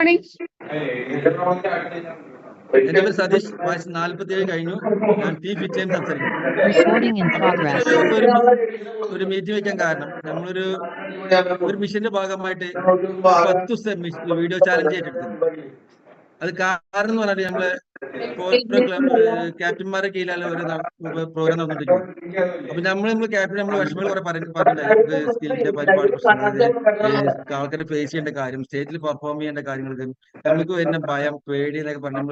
എന്റെ പേര് സതീഷ്, വയസ്സ് 47 കഴിഞ്ഞു. ഞാൻ ടീം ഫിറ്റ് സംസാരിക്കുന്നു. ഒരു മീറ്റിംഗ് വെക്കാൻ കാരണം ഒരു മിഷന്റെ ഭാഗമായിട്ട് 10 ദിവസം വീഡിയോ ചാലഞ്ച് ഏറ്റെടുത്തത്. അത് കാരണം എന്ന് പറഞ്ഞാൽ നമ്മള് ക്യാപ്റ്റന്മാരെ കീഴിലാണ് ഒരു പ്രോഗ്രാം നടന്നിരിക്കുന്നത്. അപ്പൊ നമ്മള് ക്യാപ്റ്റൻ വിഷമങ്ങൾ കുറെ പറഞ്ഞിട്ടുണ്ടായിരുന്നു. സ്കില്ലിന്റെ ഒരുപാട് പ്രശ്നങ്ങൾ, ആൾക്കാരെ ഫേസ് ചെയ്യേണ്ട കാര്യം, സ്റ്റേജിൽ പെർഫോം ചെയ്യേണ്ട കാര്യങ്ങൾക്ക് നമുക്ക് വരുന്ന ഭയം, പേടി എന്നൊക്കെ പറഞ്ഞ്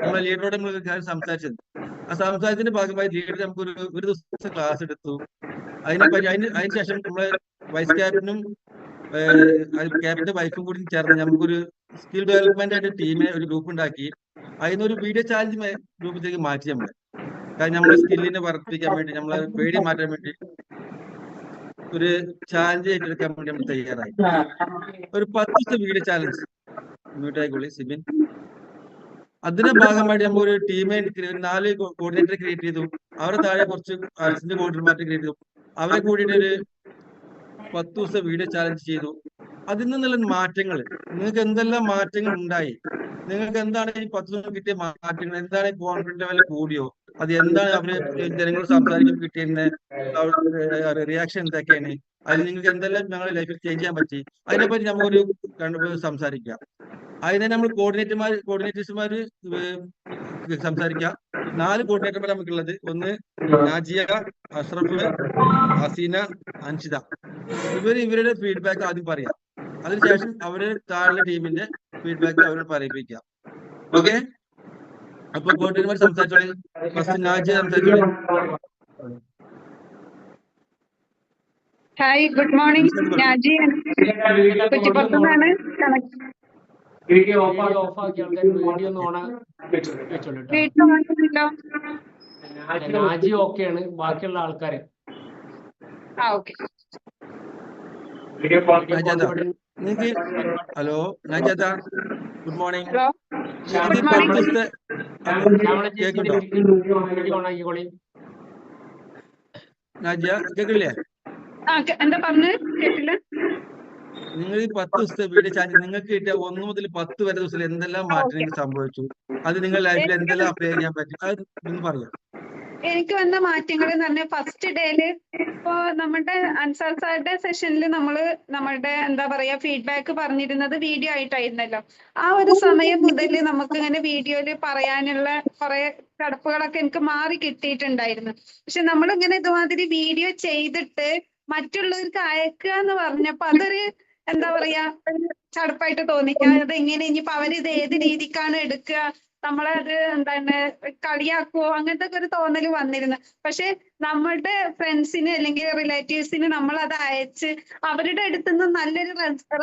നമ്മളെ ലീഡറോട് നമ്മൾ സംസാരിച്ചത്. ആ സംസാരത്തിന്റെ ഭാഗമായി ലീഡർ നമുക്ക് ഒരു ദിവസം ക്ലാസ് എടുത്തു. അതിനുശേഷം നമ്മളെ വൈസ് ക്യാപ്റ്റനും ക്യാപ്റ്റന്റെ വൈഫും കൂടി ചേർന്ന് നമുക്കൊരു സ്കിൽ ഡെവലപ്മെന്റ് ആയിട്ട് ടീമിനെ ഒരു ഗ്രൂപ്പ് ഉണ്ടാക്കി. അതിനൊരു വീഡിയോ ചാലഞ്ച് ഗ്രൂപ്പിലേക്ക് മാറ്റി നമ്മള്. കാരണം നമ്മളെ സ്കില്ലിനെ വർദ്ധിപ്പിക്കാൻ വേണ്ടി, നമ്മളെ പേടി മാറ്റാൻ വേണ്ടി ഒരു ചാലഞ്ച് ഏറ്റെടുക്കാൻ വേണ്ടി നമ്മൾ തയ്യാറായി. ഒരു 10 ദിവസത്തെ വീഡിയോ ചാലഞ്ച് മ്യൂട്ടായിക്കോളി സിബിൻ. അതിന്റെ ഭാഗമായിട്ട് നമ്മൾ ഒരു ടീമെ 4 കോർഡിനേറ്റർ ക്രിയേറ്റ് ചെയ്തു. അവരുടെ താഴെ കുറച്ച് അസിസ്റ്റന്റ് കോർഡിനേറ്റർമാർ ക്രിയേറ്റ് ചെയ്തു. അവരെ കൂടിയിട്ട് ഒരു 10 ദിവസം വീഡിയോ ചാലഞ്ച് ചെയ്തു. അതിൽ നിന്നുള്ള മാറ്റങ്ങൾ, നിങ്ങൾക്ക് എന്തെല്ലാം മാറ്റങ്ങൾ ഉണ്ടായി, നിങ്ങൾക്ക് എന്താണ് ഈ 10 ദിവസം കിട്ടിയ മാറ്റങ്ങൾ, എന്താണ് കോൺഫിഡൻസ് ലെവൽ കൂടിയോ, അത് എന്താണ് അവര് ജനങ്ങൾ സംസാരിക്കുമ്പോൾ കിട്ടിയ റിയാക്ഷൻ എന്തൊക്കെയാണ്, അതിൽ നിങ്ങൾക്ക് എന്തെല്ലാം ഞങ്ങളുടെ ലൈഫിൽ ചേഞ്ച് ചെയ്യാൻ പറ്റി, അതിനെപ്പറ്റി നമുക്കൊരു സംസാരിക്കാം. അതിനെ നമ്മൾ കോർഡിനേറ്റേഴ്സുമാര് സംസാരിക്കാം. 4 കോർഡിനേറ്റർമാർ നമുക്കുള്ളത്. ഒന്ന് നാജിയ, അഷ്റഫ്, ഹസീന, അൻഷിത. ഇവരുടെ ഫീഡ്ബാക്ക് ആദ്യം പറയാം. അതിനുശേഷം അവര് താഴെ ടീമിന്റെ ഫീഡ്ബാക്ക് അവരോട് പറയിപ്പിക്കാം. ഓക്കെ, അപ്പൊ കോർഡിനേറ്റർമാർ സംസാരിച്ചോളി. ഫസ്റ്റ് നാജിയ സംസാരിച്ചോളി. Hi, good morning. നാജിയ കുറ്റിപ്പുറത്തുനിന്നാണ്. നാജി ഓക്കെയാണ്, ബാക്കിയുള്ള ആൾക്കാര് hello Najada, good morning. Najiya കേൾക്കില്ലേ? എന്താ പറഞ്ഞു കേട്ടില്ല. നിങ്ങൾ ഈ 10 ദിവസത്തെ വീഡിയോ ചാനൽ നിങ്ങൾക്ക് കിട്ടിയ 1 മുതൽ 10 വരെ ദിവസത്തിൽ എന്തെല്ലാം മാറ്റങ്ങൾ സംഭവിച്ചു, അത് നിങ്ങളുടെ ലൈഫിൽ എന്തെല്ലാം അപ്ലൈ ചെയ്യാൻ പറ്റും, അത് ഒന്ന് പറയാം. എനിക്ക് വന്ന മാറ്റങ്ങൾ എന്ന് പറഞ്ഞാൽ, ഫസ്റ്റ് ഡേയില് ഇപ്പോ നമ്മുടെ അൻസാർ സാറിന്റെ സെഷനിൽ നമ്മളുടെ എന്താ പറയാ ഫീഡ്ബാക്ക് പറഞ്ഞിരുന്നത് വീഡിയോ ആയിട്ടായിരുന്നല്ലോ. ആ ഒരു സമയം മുതൽ നമുക്ക് ഇങ്ങനെ വീഡിയോയില് പറയാനുള്ള കുറെ കടപ്പുകളൊക്കെ എനിക്ക് മാറി കിട്ടിയിട്ടുണ്ടായിരുന്നു. പക്ഷെ നമ്മളിങ്ങനെ ഇതുമാതിരി വീഡിയോ ചെയ്തിട്ട് മറ്റുള്ളവർക്ക് അയക്കുക എന്ന് പറഞ്ഞപ്പോ അതൊരു എന്താ പറയാ ചടപ്പായിട്ട് തോന്നിക്കാം. അത് എങ്ങനെ ഇനിയിപ്പോ അവരിത് ഏത് രീതിക്കാണ് എടുക്കുക, നമ്മളെ അത് എന്താണ് കളിയാക്കുവോ, അങ്ങനത്തെ ഒക്കെ ഒരു തോന്നൽ വന്നിരുന്നു. പക്ഷെ നമ്മളുടെ ഫ്രണ്ട്സിന് അല്ലെങ്കിൽ റിലേറ്റീവ്സിന് നമ്മൾ അത് അയച്ച് അവരുടെ അടുത്തുനിന്ന് നല്ലൊരു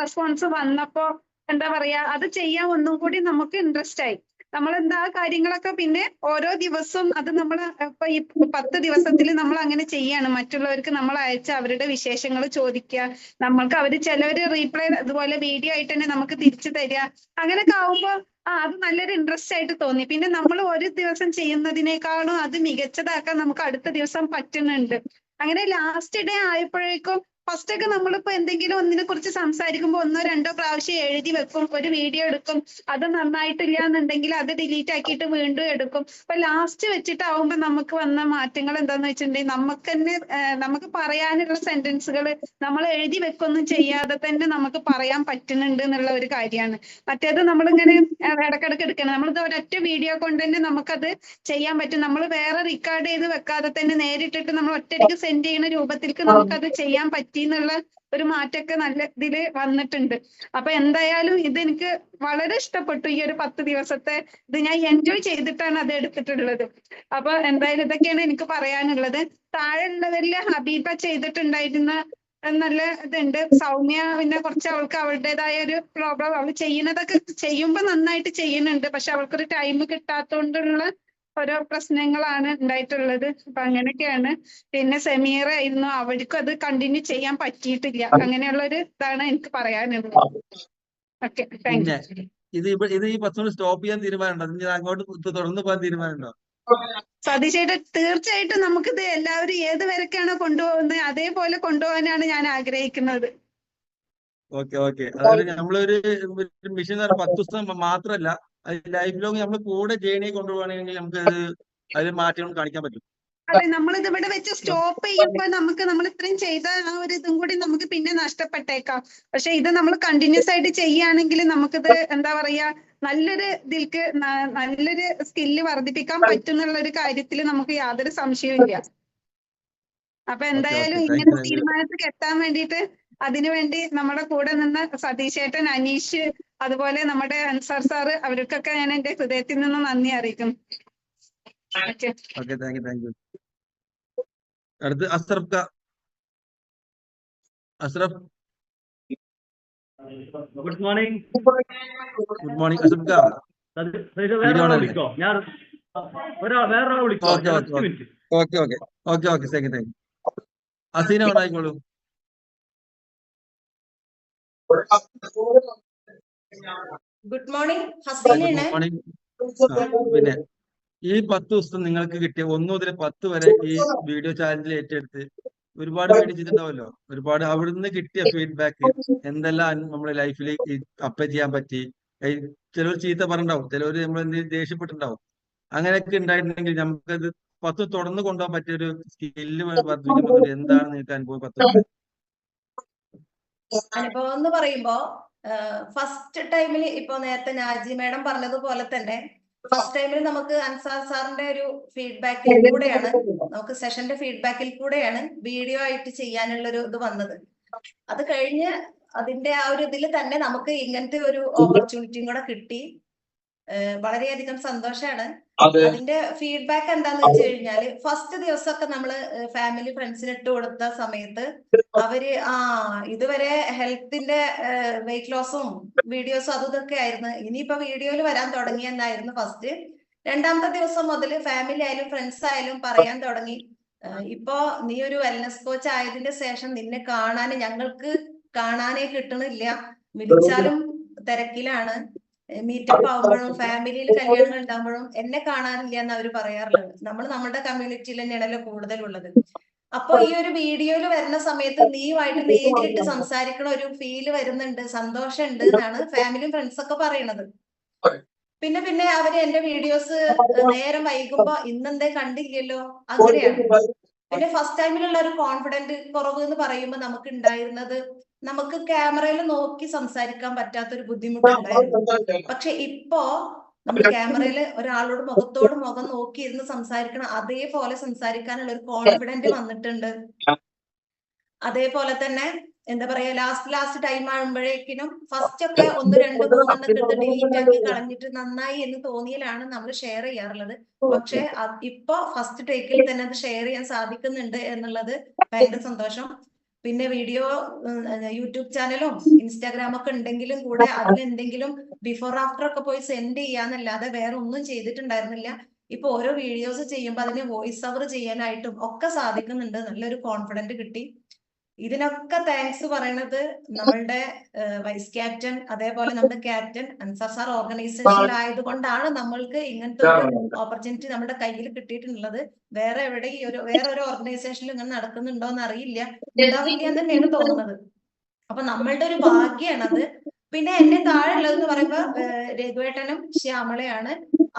റെസ്പോൺസ് വന്നപ്പോ എന്താ പറയാ അത് ചെയ്യാൻ ഒന്നും കൂടി നമുക്ക് ഇൻട്രസ്റ്റ് ആയി. നമ്മളെന്താ കാര്യങ്ങളൊക്കെ പിന്നെ ഓരോ ദിവസവും അത് നമ്മൾ ഇപ്പൊ ഈ 10 ദിവസത്തിൽ നമ്മൾ അങ്ങനെ ചെയ്യാണ്. മറ്റുള്ളവർക്ക് നമ്മൾ അയച്ച് അവരുടെ വിശേഷങ്ങൾ ചോദിക്കുക, നമ്മൾക്ക് അവര് ചിലവര് റീപ്ലൈ അതുപോലെ വീഡിയോ ആയിട്ട് തന്നെ നമുക്ക് തിരിച്ചു തരിക. അങ്ങനെയൊക്കെ ആവുമ്പോ അത് നല്ലൊരു ഇൻട്രസ്റ്റ് ആയിട്ട് തോന്നി. പിന്നെ നമ്മൾ ഒരു ദിവസം ചെയ്യുന്നതിനേക്കാളും അത് മികച്ചതാക്കാൻ നമുക്ക് അടുത്ത ദിവസം പറ്റുന്നുണ്ട്. അങ്ങനെ ലാസ്റ്റ് ഡേ ആയപ്പോഴേക്കും ഫസ്റ്റ് ഒക്കെ നമ്മളിപ്പോ എന്തെങ്കിലും ഒന്നിനെ കുറിച്ച് സംസാരിക്കുമ്പോൾ 1 2 പ്രാവശ്യം എഴുതി വെക്കും, ഒരു വീഡിയോ എടുക്കും. അത് നന്നായിട്ടില്ല എന്നുണ്ടെങ്കിൽ അത് ഡിലീറ്റ് ആക്കിയിട്ട് വീണ്ടും എടുക്കും. അപ്പൊ ലാസ്റ്റ് വെച്ചിട്ടാവുമ്പോ നമുക്ക് വന്ന മാറ്റങ്ങൾ എന്താന്ന് വെച്ചിട്ടുണ്ടെങ്കിൽ നമുക്ക് പറയാനുള്ള സെന്റൻസുകൾ നമ്മൾ എഴുതി വെക്കൊന്നും ചെയ്യാതെ തന്നെ നമുക്ക് പറയാൻ പറ്റുന്നുണ്ട് എന്നുള്ള ഒരു കാര്യമാണ്. മറ്റേത് നമ്മളിങ്ങനെ ഇടക്കിടക്ക് എടുക്കണം. നമ്മളിത് ഒരൊറ്റ വീഡിയോ കൊണ്ട് തന്നെ നമുക്കത് ചെയ്യാൻ പറ്റും. നമ്മൾ വേറെ റെക്കോർഡ് ചെയ്ത് വെക്കാതെ തന്നെ നേരിട്ടിട്ട് നമ്മൾ ഒറ്റയ്ക്ക് സെൻഡ് ചെയ്യുന്ന രൂപത്തിലേക്ക് നമുക്കത് ചെയ്യാൻ പറ്റി എന്നുള്ള ഒരു മാറ്റമൊക്കെ നല്ല ഇതില് വന്നിട്ടുണ്ട്. അപ്പൊ എന്തായാലും ഇതെനിക്ക് വളരെ ഇഷ്ടപ്പെട്ടു. ഈ ഒരു 10 ദിവസത്തെ ഇത് ഞാൻ എൻജോയ് ചെയ്തിട്ടാണ് അത് എടുത്തിട്ടുള്ളത്. അപ്പൊ എന്തായാലും ഇതൊക്കെയാണ് എനിക്ക് പറയാനുള്ളത്. താഴെ ഉള്ളവരില് ഹബീബ ചെയ്തിട്ടുണ്ടായിരുന്ന നല്ല ഇതുണ്ട്. സൗമ്യ പിന്നെ കുറച്ച് അവൾക്ക് അവളുടേതായ ഒരു പ്രോബ്ലം, അവൾ ചെയ്യുന്നതൊക്കെ ചെയ്യുമ്പോ നന്നായിട്ട് ചെയ്യുന്നുണ്ട്. പക്ഷെ അവൾക്കൊരു ടൈം കിട്ടാത്തോണ്ടുള്ള ഓരോ പ്രശ്നങ്ങളാണ് ഉണ്ടായിട്ടുള്ളത്. അപ്പൊ അങ്ങനെയൊക്കെയാണ്. പിന്നെ സമീറ ആയിരുന്നു, അവർക്കും അത് കണ്ടിന്യൂ ചെയ്യാൻ പറ്റിയിട്ടില്ല. അങ്ങനെയുള്ള ഒരു ഇതാണ് എനിക്ക് പറയാനുള്ളത്. Okay, thank U. ഇത് ഈ 10 സ്റ്റോപ്പ് ചെയ്യാൻ തീരുമാനമുണ്ടോ? അങ്ങോട്ട് തുടർന്ന് പോകാൻ തീരുമാനമുണ്ടോ? സതീശേട്ടാ, തീർച്ചയായിട്ടും നമുക്കിത് എല്ലാവരും ഏത് വരക്കാണോ കൊണ്ടുപോകുന്നത് അതേപോലെ കൊണ്ടുപോകാനാണ് ഞാൻ ആഗ്രഹിക്കുന്നത്. Okay okay. അതായത് നമ്മളൊരു മിഷൻ എന്ന് പറഞ്ഞാൽ 10 ദിവസം മാത്രമല്ല, അത് ലൈഫ് ലോങ് നമ്മൾ കൂടെ ജേണി കൊണ്ടുപോകണമെങ്കിൽ നമുക്ക് അതിൽ മാറ്റം കാണിക്കാൻ പറ്റും. അല്ലെ നമ്മളിത് ഇവിടെ വെച്ച് സ്റ്റോപ്പ് ചെയ്യുമ്പോൾ നമുക്ക് നമ്മൾ ഇത്രയും ചെയ്ത ആ ഒരു ഇതും കൂടി നമുക്ക് പിന്നെ നഷ്ടപ്പെട്ടേക്കാം. പക്ഷെ ഇത് നമ്മൾ കണ്ടിന്യൂസ് ആയിട്ട് ചെയ്യുകയാണെങ്കിൽ നമുക്കിത് എന്താ പറയാ നല്ലൊരു ഇതിൽക്ക് നല്ലൊരു സ്കില്ല് വർദ്ധിപ്പിക്കാൻ പറ്റും എന്നുള്ള ഒരു കാര്യത്തിൽ നമുക്ക് യാതൊരു സംശയവും ഇല്ല. അപ്പൊ ഓക്കെ എന്തായാലും ഓക്കെ. ഇങ്ങനെ താങ്ക് യു. തീരുമാനത്തിൽ എത്താൻ വേണ്ടിയിട്ട് അതിനുവേണ്ടി നമ്മുടെ കൂടെ നിന്ന് സതീശേട്ടൻ, അനീഷ്, അതുപോലെ നമ്മുടെ അൻസാർ സാറ് അവർക്കൊക്കെ ഞാൻ എന്റെ ഹൃദയത്തിൽ നിന്ന് നന്ദി അറിയിക്കും. ഓക്കെ. Okay thank you. അടുത്ത് അസ്രഫ് ക. Ashraf, good morning. Good morning Ashraf ക. വീഡിയോ ഓൺ അല്ലേ? വിളിക്കോ? ഞാൻ വേറൊരാളെ വിളിക്കോ? Okay okay minute. Okay okay okay okay. Thank you. Aseena on ആയിക്കോളൂ. ഗുഡ് മോർണിംഗ്, ഗുഡ് ഹസീനയാണ്. മോർണിംഗ്. പിന്നെ ഈ 10 ദിവസം നിങ്ങൾക്ക് കിട്ടിയ 1 മുതൽ 10 വരെ ഈ വീഡിയോ ചാനലിൽ ഏറ്റെടുത്ത് ഒരുപാട് വീഡിയോ ചെയ്തിട്ടുണ്ടാവല്ലോ. ഒരുപാട് അവിടുന്ന് കിട്ടിയ ഫീഡ്ബാക്ക് എന്തെല്ലാം നമ്മുടെ ലൈഫിൽ അപ്ലൈ ചെയ്യാൻ പറ്റി. ചിലർ ചീത്ത പറഞ്ഞിട്ടുണ്ടാവും, ചിലർ നമ്മൾ എന്തെങ്കിലും ദേഷ്യപ്പെട്ടിട്ടുണ്ടാവും. അങ്ങനെയൊക്കെ ഉണ്ടായിട്ടുണ്ടെങ്കിൽ നമുക്കത് 10 തുടർന്ന് കൊണ്ടുപോകാൻ പറ്റിയ ഒരു സ്കില്ല് വർദ്ധിക്കാൻ പറ്റും. എന്താണ് നിങ്ങൾക്ക് അനുഭവം 10? അനുഭവം എന്ന് പറയുമ്പോ ഫസ്റ്റ് ടൈമിൽ ഇപ്പൊ നേരത്തെ നാജി മേഡം പറഞ്ഞതുപോലെ തന്നെ ഫസ്റ്റ് ടൈമിൽ നമുക്ക് അൻസാർ സാറിന്റെ ഒരു ഫീഡ്ബാക്കിൽ കൂടെയാണ്, നമുക്ക് സെഷന്റെ ഫീഡ്ബാക്കിൽ കൂടെയാണ് വീഡിയോ ആയിട്ട് ചെയ്യാനുള്ള ഒരു ഇത് വന്നത്. അത് കഴിഞ്ഞ് അതിന്റെ ആ ഒരു ഇതിൽ തന്നെ നമുക്ക് ഇങ്ങനത്തെ ഒരു ഓപ്പർച്യൂണിറ്റിയും കൂടെ കിട്ടി. വളരെയധികം സന്തോഷാണ്. അതിന്റെ ഫീഡ്ബാക്ക് എന്താന്ന് വെച്ച് കഴിഞ്ഞാല് ഫസ്റ്റ് ദിവസമൊക്കെ നമ്മള് ഫാമിലി ഫ്രണ്ട്സിന് ഇട്ട് കൊടുത്ത സമയത്ത് അവര് ഇതുവരെ ഹെൽത്തിന്റെ വെയിറ്റ് ലോസും വീഡിയോസും അതും ഇതൊക്കെ ആയിരുന്നു, ഇനിയിപ്പോ വീഡിയോയിൽ വരാൻ തുടങ്ങിയെന്നായിരുന്നു ഫസ്റ്റ്. രണ്ടാമത്തെ ദിവസം മുതൽ ഫാമിലി ആയാലും ഫ്രണ്ട്സ് ആയാലും പറയാൻ തുടങ്ങി, ഇപ്പോ നീ ഒരു വെൽനസ് കോച്ച് ആയതിന്റെ ശേഷം നിന്നെ ഞങ്ങൾക്ക് കാണാനേ കിട്ടണില്ല, വിളിച്ചാലും തിരക്കിലാണ്, മീറ്റപ്പ് ആവുമ്പോഴും ഫാമിലിയിൽ കല്യാണങ്ങൾ ഉണ്ടാകുമ്പോഴും എന്നെ കാണാനില്ല എന്ന് അവർ പറയാറുള്ളത്. നമ്മൾ നമ്മുടെ കമ്മ്യൂണിറ്റിയിൽ തന്നെയാണല്ലോ കൂടുതലുള്ളത്. അപ്പൊ ഈ ഒരു വീഡിയോയിൽ വരുന്ന സമയത്ത് നീയുമായിട്ട് നേരിട്ട് സംസാരിക്കണ ഒരു ഫീല് വരുന്നുണ്ട്, സന്തോഷമുണ്ട് എന്നാണ് ഫാമിലിയും ഫ്രണ്ട്സ് ഒക്കെ പറയണത്. പിന്നെ പിന്നെ അവര് എന്റെ വീഡിയോസ് നേരം വൈകുമ്പോ ഇന്നെന്തേ കണ്ടില്ലല്ലോ അങ്ങനെയാണ്. പിന്നെ ഫസ്റ്റ് ടൈമിലുള്ള ഒരു കോൺഫിഡന്റ് കുറവ് എന്ന് പറയുമ്പോൾ നമുക്ക് ഉണ്ടായിരുന്നത്, നമുക്ക് ക്യാമറയിൽ നോക്കി സംസാരിക്കാൻ പറ്റാത്തൊരു ബുദ്ധിമുട്ടുണ്ടായിരുന്നു. പക്ഷെ ഇപ്പോ നമ്മൾ ക്യാമറയിൽ ഒരാളോട് മുഖത്തോട് മുഖം നോക്കി ഇരുന്ന് സംസാരിക്കണം, അതേപോലെ സംസാരിക്കാനുള്ള ഒരു കോൺഫിഡന്റ് വന്നിട്ടുണ്ട്. അതേപോലെ തന്നെ എന്താ പറയാ ലാസ്റ്റ് ടൈം ആകുമ്പോഴേക്കിനും ഫസ്റ്റ് ഒക്കെ 1, 2, 3 എടുത്ത് ഡിലീറ്റ് ആക്കി കളഞ്ഞിട്ട് നന്നായി എന്ന് തോന്നിയാലാണ് നമ്മൾ ഷെയർ ചെയ്യാറുള്ളത്. പക്ഷെ ഇപ്പൊ ഫസ്റ്റ് ടേക്കിൽ തന്നെ അത് ഷെയർ ചെയ്യാൻ സാധിക്കുന്നുണ്ട് എന്നുള്ളത് ഭയങ്കര സന്തോഷം. പിന്നെ വീഡിയോ യൂട്യൂബ് ചാനലും ഇൻസ്റ്റാഗ്രാം ഒക്കെ ഉണ്ടെങ്കിലും കൂടെ അതിലെന്തെങ്കിലും ബിഫോർ ആഫ്റ്റർ ഒക്കെ പോയി സെൻഡ് ചെയ്യാന്നല്ലാതെ വേറെ ഒന്നും ചെയ്തിട്ടുണ്ടായിരുന്നില്ല. ഇപ്പൊ ഓരോ വീഡിയോസ് ചെയ്യുമ്പോൾ അതിന് വോയിസ് ഓവർ ചെയ്യാനായിട്ടും ഒക്കെ സാധിക്കുന്നുണ്ട്. നല്ലൊരു കോൺഫിഡന്റ് കിട്ടി. ഇതിനൊക്കെ താങ്ക്സ് പറയണത് നമ്മളുടെ വൈസ് ക്യാപ്റ്റൻ, അതേപോലെ നമ്മുടെ ക്യാപ്റ്റൻ അൻസാർ സാർ ഓർഗനൈസേഷനിൽ ആയതുകൊണ്ടാണ് നമ്മൾക്ക് ഇങ്ങനത്തെ ഒരു ഓപ്പർച്യൂണിറ്റി നമ്മുടെ കയ്യിൽ കിട്ടിയിട്ടുള്ളത്. വേറെ വേറൊരു ഓർഗനൈസേഷനിൽ ഇങ്ങനെ നടക്കുന്നുണ്ടോ എന്ന് അറിയില്ല, ഉണ്ടാവില്ല എന്ന് തന്നെയാണ് തോന്നുന്നത്. അപ്പൊ നമ്മളുടെ ഒരു ഭാഗ്യാണത്. പിന്നെ എന്റെ താഴെ ഉള്ളതെന്ന് പറയുമ്പോ രഘുവേട്ടനും ശ്യാമളയാണ്.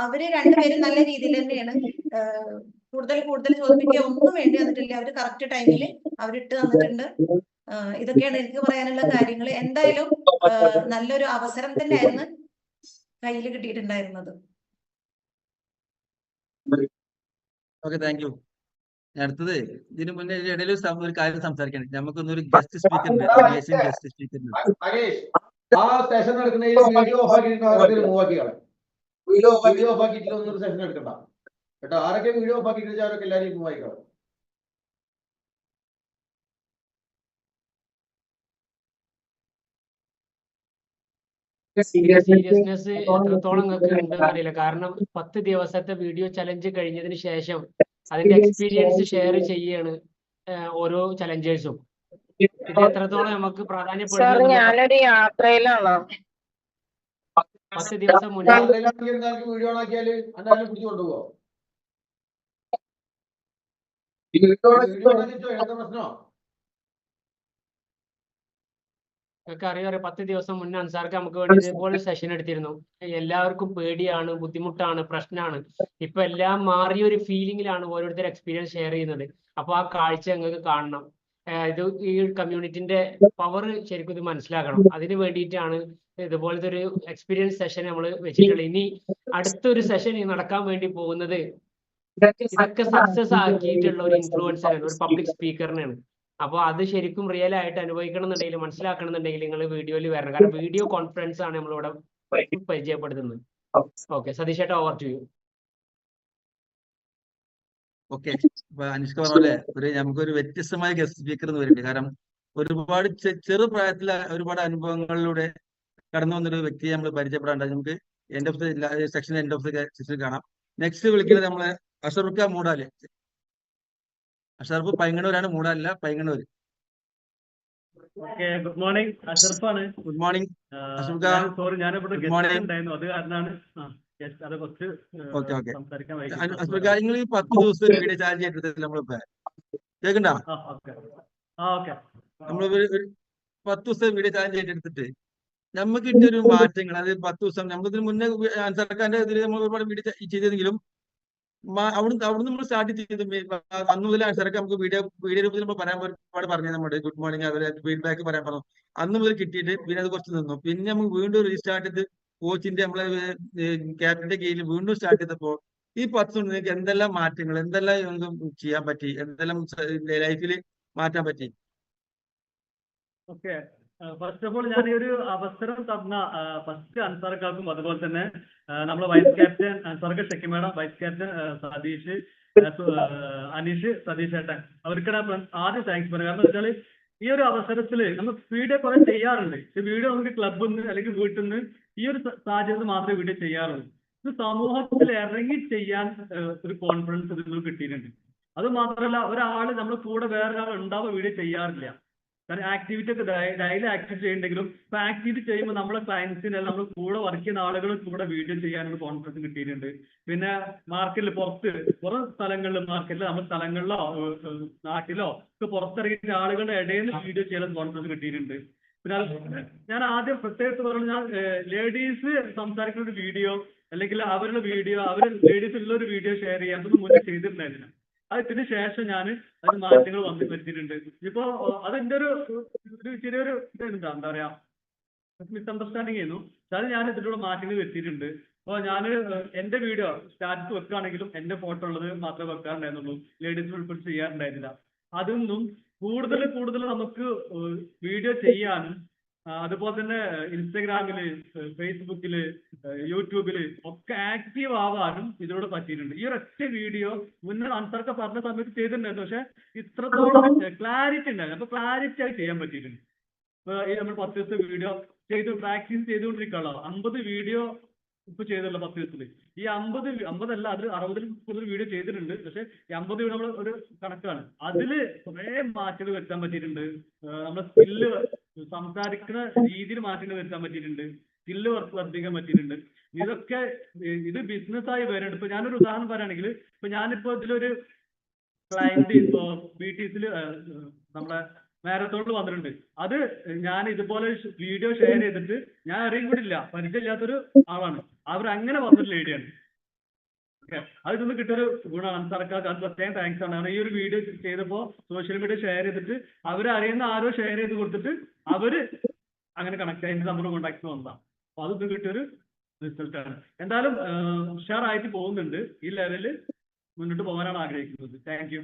അവര് രണ്ടുപേരും നല്ല രീതിയിൽ തന്നെയാണ് കൂടുതൽ ചോദിപ്പിക്കുക ഒന്നും വേണ്ടി വന്നിട്ടില്ല. അവര് കറക്റ്റ് ടൈമിൽ അവരിട്ട് തന്നിട്ടുണ്ട്. ഇതൊക്കെയാണ് എനിക്ക് പറയാനുള്ള കാര്യങ്ങൾ. എന്തായാലും നല്ലൊരു അവസരം തന്നെയായിരുന്നു കയ്യിൽ കിട്ടിയിട്ടുണ്ടായിരുന്നത്. Okay thank U. അടുത്തത് ഇതിന് മുന്നേ ഇടയിൽ ഒരു കാര്യം സംസാരിക്കണം. നമുക്കൊന്നൊരു ഗസ്റ്റ് സ്പീക്കർ ഉണ്ട്, അമേസിംഗ് ഗസ്റ്റ് സ്പീക്കർ ഉണ്ട്. ആ സെഷൻ എടുക്കുന്നതിൽ വീഡിയോ ഓഫ് ആക്കിയിട്ട് മൂവ് ആക്കിയാണ്. വീഡിയോ ഓഫ് ആക്കിയിട്ട് ഒന്നൊരു സെഷൻ എടുക്കണ്ട കേട്ടോ. ആരൊക്കെ വീഡിയോ ഓഫ് ആക്കിയിട്ട് അവരൊക്കെ എല്ലാവരും മൂവ് ആയിക്കോളും. സീരിയസ്നെസ് എത്രത്തോളം നിങ്ങൾക്ക് ഉണ്ടെന്ന് അറിയില്ല. കാരണം 10 ദിവസത്തെ വീഡിയോ ചലഞ്ച് കഴിഞ്ഞതിന് ശേഷം അതിന്റെ എക്സ്പീരിയൻസ് ഷെയർ ചെയ്യാണ് ഓരോ ചലഞ്ചേഴ്സും. ഇത് എത്രത്തോളം നമുക്ക് പ്രാധാന്യപ്പെടുന്നു. ഞാനൊരു യാത്രയിലാണ്. 10 ദിവസം മുന്നേ വീഡിയോ ഓൺ ആക്കിയാല് എന്തായാലും പിടിച്ചു കൊണ്ടുപോകോ? വീഡിയോ പ്രശ്നോ? ഒക്കെ അറിയാം 10 ദിവസം മുന്നേ അൻസാർക്ക് നമുക്ക് വേണ്ടി ഇതേപോലെ സെഷൻ എടുത്തിരുന്നു. എല്ലാവർക്കും പേടിയാണ്, ബുദ്ധിമുട്ടാണ്, പ്രശ്നമാണ്. ഇപ്പൊ എല്ലാം മാറിയ ഒരു ഫീലിംഗിലാണ് ഓരോരുത്തർ എക്സ്പീരിയൻസ് ഷെയർ ചെയ്യുന്നത്. അപ്പൊ ആ കാഴ്ച നിങ്ങൾക്ക് കാണണം. ഇത് ഈ കമ്മ്യൂണിറ്റിന്റെ പവർ ശരിക്കും ഇത് മനസ്സിലാക്കണം. അതിന് വേണ്ടിയിട്ടാണ് ഇതുപോലത്തെ ഒരു എക്സ്പീരിയൻസ് സെഷൻ നമ്മൾ വെച്ചിട്ടുള്ളത്. ഇനി അടുത്തൊരു സെഷൻ നടക്കാൻ വേണ്ടി പോകുന്നത് ഇതൊക്കെ സക്സസ് ആക്കിയിട്ടുള്ള ഒരു ഇൻഫ്ലുവൻസറാണ്, ഒരു പബ്ലിക് സ്പീക്കറിനാണ്. അപ്പൊ അത് ശരിക്കും റിയൽ ആയിട്ട് അനുഭവിക്കണം എന്നുണ്ടെങ്കിൽ, മനസ്സിലാക്കണം എന്നുണ്ടെങ്കിൽ നിങ്ങൾ വീഡിയോയിൽ വരണം. കാരണം വീഡിയോ കോൺഫറൻസ് ആണ് നമ്മളിവിടെ പരിചയപ്പെടുത്തുന്നത്. ഓക്കെ, സതീഷ് ചേട്ടാ, ഓവർ ടു യു. ഓക്കെ, അപ്പൊ അനുഷ്ക പറഞ്ഞ പോലെ നമുക്കൊരു വ്യത്യസ്തമായ ഗസ്റ്റ് സ്പീക്കർ എന്ന് പറയുന്നത്, കാരണം ഒരുപാട് ചെറു പ്രായത്തിലെ ഒരുപാട് അനുഭവങ്ങളിലൂടെ കടന്നു വന്നൊരു വ്യക്തിയെ നമ്മൾ പരിചയപ്പെടാണ്ട് നമുക്ക് end of the section end of the section കാണാം. നെക്സ്റ്റ് വിളിക്കുന്നത് നമ്മളെ അഷറഫ് മൂടാല്. അഷറഫ് പൈങ്ങണൂരാണ്, മൂടാലല്ല പൈങ്ങണൂര്. ഗുഡ് മോർണിംഗ്, അഷറഫാണ്. ഗുഡ് മോർണിംഗ് സോറി, ഞാനിവിടെ ഗസ്റ്റ് ഉണ്ടായിരുന്നു, അത് കാരണമാണ് അത് കുറച്ച് സംസാരിക്കാൻ അഷറഫ്. നിങ്ങൾ ഈ 10 ദിവസം വീഡിയോ ചാർജ് ചെയ്തിട്ടില്ല നമ്മളിപ്പോ കേൾക്കണ്ട? നമ്മളൊരു 10 ദിവസം വീഡിയോ ചാർജ് ചെയ്തെടുത്തിട്ട് നമുക്ക് കിട്ടിയൊരു മാറ്റങ്ങൾ, അത് 10 ദിവസം നമ്മളിതിന് മുന്നേ സർക്കാരിന്റെ ഇതിൽ നമ്മൾ ഒരുപാട് വീഡിയോ ചെയ്തെങ്കിലും അവിടുന്ന് നമ്മൾ സ്റ്റാർട്ട് ചെയ്തു. അന്ന് മുതൽ സർക്കാർ നമുക്ക് വീഡിയോ രൂപത്തിൽ നമ്മൾ പറയാൻ ഒരുപാട് പറഞ്ഞു. നമ്മുടെ ഗുഡ് മോർണിംഗ് അതുപോലെ ഫീഡ്ബാക്ക് പറയാൻ പറഞ്ഞു. അന്ന് മുതൽ കിട്ടിയിട്ട് പിന്നെ അത് കുറച്ച് നിന്നു. പിന്നെ നമുക്ക് വീണ്ടും റീസ്റ്റാർട്ട് ചെയ്ത് കോച്ചിന്റെ നമ്മളെ ക്യാപ്റ്റന്റെ കീഴിൽ വീണ്ടും സ്റ്റാർട്ട് ചെയ്തപ്പോൾ ഈ 10 ദിവസം നിങ്ങൾക്ക് എന്തെല്ലാം മാറ്റങ്ങൾ, എന്തെല്ലാം ചെയ്യാൻ പറ്റി, എന്തെല്ലാം ലൈഫിൽ മാറ്റാൻ പറ്റി? ഓക്കെ, ഫസ്റ്റ് ഓഫ് ഓൾ ഞാൻ ഈ ഒരു അവസരം തന്ന ഫസ്റ്റ് അൻസാർക്കാർക്കും അതുപോലെ തന്നെ നമ്മളെ വൈസ് ക്യാപ്റ്റൻ അൻസാർക്ക് Shekki madam, vice captain Satish, Aneesh, Satish ചേട്ടൻ, അവർക്കാണ് ആദ്യം താങ്ക്സ് പറയുന്നത്. കാരണം വെച്ചാൽ ഈ ഒരു അവസരത്തിൽ നമ്മൾ വീഡിയോ കുറെ ചെയ്യാറുണ്ട്. ഈ വീഡിയോ നമുക്ക് ക്ലബിൽ നിന്ന് അല്ലെങ്കിൽ വീട്ടിൽ നിന്ന് ഈ ഒരു സാഹചര്യത്തിൽ മാത്രമേ വീഡിയോ ചെയ്യാറുള്ളൂ. ഇത് സമൂഹത്തിൽ ഇറങ്ങി ചെയ്യാൻ ഒരു കോൺഫിഡൻസ് ഇതിൽ കിട്ടിയിട്ടുണ്ട്. അത് മാത്രമല്ല, ഒരാള് നമ്മൾ കൂടെ വേറൊരാൾ ഉണ്ടാവുക വീഡിയോ ചെയ്യാറില്ല. കാരണം ആക്ടിവിറ്റി ഒക്കെ ഡെയിലി ആക്ടിവിറ്റി ചെയ്യുന്നുണ്ടെങ്കിലും ഇപ്പൊ ആക്ടിവിറ്റി ചെയ്യുമ്പോൾ നമ്മളെ ക്ലയൻസിന് നമ്മൾ കൂടെ വർക്ക് ചെയ്യുന്ന ആളുകൾ കൂടെ വീഡിയോ ചെയ്യാനുള്ള കോൺഫിഡൻസ് കിട്ടിയിട്ടുണ്ട്. പിന്നെ മാർക്കറ്റിൽ പുറം സ്ഥലങ്ങളിലും മാർക്കറ്റിൽ നമ്മുടെ സ്ഥലങ്ങളിലോ നാട്ടിലോ ഒക്കെ പുറത്തിറങ്ങിയിട്ട് ആളുകളുടെ ഇടയിൽ നിന്ന് വീഡിയോ ചെയ്യാൻ കോൺഫിഡൻസ് കിട്ടിയിട്ടുണ്ട്. പിന്നെ ഞാൻ ആദ്യം പ്രത്യേകിച്ച് പറഞ്ഞു, ഞാൻ ലേഡീസ് സംസാരിക്കുന്ന ഒരു വീഡിയോ അല്ലെങ്കിൽ അവരുടെ വീഡിയോ, ലേഡീസ് ഉള്ള ഒരു വീഡിയോ ഷെയർ ചെയ്യാൻ മുന്നേ ചെയ്തിട്ടുണ്ടായിരുന്നു. അതിന് ശേഷം ഞാൻ അതിന് മാറ്റങ്ങൾ വരുത്തിയിട്ടുണ്ട്. ഇപ്പോ അതെന്റെ ഒരു ചെറിയൊരു എന്താ പറയാ മിസ്അണ്ടർസ്റ്റാൻഡിങ് ചെയ്യുന്നു. അത് ഞാൻ ഇതിലൂടെ മാറ്റങ്ങൾ വരുത്തിയിട്ടുണ്ട്. അപ്പോൾ ഞാൻ എന്റെ വീഡിയോ സ്റ്റാറ്റസ് വെക്കുകയാണെങ്കിലും എന്റെ ഫോട്ടോ ഉള്ളത് മാത്രമേ വെക്കാറുണ്ടായിരുന്നുള്ളൂ, ലേഡീസിന് ഉൾപ്പെടെ ചെയ്യാറുണ്ടായിരുന്നില്ല. അതൊന്നും കൂടുതൽ നമുക്ക് വീഡിയോ ചെയ്യാനും അതുപോലെ തന്നെ ഇൻസ്റ്റഗ്രാമില്, ഫേസ്ബുക്കില്, യൂട്യൂബില് ഒക്കെ ആക്റ്റീവ് ആവാനും ഇതിലൂടെ പറ്റിയിട്ടുണ്ട്. ഈ ഒരൊറ്റ വീഡിയോ മുന്നേ അൻസാർക്ക് പറഞ്ഞ സമയത്ത് ചെയ്തിട്ടുണ്ടായിരുന്നു, പക്ഷെ ഇത്രത്തോളം ക്ലാരിറ്റി ഉണ്ടായിരുന്നു. അപ്പൊ ക്ലാരിറ്റി ആയി ചെയ്യാൻ പറ്റിയിട്ടുണ്ട്. ഇപ്പൊ ഈ നമ്മൾ 10 ദിവസത്തെ വീഡിയോ പ്രാക്ടീസ് ചെയ്തുകൊണ്ടിരിക്കുകയുള്ളൂ. 50 വീഡിയോ ഇപ്പൊ ചെയ്തല്ലോ 10 ദിവസത്തിൽ. ഈ 50 അല്ല, അതിൽ 60 കൂടുതൽ വീഡിയോ ചെയ്തിട്ടുണ്ട്. പക്ഷെ ഈ 50 വീഡിയോ നമ്മൾ ഒരു കണക്കാണ്. അതില് കുറെ മാറ്റങ്ങൾ വരുത്താൻ പറ്റിയിട്ടുണ്ട്. നമ്മുടെ സ്കില്ല്, സംസാരിക്കുന്ന രീതിയിൽ മാറ്റങ്ങൾ വരുത്താൻ പറ്റിയിട്ടുണ്ട്. സ്കില്ല് വർദ്ധിക്കാൻ പറ്റിയിട്ടുണ്ട്. ഇതൊക്കെ ഇത് ബിസിനസ്സായി വരുന്നുണ്ട്. ഇപ്പൊ ഞാനൊരു ഉദാഹരണം പറയുകയാണെങ്കിൽ, ഇപ്പൊ ഞാനിപ്പോ ഇതിലൊരു ക്ലയന്റ് ഇപ്പോ BTSൽ നമ്മളെ മാരത്തോണിൽ വന്നിട്ടുണ്ട്. അത് ഞാൻ ഇതുപോലെ വീഡിയോ ഷെയർ ചെയ്തിട്ട് ഞാൻ അറിയും കൂടില്ല, പരിചയമില്ലാത്തൊരു ആളാണ്. അവരങ്ങനെ വന്നൊരു ലേഡിയാണ്. അത് ഇതൊന്നും കിട്ടിയൊരു ഗുണമാണ് സർക്കാർ. അത് പ്രത്യേകം താങ്ക്സ് ആണ്. ഈ ഒരു വീഡിയോ ചെയ്തപ്പോൾ സോഷ്യൽ മീഡിയ ഷെയർ ചെയ്തിട്ട് അവരറിയുന്ന ആരോ ഷെയർ ചെയ്ത് കൊടുത്തിട്ട് അവര് അങ്ങനെ കണക്ട് ആയിട്ട് നമ്മുടെ കോണ്ടാക്ട് വന്നതാണ്. അപ്പൊ അതൊന്നും കിട്ടിയൊരു റിസൾട്ടാണ്. എന്തായാലും ഉഷാറായിട്ട് പോകുന്നുണ്ട്. ഈ ലെവലിൽ മുന്നോട്ട് പോകാനാണ് ആഗ്രഹിക്കുന്നത്. Thank you.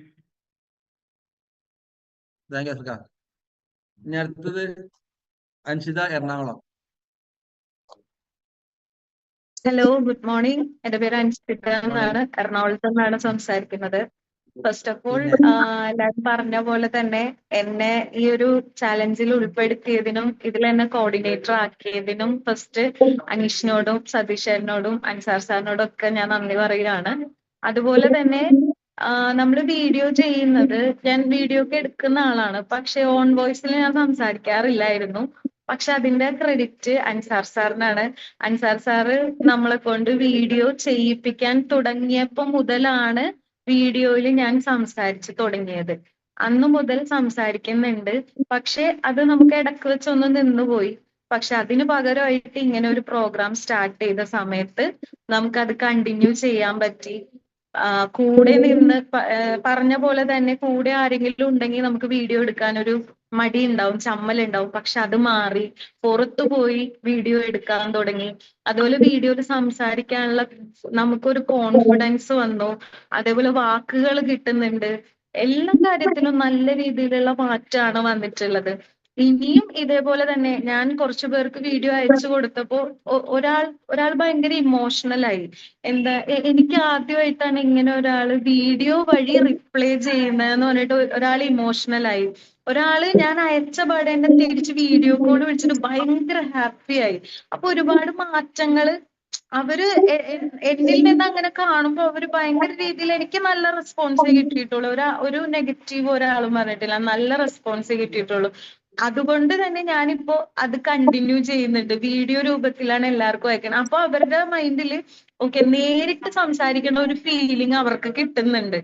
താങ്ക് യു സർക്കാർ. ഇനി അടുത്തത് Anshitha, Ernakulam. Hello, good morning. എന്റെ പേര് അൻഷിത എന്നാണ്, എറണാകുളത്ത് നിന്നാണ് സംസാരിക്കുന്നത്. ഫസ്റ്റ് ഓഫ് ഓൾ എല്ലാവരും പറഞ്ഞ പോലെ തന്നെ എന്നെ ഈ ഒരു ചാലഞ്ചിൽ ഉൾപ്പെടുത്തിയതിനും ഇതിൽ എന്നെ കോർഡിനേറ്റർ ആക്കിയതിനും ഫസ്റ്റ് അനീഷിനോടും സതീഷേട്ടനോടും അൻസാർ സാറിനോടും ഒക്കെ ഞാൻ നന്ദി പറയുകയാണ്. അതുപോലെ തന്നെ നമ്മൾ വീഡിയോ ചെയ്യുന്നത്, ഞാൻ വീഡിയോ ഒക്കെ എടുക്കുന്ന ആളാണ്, പക്ഷെ ഓൺ വോയിസിൽ ഞാൻ സംസാരിക്കാറില്ലായിരുന്നു. പക്ഷെ അതിന്റെ ക്രെഡിറ്റ് അൻസാർ സാറിനാണ്. അൻസാർ സാറ് നമ്മളെ കൊണ്ട് വീഡിയോ ചെയ്യിപ്പിക്കാൻ തുടങ്ങിയപ്പോൾ മുതലാണ് വീഡിയോയിൽ ഞാൻ സംസാരിച്ചു തുടങ്ങിയത്. അന്ന് മുതൽ സംസാരിക്കുന്നുണ്ട്. പക്ഷെ അത് നമുക്ക് ഇടക്ക് വെച്ചൊന്ന് നിന്നുപോയി. പക്ഷെ അതിന് പകരമായിട്ട് ഇങ്ങനെ ഒരു പ്രോഗ്രാം സ്റ്റാർട്ട് ചെയ്ത സമയത്ത് നമുക്കത് കണ്ടിന്യൂ ചെയ്യാൻ പറ്റി. കൂടെ നിന്ന് പറഞ്ഞ പോലെ തന്നെ കൂടെ ആരെങ്കിലും ഉണ്ടെങ്കിൽ നമുക്ക് വീഡിയോ എടുക്കാൻ ഒരു മടി ഉണ്ടാവും, ചമ്മലുണ്ടാവും. പക്ഷെ അത് മാറി പുറത്തു പോയി വീഡിയോ എടുക്കാൻ തുടങ്ങി. അതുപോലെ വീഡിയോയിൽ സംസാരിക്കാനുള്ള നമുക്കൊരു കോൺഫിഡൻസ് വന്നു. അതേപോലെ വാക്കുകൾ കിട്ടുന്നുണ്ട്. എല്ലാ കാര്യത്തിലും നല്ല രീതിയിലുള്ള മാറ്റമാണ് വന്നിട്ടുള്ളത്. ഇനിയും ഇതേപോലെ തന്നെ ഞാൻ കുറച്ചു പേർക്ക് വീഡിയോ അയച്ചു കൊടുത്തപ്പോ ഒരാൾ ഭയങ്കര ഇമോഷണൽ ആയി. എന്താ എനിക്ക് ആദ്യമായിട്ടാണ് ഇങ്ങനെ ഒരാൾ വീഡിയോ വഴി റിപ്ലൈ ചെയ്യുന്നതെന്ന് പറഞ്ഞിട്ട് ഒരാൾ ഇമോഷണൽ ആയി. ഒരാള് ഞാൻ അയച്ച പാടെ എന്നെ തിരിച്ച് വീഡിയോ കോൾ വിളിച്ചിട്ട് ഭയങ്കര ഹാപ്പി ആയി. അപ്പൊ ഒരുപാട് മാറ്റങ്ങള് അവര് എന്നിൽ നിന്ന് അങ്ങനെ കാണുമ്പോ അവര് ഭയങ്കര രീതിയിൽ എനിക്ക് നല്ല റെസ്പോൺസേ കിട്ടിയിട്ടുള്ളൂ. ഒരു നെഗറ്റീവ് ഒരാളും പറഞ്ഞിട്ടില്ല, നല്ല റെസ്പോൺസേ കിട്ടിയിട്ടുള്ളൂ. അതുകൊണ്ട് തന്നെ ഞാനിപ്പോ അത് കണ്ടിന്യൂ ചെയ്യുന്നുണ്ട്. വീഡിയോ രൂപത്തിലാണ് എല്ലാവർക്കും അയക്കണം. അപ്പൊ അവരുടെ മൈൻഡില് ഓക്കെ നേരിട്ട് സംസാരിക്കുന്ന ഒരു ഫീലിംഗ് അവർക്ക് കിട്ടുന്നുണ്ട്.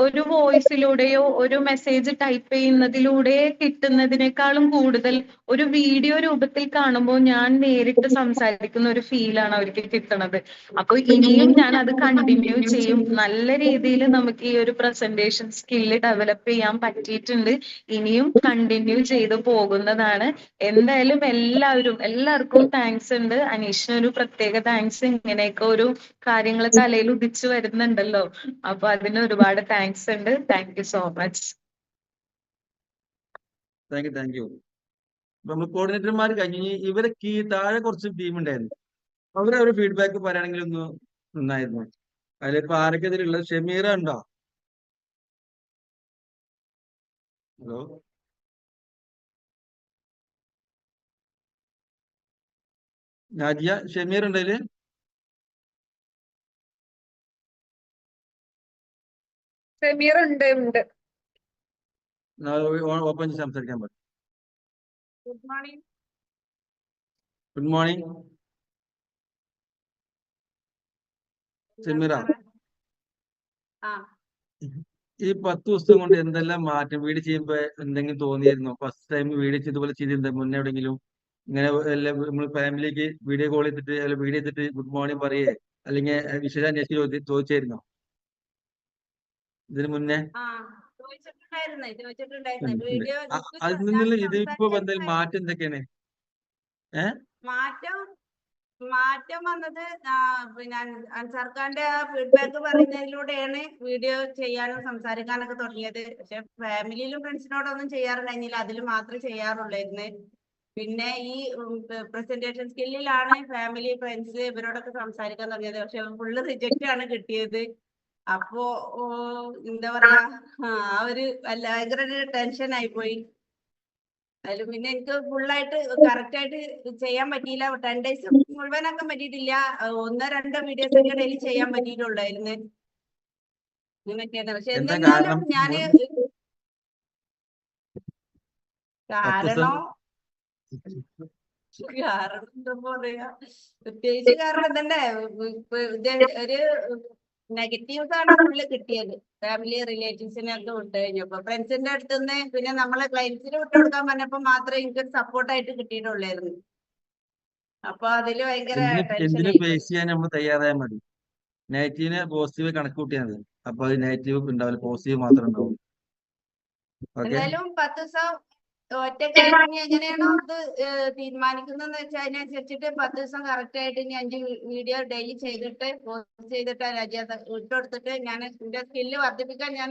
ഒരു വോയിസിലൂടെയോ ഒരു മെസ്സേജ് ടൈപ്പ് ചെയ്യുന്നതിലൂടെ കിട്ടുന്നതിനേക്കാളും കൂടുതൽ ഒരു വീഡിയോ രൂപത്തിൽ കാണുമ്പോൾ ഞാൻ നേരിട്ട് സംസാരിക്കുന്ന ഒരു ഫീലാണ് അവർക്ക് കിട്ടുന്നത്. അപ്പൊ ഇനിയും ഞാൻ അത് കണ്ടിന്യൂ ചെയ്യും. നല്ല രീതിയിൽ നമുക്ക് ഈ ഒരു പ്രസന്റേഷൻ സ്കില്ല് ഡെവലപ്പ് ചെയ്യാൻ പറ്റിയിട്ടുണ്ട്. ഇനിയും കണ്ടിന്യൂ ചെയ്തു പോകുന്നതാണ്. എന്തായാലും എല്ലാവർക്കും താങ്ക്സ് ഉണ്ട്. അനീഷിന് ഒരു പ്രത്യേക താങ്ക്സ്. ഇങ്ങനെയൊക്കെ ഒരു കാര്യങ്ങൾ തലയിൽ ഉദിച്ചു വരുന്നുണ്ടല്ലോ, അപ്പൊ അതിന് ഒരുപാട് താങ്ക്സ് ഉണ്ട്. Thank you so much. Thank you. നമ്മൾ കോർഡിനേറ്റർമാർ കഴിഞ്ഞ് ഇവരൊക്കെ ഈ താഴെ കുറച്ച് ടീം ഉണ്ടായിരുന്നു. അവരെ ഒരു ഫീഡ്ബാക്ക് പറയുകയാണെങ്കിൽ ഒന്ന് നന്നായിരുന്നു. അതിലിപ്പോ ആരൊക്കെ ഇതിലുള്ളത്? ഷമീറ ഉണ്ടോ? ഹലോ, നാജിയ, ഷമീർ ഉണ്ട് അതില്? ഷമീർ ഉണ്ട്. ഓപ്പൺ ചെയ്ത് സംസാരിക്കാൻ പറ്റും. Good morning. Good morning Shameera. ഈ 10 ദിവസം കൊണ്ട് എന്തെല്ലാം മാറ്റം വീഡിയോ ചെയ്യുമ്പോ എന്തെങ്കിലും തോന്നിയിരുന്നോ? ഫസ്റ്റ് ടൈം വീഡിയോ ചെയ്തപോലെ ചെയ്തിരുന്നോ? മുന്നേ എവിടെയെങ്കിലും ഇങ്ങനെ നമ്മൾ ഫാമിലിക്ക് വീഡിയോ കോൾ ചെയ്തിട്ട് അല്ല വീഡിയോ ചെയ്തിട്ട് ഗുഡ് മോർണിംഗ് പറയേ അല്ലെങ്കിൽ വിശേഷം ചോദിച്ചായിരുന്നോ ഇതിന് മുന്നേ? അതിൽ നിന്നുള്ള ഇതിപ്പോ എന്തെങ്കിലും മാറ്റം എന്തൊക്കെയാണ്? മാറ്റം വന്നത് പിന്നെ അൻസാർക്കാന്റെ ഫീഡ്ബാക്ക് പറയുന്നതിലൂടെയാണ് വീഡിയോ ചെയ്യാനും സംസാരിക്കാനൊക്കെ തുടങ്ങിയത്. പക്ഷെ ഫാമിലിയിലും ഫ്രണ്ട്സിനോടൊന്നും ചെയ്യാറുണ്ടായിരുന്നില്ല, അതിൽ മാത്രമേ ചെയ്യാറുള്ളായിരുന്നു. പിന്നെ ഈ പ്രസന്റേഷൻ സ്കില്ലിലാണ് ഫാമിലി ഫ്രണ്ട്സ് ഇവരോടൊക്കെ സംസാരിക്കാൻ തുടങ്ങിയത്. പക്ഷെ ഫുള്ള് റിജക്റ്റ് ആണ് കിട്ടിയത്. അപ്പോ എന്താ പറയാ, ആ ഒരു ഭയങ്കര ടെൻഷൻ ആയിപ്പോയി. അതിലും പിന്നെ എനിക്ക് ഫുള്ളായിട്ട് കറക്റ്റ് ആയിട്ട് ചെയ്യാൻ പറ്റിയില്ല. 10 days മുഴുവനാക്കാൻ പറ്റിയിട്ടില്ല. 1-2 വീഡിയോസ് ഒക്കെ ഡെയിലി ചെയ്യാൻ പറ്റിയിട്ടുണ്ടായിരുന്നു. അങ്ങനെയൊക്കെയാണ്. പക്ഷെ എന്തെന്നാലും ഞാന് കാരണം എന്താ പറയാ, പ്രത്യേകിച്ച് കാരണം തന്നെ ഒരു നെഗറ്റീവ്സ് ആണ് ഫുള്ള് കിട്ടിയത്. ഫാമിലി റിലേറ്റീവ്സിനൊക്കെ വിട്ട് കഴിഞ്ഞപ്പോ ഫ്രണ്ട്സിന്റെ അടുത്തുനിന്ന് പിന്നെ നമ്മളെ ക്ലയൻസിന് വിട്ടുകൊടുക്കാൻ പറഞ്ഞപ്പോ മാത്രമേ എനിക്കൊരു സപ്പോർട്ടായിട്ട് കിട്ടിയിട്ടുള്ളായിരുന്നു. അപ്പൊ അതില് ഭയങ്കര ടെൻഷൻ ഫേസ് ചെയ്യാൻ നമ്മൾ തയ്യാറായാൽ മതി. നെഗറ്റീവിനെ പോസിറ്റീവ് കണക്ക് കൂട്ടിയാൽ മതി. അപ്പൊ അത് നെഗറ്റീവ് ഉണ്ടാവില്ല, പോസിറ്റീവ് മാത്രം ഉണ്ടാവും. എന്തായാലും 10 ദിവസം ഒറ്റക്കായിട്ട് ഇനി എങ്ങനെയാണോ ഇത് തീരുമാനിക്കുന്നതെന്ന് വെച്ചാൽ അതിനനുസരിച്ചിട്ട് 10 ദിവസം കറക്റ്റ് ആയിട്ട് ഇനി 5 വീഡിയോ ഡെയിലി ചെയ്തിട്ട് പോസ്റ്റ് ചെയ്തിട്ട് വിട്ടുകൊടുത്തിട്ട് ഞാൻ എന്റെ സ്കില്ല് വർദ്ധിപ്പിക്കാൻ ഞാൻ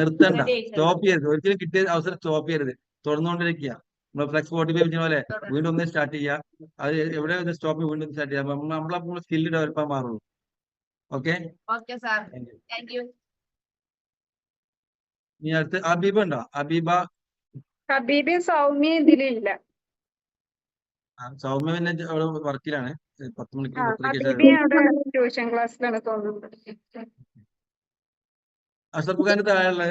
നിർത്തണ്ട, സ്റ്റോപ്പ് ചെയ്യരുത്. ഒരിക്കലും കിട്ടിയ അവസരം സ്റ്റോപ്പ് ചെയ്യരുത്, തുടർന്നുകൊണ്ടിരിക്കുക. നമ്മൾ ഫ്ലെക്സ് 45 പോലെ വീണ്ടും ഒന്ന് സ്റ്റാർട്ട് ചെയ്യുക. അത് എവിടെ സ്റ്റോപ്പ് വീണ്ടും സ്റ്റാർട്ട് ചെയ്യാം. നമ്മളെ സ്കില്ല് ഡെവലപ്പ് ആകാൻ മാറുള്ളൂ. Okay sir, thank you. ഇനി അടുത്ത് അബീബ ഉണ്ടോ? ഹബീബി സൗമ്യ ഇതിലില്ല. സൗമ്യ പിന്നെ അവിടെ വർക്കിലാണ്. 10 മണിക്ക് ഹബീബി അവിടെ ട്യൂഷൻ ക്ലാസ്സിലാണ് തോന്നുന്നത്. അഷറഫ് ഖാന്റെ താഴെയുള്ള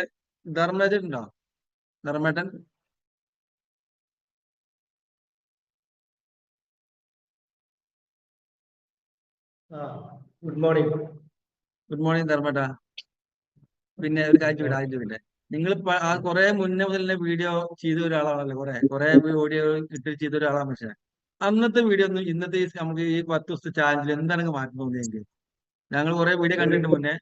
ധർമ്മരാജൻ ഉണ്ടോ? ധർമ്മേട്ടൻ ഗുഡ് മോർണിംഗ്. ഗുഡ് മോർണിംഗ് ധർമ്മേട്ട. പിന്നെ ഒരു കാര്യം ചോദിക്കട്ടെ. നിങ്ങൾ കുറെ മുന്നേ മുതൽ തന്നെ വീഡിയോ ചെയ്ത ഒരാളാണല്ലോ, കുറെ വീഡിയോ ഇട്ട് ചെയ്ത ഒരാളാണ്. പക്ഷെ അന്നത്തെ വീഡിയോ ഒന്നും ഇന്നത്തെ നമുക്ക് ഈ 10 ദിവസത്തെ ചാനലിൽ എന്താണ് മാറ്റം തോന്നിയെങ്കിൽ? ഞങ്ങൾ കുറെ വീഡിയോ കണ്ടിട്ടുണ്ട് മുന്നേ.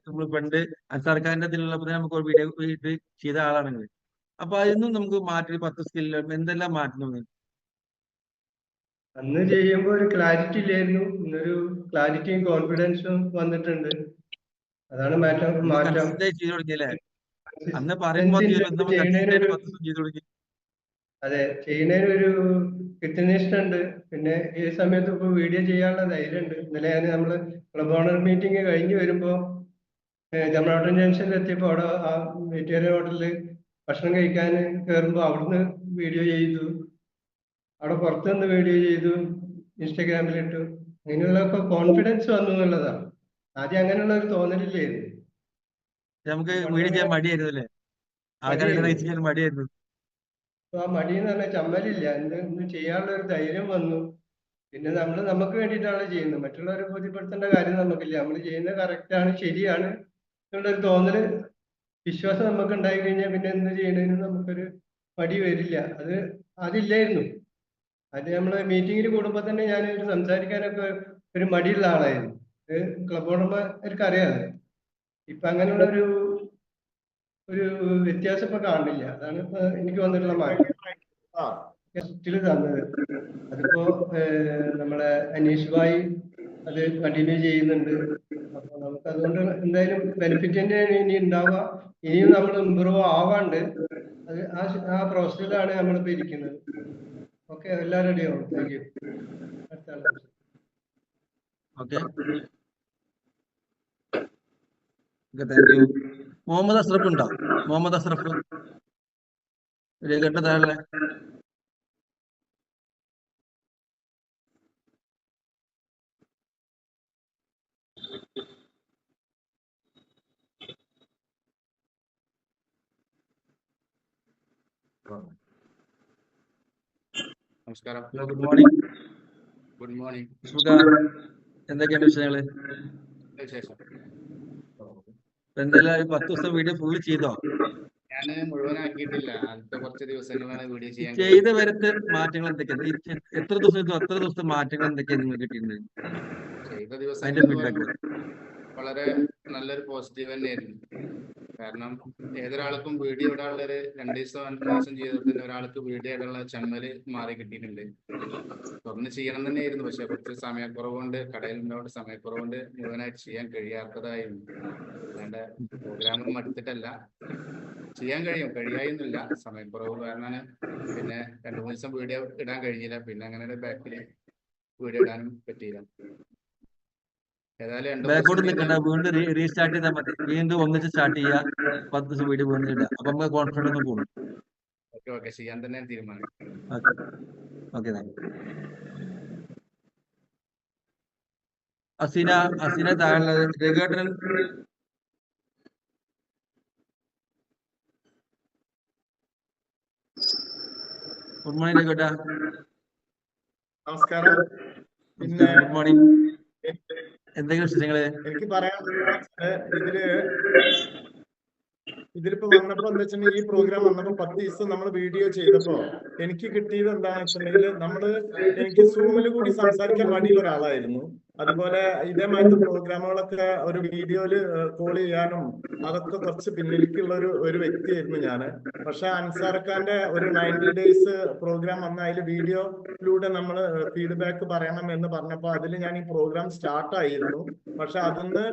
നമ്മൾ പണ്ട് സർക്കാരിന്റെ ഇതിലുള്ളപ്പോൾ നമുക്ക് ഒരു വീഡിയോ ഇട്ട് ചെയ്ത ആളാണെങ്കിൽ, അപ്പൊ അതിന്നും നമുക്ക് മാറ്റി 10 സ്കില്ല് എന്തെല്ലാം മാറ്റം തോന്നി? അന്ന് ചെയ്യുമ്പോൾ ഒരു ക്ലാരിറ്റി ഇല്ലായിരുന്നു, ഇന്നൊരു ക്ലാരിറ്റിയും കോൺഫിഡൻസും വന്നിട്ടുണ്ട്. അതാണ് മാറ്റം. ചെയ്തു തുടങ്ങിയല്ലേ? അന്ന് പറയുമ്പോൾ ചെയ്തു തുടങ്ങി. അതെ, ചെയ്യുന്നതിനൊരു കൃത്യനിഷ്ഠുണ്ട്. പിന്നെ ഈ സമയത്ത് ഇപ്പൊ വീഡിയോ ചെയ്യാനുള്ള ധൈര്യമുണ്ട്. ഇന്നലെ നമ്മള് ക്ലബ് ഓണർ മീറ്റിംഗ് കഴിഞ്ഞ് വരുമ്പോ ജമനാട്ടൻ ജംഗ്ഷനിൽ എത്തിയപ്പോ അവിടെ ആ വെജിറ്റേറിയൻ ഹോട്ടലിൽ ഭക്ഷണം കഴിക്കാൻ കയറുമ്പോ അവിടുന്ന് വീഡിയോ ചെയ്തു, അവിടെ പുറത്തുനിന്ന് വീഡിയോ ചെയ്തു, ഇൻസ്റ്റാഗ്രാമിലിട്ടു. അങ്ങനെയുള്ളൊക്കെ കോൺഫിഡൻസ് വന്നു എന്നുള്ളതാണ്. ആദ്യം അങ്ങനെയുള്ള ഒരു തോന്നലില്ലായിരുന്നു. നമുക്ക് വീഡിയോ ചെയ്യാൻ മടിയായിരുന്നു അല്ലേ? ആൾക്കാരെ മടിയായിരുന്നു. ആ മടി എന്ന് പറഞ്ഞാൽ ചമ്മലില്ല, എന്ത് ചെയ്യാനുള്ള ഒരു ധൈര്യം വന്നു. പിന്നെ നമുക്ക് വേണ്ടിയിട്ടാണ് ചെയ്യുന്നത്, മറ്റുള്ളവരെ ബോധ്യപ്പെടുത്തേണ്ട കാര്യം നമുക്കില്ല. നമ്മൾ ചെയ്യുന്നത് കറക്റ്റാണ്, ശരിയാണ് എന്നുള്ളൊരു തോന്നല്, വിശ്വാസം നമുക്ക് ഉണ്ടായി കഴിഞ്ഞാൽ പിന്നെ എന്ത് ചെയ്യണതിനും നമുക്കൊരു മടി വരില്ല. അതില്ലായിരുന്നു. അത് നമ്മള് മീറ്റിങ്ങിൽ കൂടുമ്പോ തന്നെ ഞാൻ സംസാരിക്കാനൊക്കെ ഒരു മടിയുള്ള ആളായിരുന്നു. ക്ലബ് ഓണർമാർക്ക് അറിയാതെ. ഇപ്പൊ അങ്ങനെയുള്ള ഒരു വ്യത്യാസം ഇപ്പൊ കാണുന്നില്ല. അതാണ് ഇപ്പൊ എനിക്ക് വന്നിട്ടുള്ള മാറ്റം തന്നത്. അതിപ്പോ നമ്മളെ അനീഷ് ഭായി അത് കണ്ടിന്യൂ ചെയ്യുന്നുണ്ട്. അപ്പൊ നമുക്ക് അതുകൊണ്ട് എന്തായാലും ബെനിഫിറ്റ് തന്നെയാണ് ഇനി ഉണ്ടാവുക. ഇനിയും നമ്മൾ ഇമ്പ്രൂവ് ആവാണ്ട് അത് ആ പ്രോസസ്സിലാണ് നമ്മളിപ്പോ ഇരിക്കുന്നത്. ഓക്കെ, എല്ലാം റെഡി ആവും. Thank you. മുഹമ്മദ് അഷ്റഫ് ഉണ്ടോ? മുഹമ്മദ് അഷ്റഫ് താഴെ. നമസ്കാരം. Good morning. Good morning. എന്തൊക്കെയാണ് വിഷയങ്ങള്? വിശേഷം എന്തെല്ലാം 10 ദിവസം വീഡിയോ ഫുള്ള് ചെയ്തോ? ഞാൻ മുഴുവനാക്കിയിട്ടില്ല. അടുത്ത കുറച്ച് ദിവസങ്ങളാണ് വീഡിയോ ചെയ്യാൻ. ചെയ്ത വരത്തെ മാറ്റങ്ങൾ എന്തൊക്കെയാണ്? എത്ര ദിവസത്തെ മാറ്റങ്ങൾ എന്തൊക്കെയാണ് നിങ്ങൾക്ക് കിട്ടിയിട്ടുണ്ട്? ചെയ്ത ദിവസം വളരെ നല്ലൊരു പോസിറ്റീവ് തന്നെയായിരുന്നു. കാരണം ഏതൊരാൾക്കും വീഡിയോ ഇടാനുള്ളൊരു 2 ദിവസം 5 ദിവസം ചെയ്തതിന് ഒരാൾക്ക് വീഡിയോ ഇടാനുള്ള ചമ്മല് മാറി കിട്ടിയിട്ടുണ്ട്. തുറന്ന് ചെയ്യണം തന്നെയായിരുന്നു, പക്ഷെ കുറച്ച് സമയക്കുറവുകൊണ്ട്, കടയിലുണ്ടാവുന്ന സമയക്കുറവുകൊണ്ട് മുഴുവനായിട്ട് ചെയ്യാൻ കഴിയാത്തതായിരുന്നു. അല്ലാണ്ട് പ്രോഗ്രാമൊന്നും എടുത്തിട്ടല്ല, ചെയ്യാൻ കഴിയായിരുന്നില്ല. സമയക്കുറവ് കാരണമാണ് പിന്നെ 2-3 ദിവസം വീഡിയോ ഇടാൻ കഴിഞ്ഞില്ല. പിന്നെ അങ്ങനെ ബാക്കിൽ വീഡിയോ ഇടാനും പറ്റിയില്ല. വീണ്ടും റീസ്റ്റാർട്ട് ചെയ്താൽ മതി. വീണ്ടും ഒന്നിച്ച് സ്റ്റാർട്ട് ചെയ്യുക, 10 ദിവസം വീഡിയോ വീണ്ടും ഇടുക. അപ്പൊ നമുക്ക് കോൺഫിഡൻസ് കൂടും. ഓക്കെ, ചെയ്യാൻ തന്നെ തീരുമാനം. അസീന താഴെ. രഘുവേട്ടൻ ഗുഡ് മോർണിംഗ്. രഘുവേട്ടാ നമസ്കാരം. പിന്നെ ഗുഡ് മോർണിംഗ്. എന്തെങ്കിലും വിശേഷങ്ങള്? എനിക്ക് പറയാൻ ഇതിലിപ്പോ വന്നപ്പോ എന്താ വെച്ചിട്ടുണ്ടെങ്കിൽ, ഈ പ്രോഗ്രാം വന്നപ്പോ 10 ദിവസം നമ്മൾ വീഡിയോ ചെയ്തപ്പോ എനിക്ക് കിട്ടിയത് എന്താണെന്ന് വെച്ചിട്ടുണ്ടെങ്കിൽ, എനിക്ക് സൂമിൽ കൂടി സംസാരിക്കാൻ മടിയുള്ള ഒരാളായിരുന്നു. അതുപോലെ ഇതേമാതിരി പ്രോഗ്രാമുകളൊക്കെ ഒരു വീഡിയോയില് കോൾ ചെയ്യാനും അതൊക്കെ കുറച്ച് പിന്നിലേക്കുള്ള ഒരു വ്യക്തിയായിരുന്നു ഞാന്. പക്ഷെ അൻസാർ ഖാന്റെ ഒരു 90 days പ്രോഗ്രാം വന്ന അതിൽ വീഡിയോയിലൂടെ നമ്മൾ ഫീഡ്ബാക്ക് പറയണം എന്ന് പറഞ്ഞപ്പോ അതിൽ ഞാൻ ഈ പ്രോഗ്രാം സ്റ്റാർട്ടായിരുന്നു. പക്ഷെ അതിന്ന്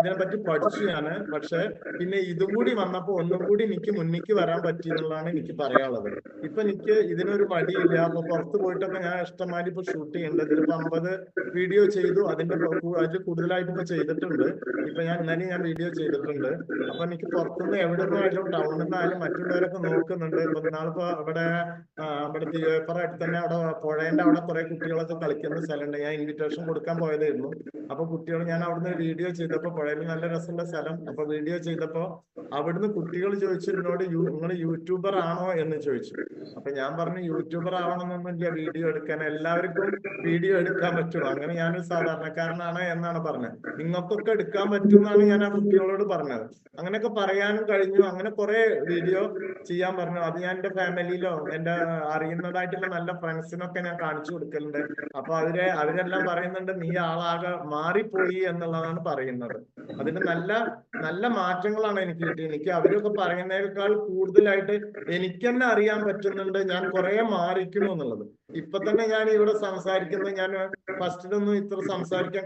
ഇതിനെപ്പറ്റി പഠിച്ചു ഞാന്. പക്ഷെ പിന്നെ ഇതും കൂടി വന്നപ്പോ ഒന്നും കൂടി എനിക്ക് മുന്നിക്ക് വരാൻ പറ്റി എന്നുള്ളതാണ് എനിക്ക് പറയാനുള്ളത്. ഇപ്പൊ എനിക്ക് ഇതിനൊരു മടിയില്ല. അപ്പൊ പുറത്ത് പോയിട്ടൊക്കെ ഞാൻ ഇഷ്ടമാതിരി ഇപ്പൊ ഷൂട്ട് ചെയ്യുന്നുണ്ട്. ഇതിലിപ്പോ 50 വീഡിയോ ചെയ്തു. അതിൽ കൂടുതലായിട്ട് ഇപ്പൊ ചെയ്തിട്ടുണ്ട്. ഇപ്പൊ ഇന്നലെ ഞാൻ വീഡിയോ ചെയ്തിട്ടുണ്ട്. അപ്പൊ എനിക്ക് പുറത്തുനിന്ന് എവിടെ നിന്നായാലും ടൗണിൽ നിന്നായാലും മറ്റുള്ളവരൊക്കെ നോക്കുന്നുണ്ട്. ഇപ്പൊ നാളിപ്പോ ഇവിടെ തിരുവേപ്പറായിട്ട് തന്നെ അവിടെ പുഴേന്റെ അവിടെ കുറെ കുട്ടികളൊക്കെ കളിക്കുന്ന സ്ഥലമുണ്ട്. ഞാൻ ഇൻവിറ്റേഷൻ കൊടുക്കാൻ പോയതായിരുന്നു. അപ്പൊ കുട്ടികൾ, ഞാൻ അവിടുന്ന് വീഡിയോ ചെയ്തപ്പോ പുഴയിൽ നല്ല രസമുള്ള സ്ഥലം, അപ്പൊ വീഡിയോ ചെയ്തപ്പോ അവിടുന്ന് കുട്ടികൾ ചോദിച്ചു എന്നോട്, നിങ്ങൾ യൂട്യൂബർ ആണോ എന്ന് ചോദിച്ചു. അപ്പൊ ഞാൻ പറഞ്ഞു യൂട്യൂബർ ആവണമെന്നൊന്നുമില്ല, വീഡിയോ എടുക്കാൻ എല്ലാവർക്കും വീഡിയോ എടുക്കാൻ പറ്റുള്ളൂ. അങ്ങനെ ഞാനൊരു സാധാരണക്കാരനാണ് എന്നാണ് പറഞ്ഞത്. നിങ്ങൾക്കൊക്കെ എടുക്കാൻ പറ്റുമെന്നാണ് ഞാൻ ആ കുട്ടികളോട് പറഞ്ഞത്. അങ്ങനെയൊക്കെ പറയാനും കഴിഞ്ഞു. അങ്ങനെ കുറെ വീഡിയോ ചെയ്യാൻ പറഞ്ഞു. അത് ഞാൻ എന്റെ ഫാമിലിയിലോ എന്റെ അറിയുന്നതായിട്ടുള്ള നല്ല ഫ്രണ്ട്സിനൊക്കെ ഞാൻ കാണിച്ചു കൊടുക്കലുണ്ട്. അപ്പൊ അവരെല്ലാം പറയുന്നുണ്ട് നീ ആളാകെ മാറിപ്പോയി എന്നുള്ളതാണ് പറയുന്നത്. അതിന് നല്ല നല്ല മാറ്റങ്ങളാണ് എനിക്ക് കിട്ടിയത്. എനിക്ക് അവരൊക്കെ പറയുന്നതിനേക്കാൾ കൂടുതലായിട്ട് എനിക്ക് തന്നെ അറിയാൻ പറ്റുന്നുണ്ട് ഞാൻ കുറെ മാറിക്കുന്നു എന്നുള്ളത്. ഇപ്പൊ തന്നെ ഞാൻ ഇവിടെ സംസാരിക്കുന്നത്, ഞാൻ ഫസ്റ്റിലൊന്നും ഇത്ര സംസാരിക്കാൻ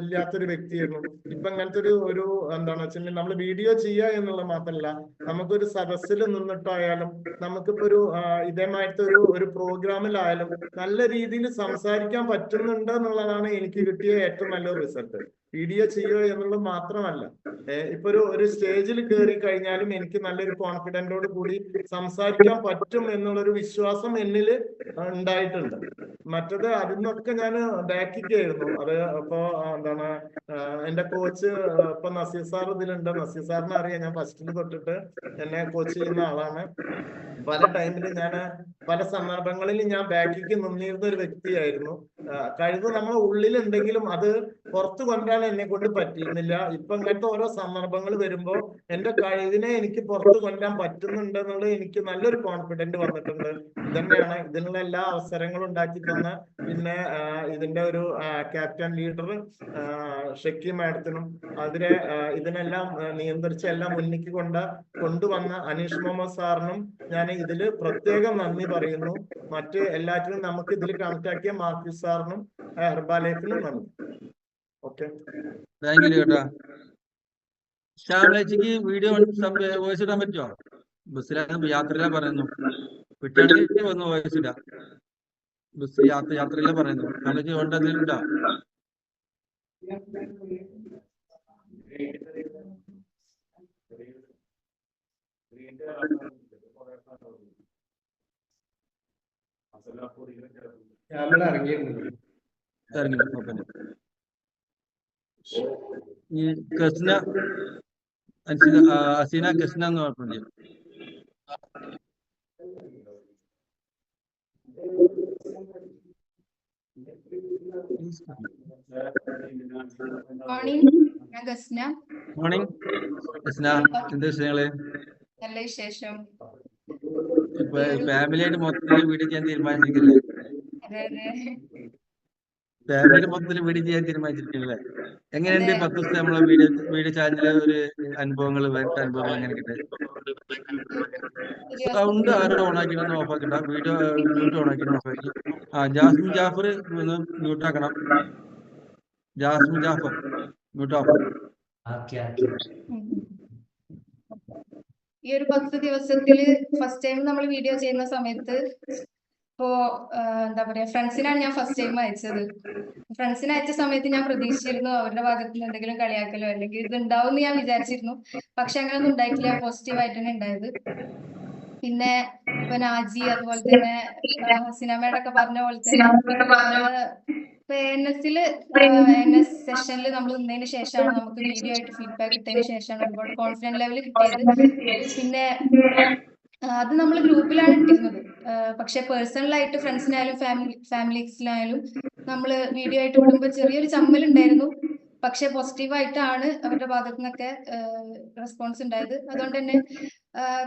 ഇല്ലാത്തൊരു വ്യക്തിയായിരുന്നു. ഇപ്പൊ ഇങ്ങനത്തെ ഒരു എന്താണ് വെച്ചാൽ നമ്മൾ വീഡിയോ ചെയ്യുക എന്നുള്ളത് മാത്രമല്ല, നമുക്കൊരു സദസ്സിൽ നിന്നിട്ടായാലും നമുക്കിപ്പോ ഇതേമായിട്ട് ഒരു പ്രോഗ്രാമിലായാലും നല്ല രീതിയിൽ സംസാരിക്കാൻ പറ്റുന്നുണ്ട് എന്നുള്ളതാണ് എനിക്ക് കിട്ടിയ ഏറ്റവും നല്ലൊരു റിസൾട്ട്. വീഡിയോ ചെയ്യുക എന്നുള്ളത് മാത്രമല്ല, ഇപ്പൊ ഒരു സ്റ്റേജിൽ കയറി കഴിഞ്ഞാലും എനിക്ക് നല്ലൊരു കോൺഫിഡന്റോട് കൂടി സംസാരിക്കാൻ പറ്റും എന്നുള്ളൊരു വിശ്വാസം എന്നിൽ ഉണ്ടായിട്ടുണ്ട്. മറ്റത് അതിന്നൊക്കെ ഞാൻ ബാക്കിക്കായിരുന്നു. അത് ഇപ്പൊ എന്താണ് എന്റെ കോച്ച് ഇപ്പൊ നസീർ സാർ ഇതിലുണ്ട്. നസീർ സാറിനെ അറിയാം, ഞാൻ ഫസ്റ്റിൽ തൊട്ടിട്ട് എന്നെ കോച്ച് ചെയ്യുന്ന ആളാണ്. പല ടൈമിൽ പല സന്ദർഭങ്ങളിൽ ഞാൻ ബാക്കിക്ക് നിന്നിരുന്ന ഒരു വ്യക്തിയായിരുന്നു. കഴിവ് നമ്മളെ ഉള്ളിലുണ്ടെങ്കിലും അത് പുറത്തു കൊണ്ടുവരാൻ എന്നെ കൊണ്ട് പറ്റിയിരുന്നില്ല. ഇപ്പൊ ഇങ്ങനത്തെ ഓരോ സന്ദർഭങ്ങൾ വരുമ്പോ എന്റെ കഴിവിനെ എനിക്ക് പുറത്തു കൊണ്ടുവരാൻ പറ്റുന്നുണ്ട് എന്നുള്ളത് എനിക്ക് നല്ലൊരു കോൺഫിഡന്റ് വന്നിട്ടുണ്ട്. ഇതന്നെയാണ് ഇതിനുള്ള എല്ലാ അവസരങ്ങളും ഉണ്ടാക്കി തന്ന പിന്നെ ഇതിന്റെ ഒരു ക്യാപ്റ്റൻ ലീഡർ ഷെക്കി മാഡത്തിനും ഇതിനെല്ലാം നിയന്ത്രിച്ച് എല്ലാം മുന്നിക്ക് കൊണ്ടുവന്ന അനീഷ് മുഹമ്മദ് സാറിനും ഞാൻ ഇതില് പ്രത്യേകം നന്ദി പറയുന്നു. മറ്റ് എല്ലാറ്റിനും നമുക്ക് ഇതിൽ കണക്ട് ആക്കിയ മാർക്യൂസ് സാറിനും ഹെർബാലൈഫിനും നന്ദി. ഓക്കെ, താങ്ക് യു കേട്ടാ. ശ്യാമളേച്ചിക്ക് വീഡിയോ വോയിസ് ഇടാൻ പറ്റുമോ? ബസ്സിലാണ് യാത്രയിലാ പറയുന്നു. വിട്ടാണെങ്കിൽ വന്ന് വോയിസ് ഇടാം. ബസ് യാത്രയിലാ പറയുന്നു. ശ്യാമളേച്ചി വേണ്ടതിൽ ഇടാം. ഈ കസ്ന അസീന കസ്ന എന്ന് പറഞ്ഞിട്ടുണ്ട്. മോർണിംഗ് കസ്ന, എന്താ വിഷയങ്ങള്? നല്ല വിശേഷം. ഇപ്പൊ ഫാമിലിയായിട്ട് മൊത്തത്തിൽ വീഡിയോ ചെയ്യാൻ തീരുമാനിച്ചിരിക്കല്ലേ? ഫാമിലി മൊത്തത്തിൽ വീഡിയോ ചെയ്യാൻ തീരുമാനിച്ചിരിക്കല്ലേ? എങ്ങനെയുണ്ട് 10 ദിവസത്തെ നമ്മളെ വീഡിയോ ചാനലിലെ ഒരു അനുഭവങ്ങൾ, വേറിട്ട അനുഭവങ്ങൾ എങ്ങനെയുണ്ട്? സൗണ്ട് ആരും ഓണാക്കി ഓഫാക്കണ്ട. വീഡിയോ മ്യൂട്ട് ഓണാക്കി ഓഫാക്കി. ജാസ്മിൻ ജാഫർ മ്യൂട്ട് ആക്കണം. Jasmin Jafar mute off. ഈ ഒരു 10 ദിവസത്തില് ഫസ്റ്റ് ടൈം നമ്മൾ വീഡിയോ ചെയ്യുന്ന സമയത്ത് ഇപ്പോ എന്താ പറയാ, ഫ്രണ്ട്സിനാണ് ഞാൻ ഫസ്റ്റ് ടൈം അയച്ചത്. ഫ്രണ്ട്സിന് അയച്ച സമയത്ത് ഞാൻ പ്രതീക്ഷിച്ചിരുന്നു അവരുടെ ഭാഗത്ത് നിന്ന് എന്തെങ്കിലും കളിയാക്കലോ അല്ലെങ്കിൽ ഇത് ഉണ്ടാവും എന്ന് ഞാൻ വിചാരിച്ചിരുന്നു. പക്ഷെ അങ്ങനെയൊന്നും ഉണ്ടായിട്ടില്ല. പോസിറ്റീവ് ആയിട്ട് തന്നെ ഉണ്ടായത്. പിന്നെ ഇപ്പൊ നാജി അതുപോലെ തന്നെ സിനിമയുടെ പറഞ്ഞ പോലെ തന്നെ NS സെഷനിൽ നമ്മൾ നിന്നതിന് ശേഷമാണ് നമുക്ക് വീഡിയോ ആയിട്ട് ഫീഡ്ബാക്ക് കിട്ടിയതിന് ശേഷമാണ് ഒരുപാട് കോൺഫിഡൻസ് ലെവൽ കിട്ടിയത്. പിന്നെ അത് നമ്മൾ ഗ്രൂപ്പിലാണ് ഇട്ടിരുന്നത്. പക്ഷെ പേഴ്സണലായിട്ട് ഫ്രണ്ട്സിനായാലും ഫാമിലീസിനായാലും നമ്മൾ വീഡിയോ ആയിട്ട് വിടുമ്പോൾ ചെറിയൊരു ചമ്മൽ ഉണ്ടായിരുന്നു. പക്ഷെ പോസിറ്റീവായിട്ടാണ് അവരുടെ ഭാഗത്തു നിന്നൊക്കെ റെസ്പോൺസ് ഉണ്ടായത്. അതുകൊണ്ട് തന്നെ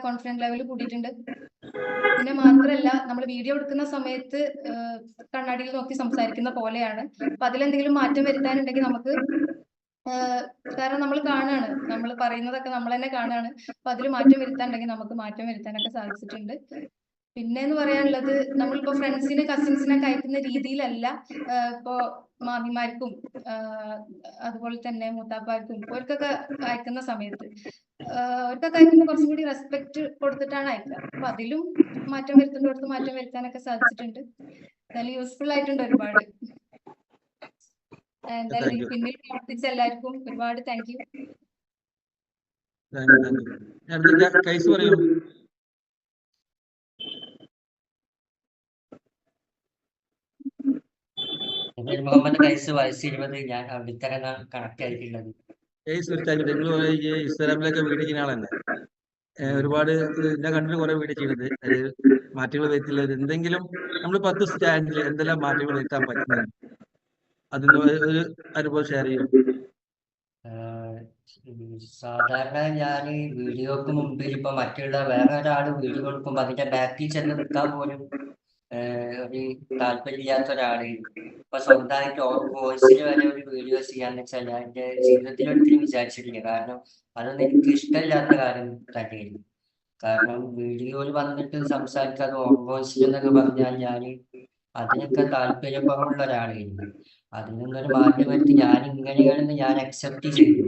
കോൺഫിഡൻസ് ലെവൽ കൂടിയിട്ടുണ്ട്. പിന്നെ മാത്രമല്ല, നമ്മൾ വീഡിയോ എടുക്കുന്ന സമയത്ത് കണ്ണാടിയിൽ നോക്കി സംസാരിക്കുന്ന പോലെയാണ്. അപ്പൊ അതിലെന്തെങ്കിലും മാറ്റം വരുത്താനുണ്ടെങ്കിൽ നമുക്ക്, കാരണം നമ്മൾ കാണാണ്, നമ്മൾ പറയുന്നതൊക്കെ നമ്മൾ തന്നെ കാണാണ്. അപ്പൊ അതിൽ മാറ്റം വരുത്താനുണ്ടെങ്കിൽ നമുക്ക് മാറ്റം വരുത്താനൊക്കെ സാധിച്ചിട്ടുണ്ട്. പിന്നെ എന്ന് പറയാനുള്ളത്, നമ്മളിപ്പോ ഫ്രണ്ട്സിനെ കസിൻസിനൊക്കെ അയക്കുന്ന രീതിയിലല്ല ഇപ്പോ മാമിമാർക്കും അതുപോലെ തന്നെ മൂത്താപ്പാർക്കും അവർക്കൊക്കെ അയക്കുന്ന സമയത്ത് അവർക്കൊക്കെ അയക്കുമ്പോൾ കുറച്ചും കൂടി റെസ്പെക്ട് കൊടുത്തിട്ടാണ് അയക്കുക. അപ്പൊ അതിലും മാറ്റം വരുത്തുന്നിടത്ത് മാറ്റം വരുത്താനൊക്കെ സാധിച്ചിട്ടുണ്ട്. എന്തായാലും യൂസ്ഫുൾ ആയിട്ടുണ്ട് ഒരുപാട്. എന്തായാലും പിന്നിൽ പ്രവർത്തിച്ച എല്ലാവർക്കും ഒരുപാട് താങ്ക് യു. മുഹമ്മദ് കൈസ് വയസ്സ് 20. ഞാൻ അവിടുത്തെ കണക്ട് ആയിട്ടുള്ളത്. ഇൻസ്റ്റാഗ്രാമിലൊക്കെ വീഡിയോ ചെയ്യുന്ന ആളല്ലേ? ഒരുപാട് ഞാൻ കണ്ടിട്ട് കുറെ വീഡിയോ ചെയ്യുന്നത്. മാറ്റങ്ങൾ വരുത്തില്ല എന്തെങ്കിലും നമ്മൾ 10 സ്റ്റാൻഡിൽ എന്തെല്ലാം മാറ്റങ്ങൾ വരുത്താൻ പറ്റുന്നുണ്ട്. അതിന്റെ ഒരു അനുഭവം ഷെയർ ചെയ്യും. സാധാരണ ഞാൻ വീഡിയോക്ക് മുമ്പിൽ ഇപ്പൊ മറ്റുള്ള വേറെ ഒരാൾ വീഡിയോ കൊടുക്കുമ്പോൾ അതിന്റെ ബാക്കിൽ ചെന്ന് നിൽക്കാൻ പോലും ഒരു താല്പര്യമില്ലാത്ത ഒരാള് ഇപ്പൊ സ്വന്തമായിട്ട് വോയിസിൽ വരെ ഒരു വീഡിയോ ചെയ്യാന്ന് വെച്ചാൽ ഞാൻ എന്റെ ജീവിതത്തിൽ ഒരിക്കലും വിചാരിച്ചിട്ടില്ല. കാരണം അതൊന്നും എനിക്ക് ഇഷ്ടമില്ലാത്ത കാര്യം തന്നെയായിരുന്നു. കാരണം വീഡിയോയിൽ വന്നിട്ട് സംസാരിക്കാതെ വോയിസിൽ എന്നൊക്കെ പറഞ്ഞാൽ ഞാൻ അതിനൊക്കെ താല്പര്യക്കുറവുള്ള ഒരാളായിരുന്നു. അതിൽ നിന്നൊരു മാറ്റം വരുത്തി ഞാൻ ഇങ്ങനെയാണെന്ന് ഞാൻ അക്സെപ്റ്റ് ചെയ്തു.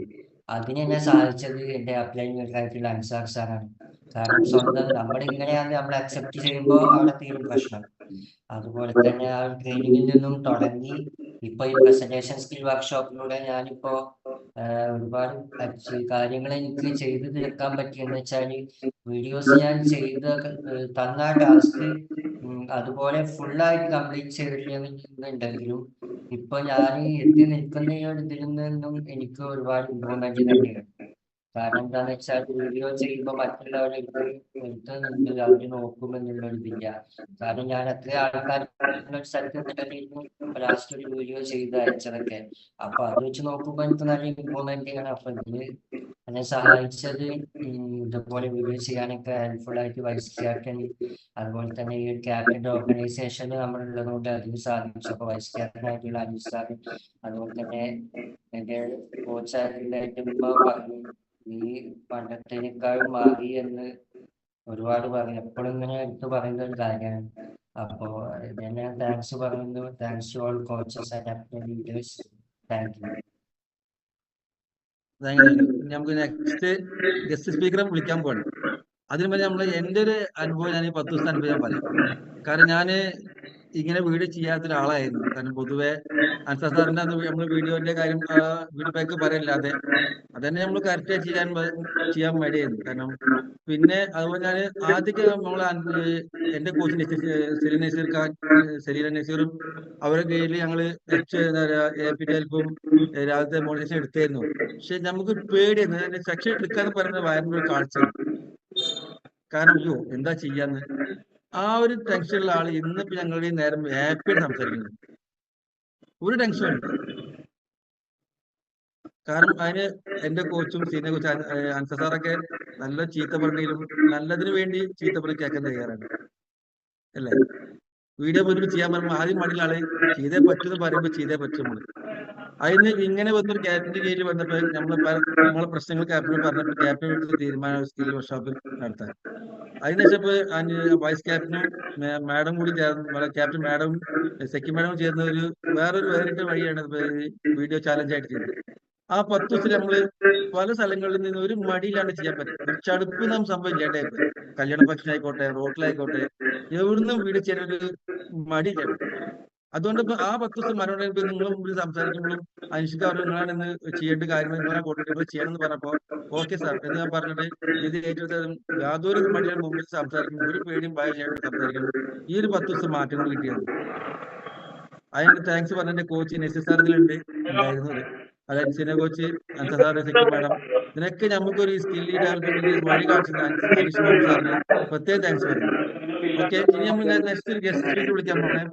അതിനെന്നെ സാധിച്ചത് എന്റെ അപ്ലൈൻമെന്റ് ആയിട്ടുള്ള അൻസാർ സാറാണ്. കാരണം സ്വന്തം നമ്മളിങ്ങനെയാണ് നമ്മൾ അക്സെപ്റ്റ് ചെയ്യുമ്പോൾ അവിടെ തീരും പ്രശ്നം. അതുപോലെ തന്നെ ആ ട്രെയിനിങ്ങിൽ നിന്നും തുടങ്ങി ഇപ്പൊ ഈ പ്രസന്റേഷൻ സ്കിൽ വർക്ക്ഷോപ്പിലൂടെ ഞാനിപ്പോ ഒരുപാട് കാര്യങ്ങൾ എനിക്ക് ചെയ്തു തീർക്കാൻ പറ്റിയെന്ന് വെച്ചാൽ വീഡിയോസ് ഞാൻ ചെയ്ത് തന്ന ടാസ്ക് അതുപോലെ ഫുള്ളായിട്ട് കംപ്ലീറ്റ് ചെയ്തിട്ടുണ്ടെങ്കിലും ഇപ്പൊ ഞാൻ എത്തി നിൽക്കുന്ന ഈ ഒരു ഇതിൽ നിന്നും എനിക്ക് ഒരുപാട് ഇമ്പ്രൂവ്മെന്റ് തന്നെയാണ്. കാരണം എന്താന്ന് വെച്ചാൽ വീഡിയോ ചെയ്യുമ്പോൾ മറ്റുള്ളവർക്ക് എടുത്തുന്നുണ്ട് അവര് നോക്കുമെന്നുള്ള ഇതില്ല. കാരണം ഞാൻ അത്ര ആൾക്കാർ ഒരു സ്ഥലത്ത് നിന്നിട്ടായിരുന്നു ലാസ്റ്റ് ഒരു വീഡിയോ ചെയ്ത് അയച്ചതൊക്കെ. അപ്പൊ അത് വെച്ച് നോക്കുമ്പോൾ എനിക്ക് നല്ല ഇമ്പ്രൂവ്മെന്റ് ആണ്. അപ്പൊ ഇതിന് എന്നെ സഹായിച്ചത് ഇതുപോലെ വീഡിയോ ചെയ്യാനൊക്കെ ഹെൽപ്ഫുൾ ആയിട്ട് വൈസ് ക്യാപ്റ്റൻ, അതുപോലെ തന്നെ ഈ ക്യാപ്റ്റന്റെ ഓർഗനൈസേഷനിൽ നമ്മളുള്ളത് കൊണ്ട് അതിന് സാധിച്ചു. അപ്പൊ വൈസ് ക്യാപ്റ്റൻ ആയിട്ടുള്ള അനീഷ് സാർ, അതുപോലെ തന്നെ എന്റെ കോച്ചായിട്ടുള്ള പറഞ്ഞു നീ പണ്ടത്തേക്കാളും മാറി എന്ന് ഒരുപാട് പറയും. എപ്പോഴും ഇങ്ങനെ എടുത്ത് പറയുന്ന ഒരു കാര്യമാണ്. അപ്പോ ഇതന്നെ താങ്ക്സ് പറയുന്നു. Thanks to all coaches and leaders. Thank you. നമുക്ക് നെക്സ്റ്റ് ഗസ്റ്റ് സ്പീക്കറെ വിളിക്കാൻ പോകണം. അതിന് മുന്നേ നമ്മൾ എൻ്റെ ഒരു അനുഭവം ഞാൻ 10 ദിവസത്തെ അനുഭവം ഞാൻ പറയാം. കാരണം ഞാന് ഇങ്ങനെ വീഡിയോ ചെയ്യാത്ത ഒരാളായിരുന്നു. കാരണം പൊതുവെ അൻസാർ സാറിന്റെ നമ്മൾ വീഡിയോന്റെ കാര്യം വീഡിയോ ബാക്ക് പറയല്ലാതെ അതന്നെ നമ്മൾ കറക്റ്റ് ചെയ്യാൻ മടിയായിരുന്നു. കാരണം പിന്നെ അതുപോലെ ഞാൻ ആദ്യമൊക്കെ എന്റെ കോച്ച് സെലീന നസീറും അവരുടെ കീഴിൽ ഞങ്ങള് ഹെൽപ്പും രാവിലത്തെ മോണിറ്റേഷൻ എടുത്തായിരുന്നു. പക്ഷെ നമുക്ക് പേടിയായിരുന്നു. സെക്ഷൻ എടുക്കാന്ന് പറയുന്നത് ഭയങ്കര ഒരു കാഴ്ചയാണ്. കാരണം അയ്യോ എന്താ ചെയ്യാന്ന് ആ ഒരു ടെൻഷനുള്ള ആള് ഇന്നിപ്പോ ഞങ്ങളുടെ നേരം ഹാപ്പിയായിട്ട് സംസാരിക്കുന്നത്. ഒരു ടെൻഷനും ഇല്ല. കാരണം അതിന് എന്റെ കോച്ചും സീനിയർ കോച്ച് അൻസാർ സാറൊക്കെ നല്ല ചീത്ത പറഞ്ഞാലും നല്ലതിന് വേണ്ടി ചീത്ത പറഞ്ഞ് കേൾക്കാൻ തയ്യാറാണ് അല്ലേ? വീഡിയോ മുന്നിൽ ചെയ്യാൻ പറയുമ്പോൾ ആദ്യം മടിയുള്ള ആള് ചെയ്തേ പറ്റുമെന്ന് പറയുമ്പോൾ ചെയ്തേ പറ്റും. നമ്മള് അതിന് ഇങ്ങനെ വന്നൊരു ക്യാപ്റ്റന്റെ കീഴിൽ വന്നപ്പോ നമ്മളെ പ്രശ്നങ്ങൾ ക്യാപ്റ്റനോട് പറഞ്ഞപ്പോൾ ക്യാപ്റ്റൻ എടുത്ത തീരുമാനം സ്കിൽ വർക്ക്ഷോപ്പ് നടത്താൻ. അതിനുശേഷം വൈസ് ക്യാപ്റ്റനും മാഡം കൂടി ചേർന്ന് ക്യാപ്റ്റൻ മാഡവും സെക്രട്ടറി മാഡവും ചേർന്ന ഒരു വേറിട്ട വഴിയാണ് വീഡിയോ ചാലഞ്ച് ആയിട്ട് ചെയ്തത്. ആ 10 ദിവസത്തിൽ നമ്മള് പല സ്ഥലങ്ങളിൽ നിന്ന് ഒരു മടിയിലാണ് ചെയ്യാൻ പറ്റും. ഒരു ചടുപ്പ് നാം സംഭവം ഇല്ലാണ്ടായിപ്പോയി. കല്യാണ ഫംഗ്ഷൻ ആയിക്കോട്ടെ, റോട്ടിലായിക്കോട്ടെ, എവിടുന്നും വീഡിയോ ചെയ്യാൻ ഒരു മടിയില്ല. അതുകൊണ്ട് ഇപ്പൊ ആ 10 ദിവസം മനോടെ നിങ്ങളുടെ മുമ്പിൽ സംസാരിക്കുമ്പോഴും അനിഷ്ക അവർ നിങ്ങളാണ് ഇന്ന് ചെയ്യേണ്ട കാര്യങ്ങൾ നിങ്ങളെ കൂട്ടിട്ട് ചെയ്യണം എന്ന് പറഞ്ഞപ്പോ ഓക്കെ സാർ എന്ന് ഞാൻ പറഞ്ഞിട്ട് ഇത് ഏറ്റവും യാതൊരു മടിയാണ് മുമ്പിൽ സംസാരിക്കുമ്പോൾ ഒരു പേടിയും ഭയമില്ലാണ്ട് സംസാരിക്കണം. ഈ ഒരു 10 ദിവസം മാറ്റങ്ങൾ കിട്ടിയത്. അതിന് താങ്ക്സ് പറഞ്ഞ എന്റെ കോച്ച് നസീർ സാർ ഇതിലുണ്ട് ഉണ്ടായിരുന്നത്. അതായത് senior coach Ansar sir, secretary madam, ഇതിനൊക്കെ നമുക്കൊരു സ്കില്ലി ഡെവലപ്മെന്റിന് വഴി കാണിച്ചത് അനീഷ് ബാബു സാറിന് പ്രത്യേകം താങ്ക്സ് പറയുന്നു. ഓക്കെ, ഇനി നമ്മൾ നെക്സ്റ്റ് ഗസ്റ്റ് സ്പീക്കർ വിളിക്കാൻ പോണേ.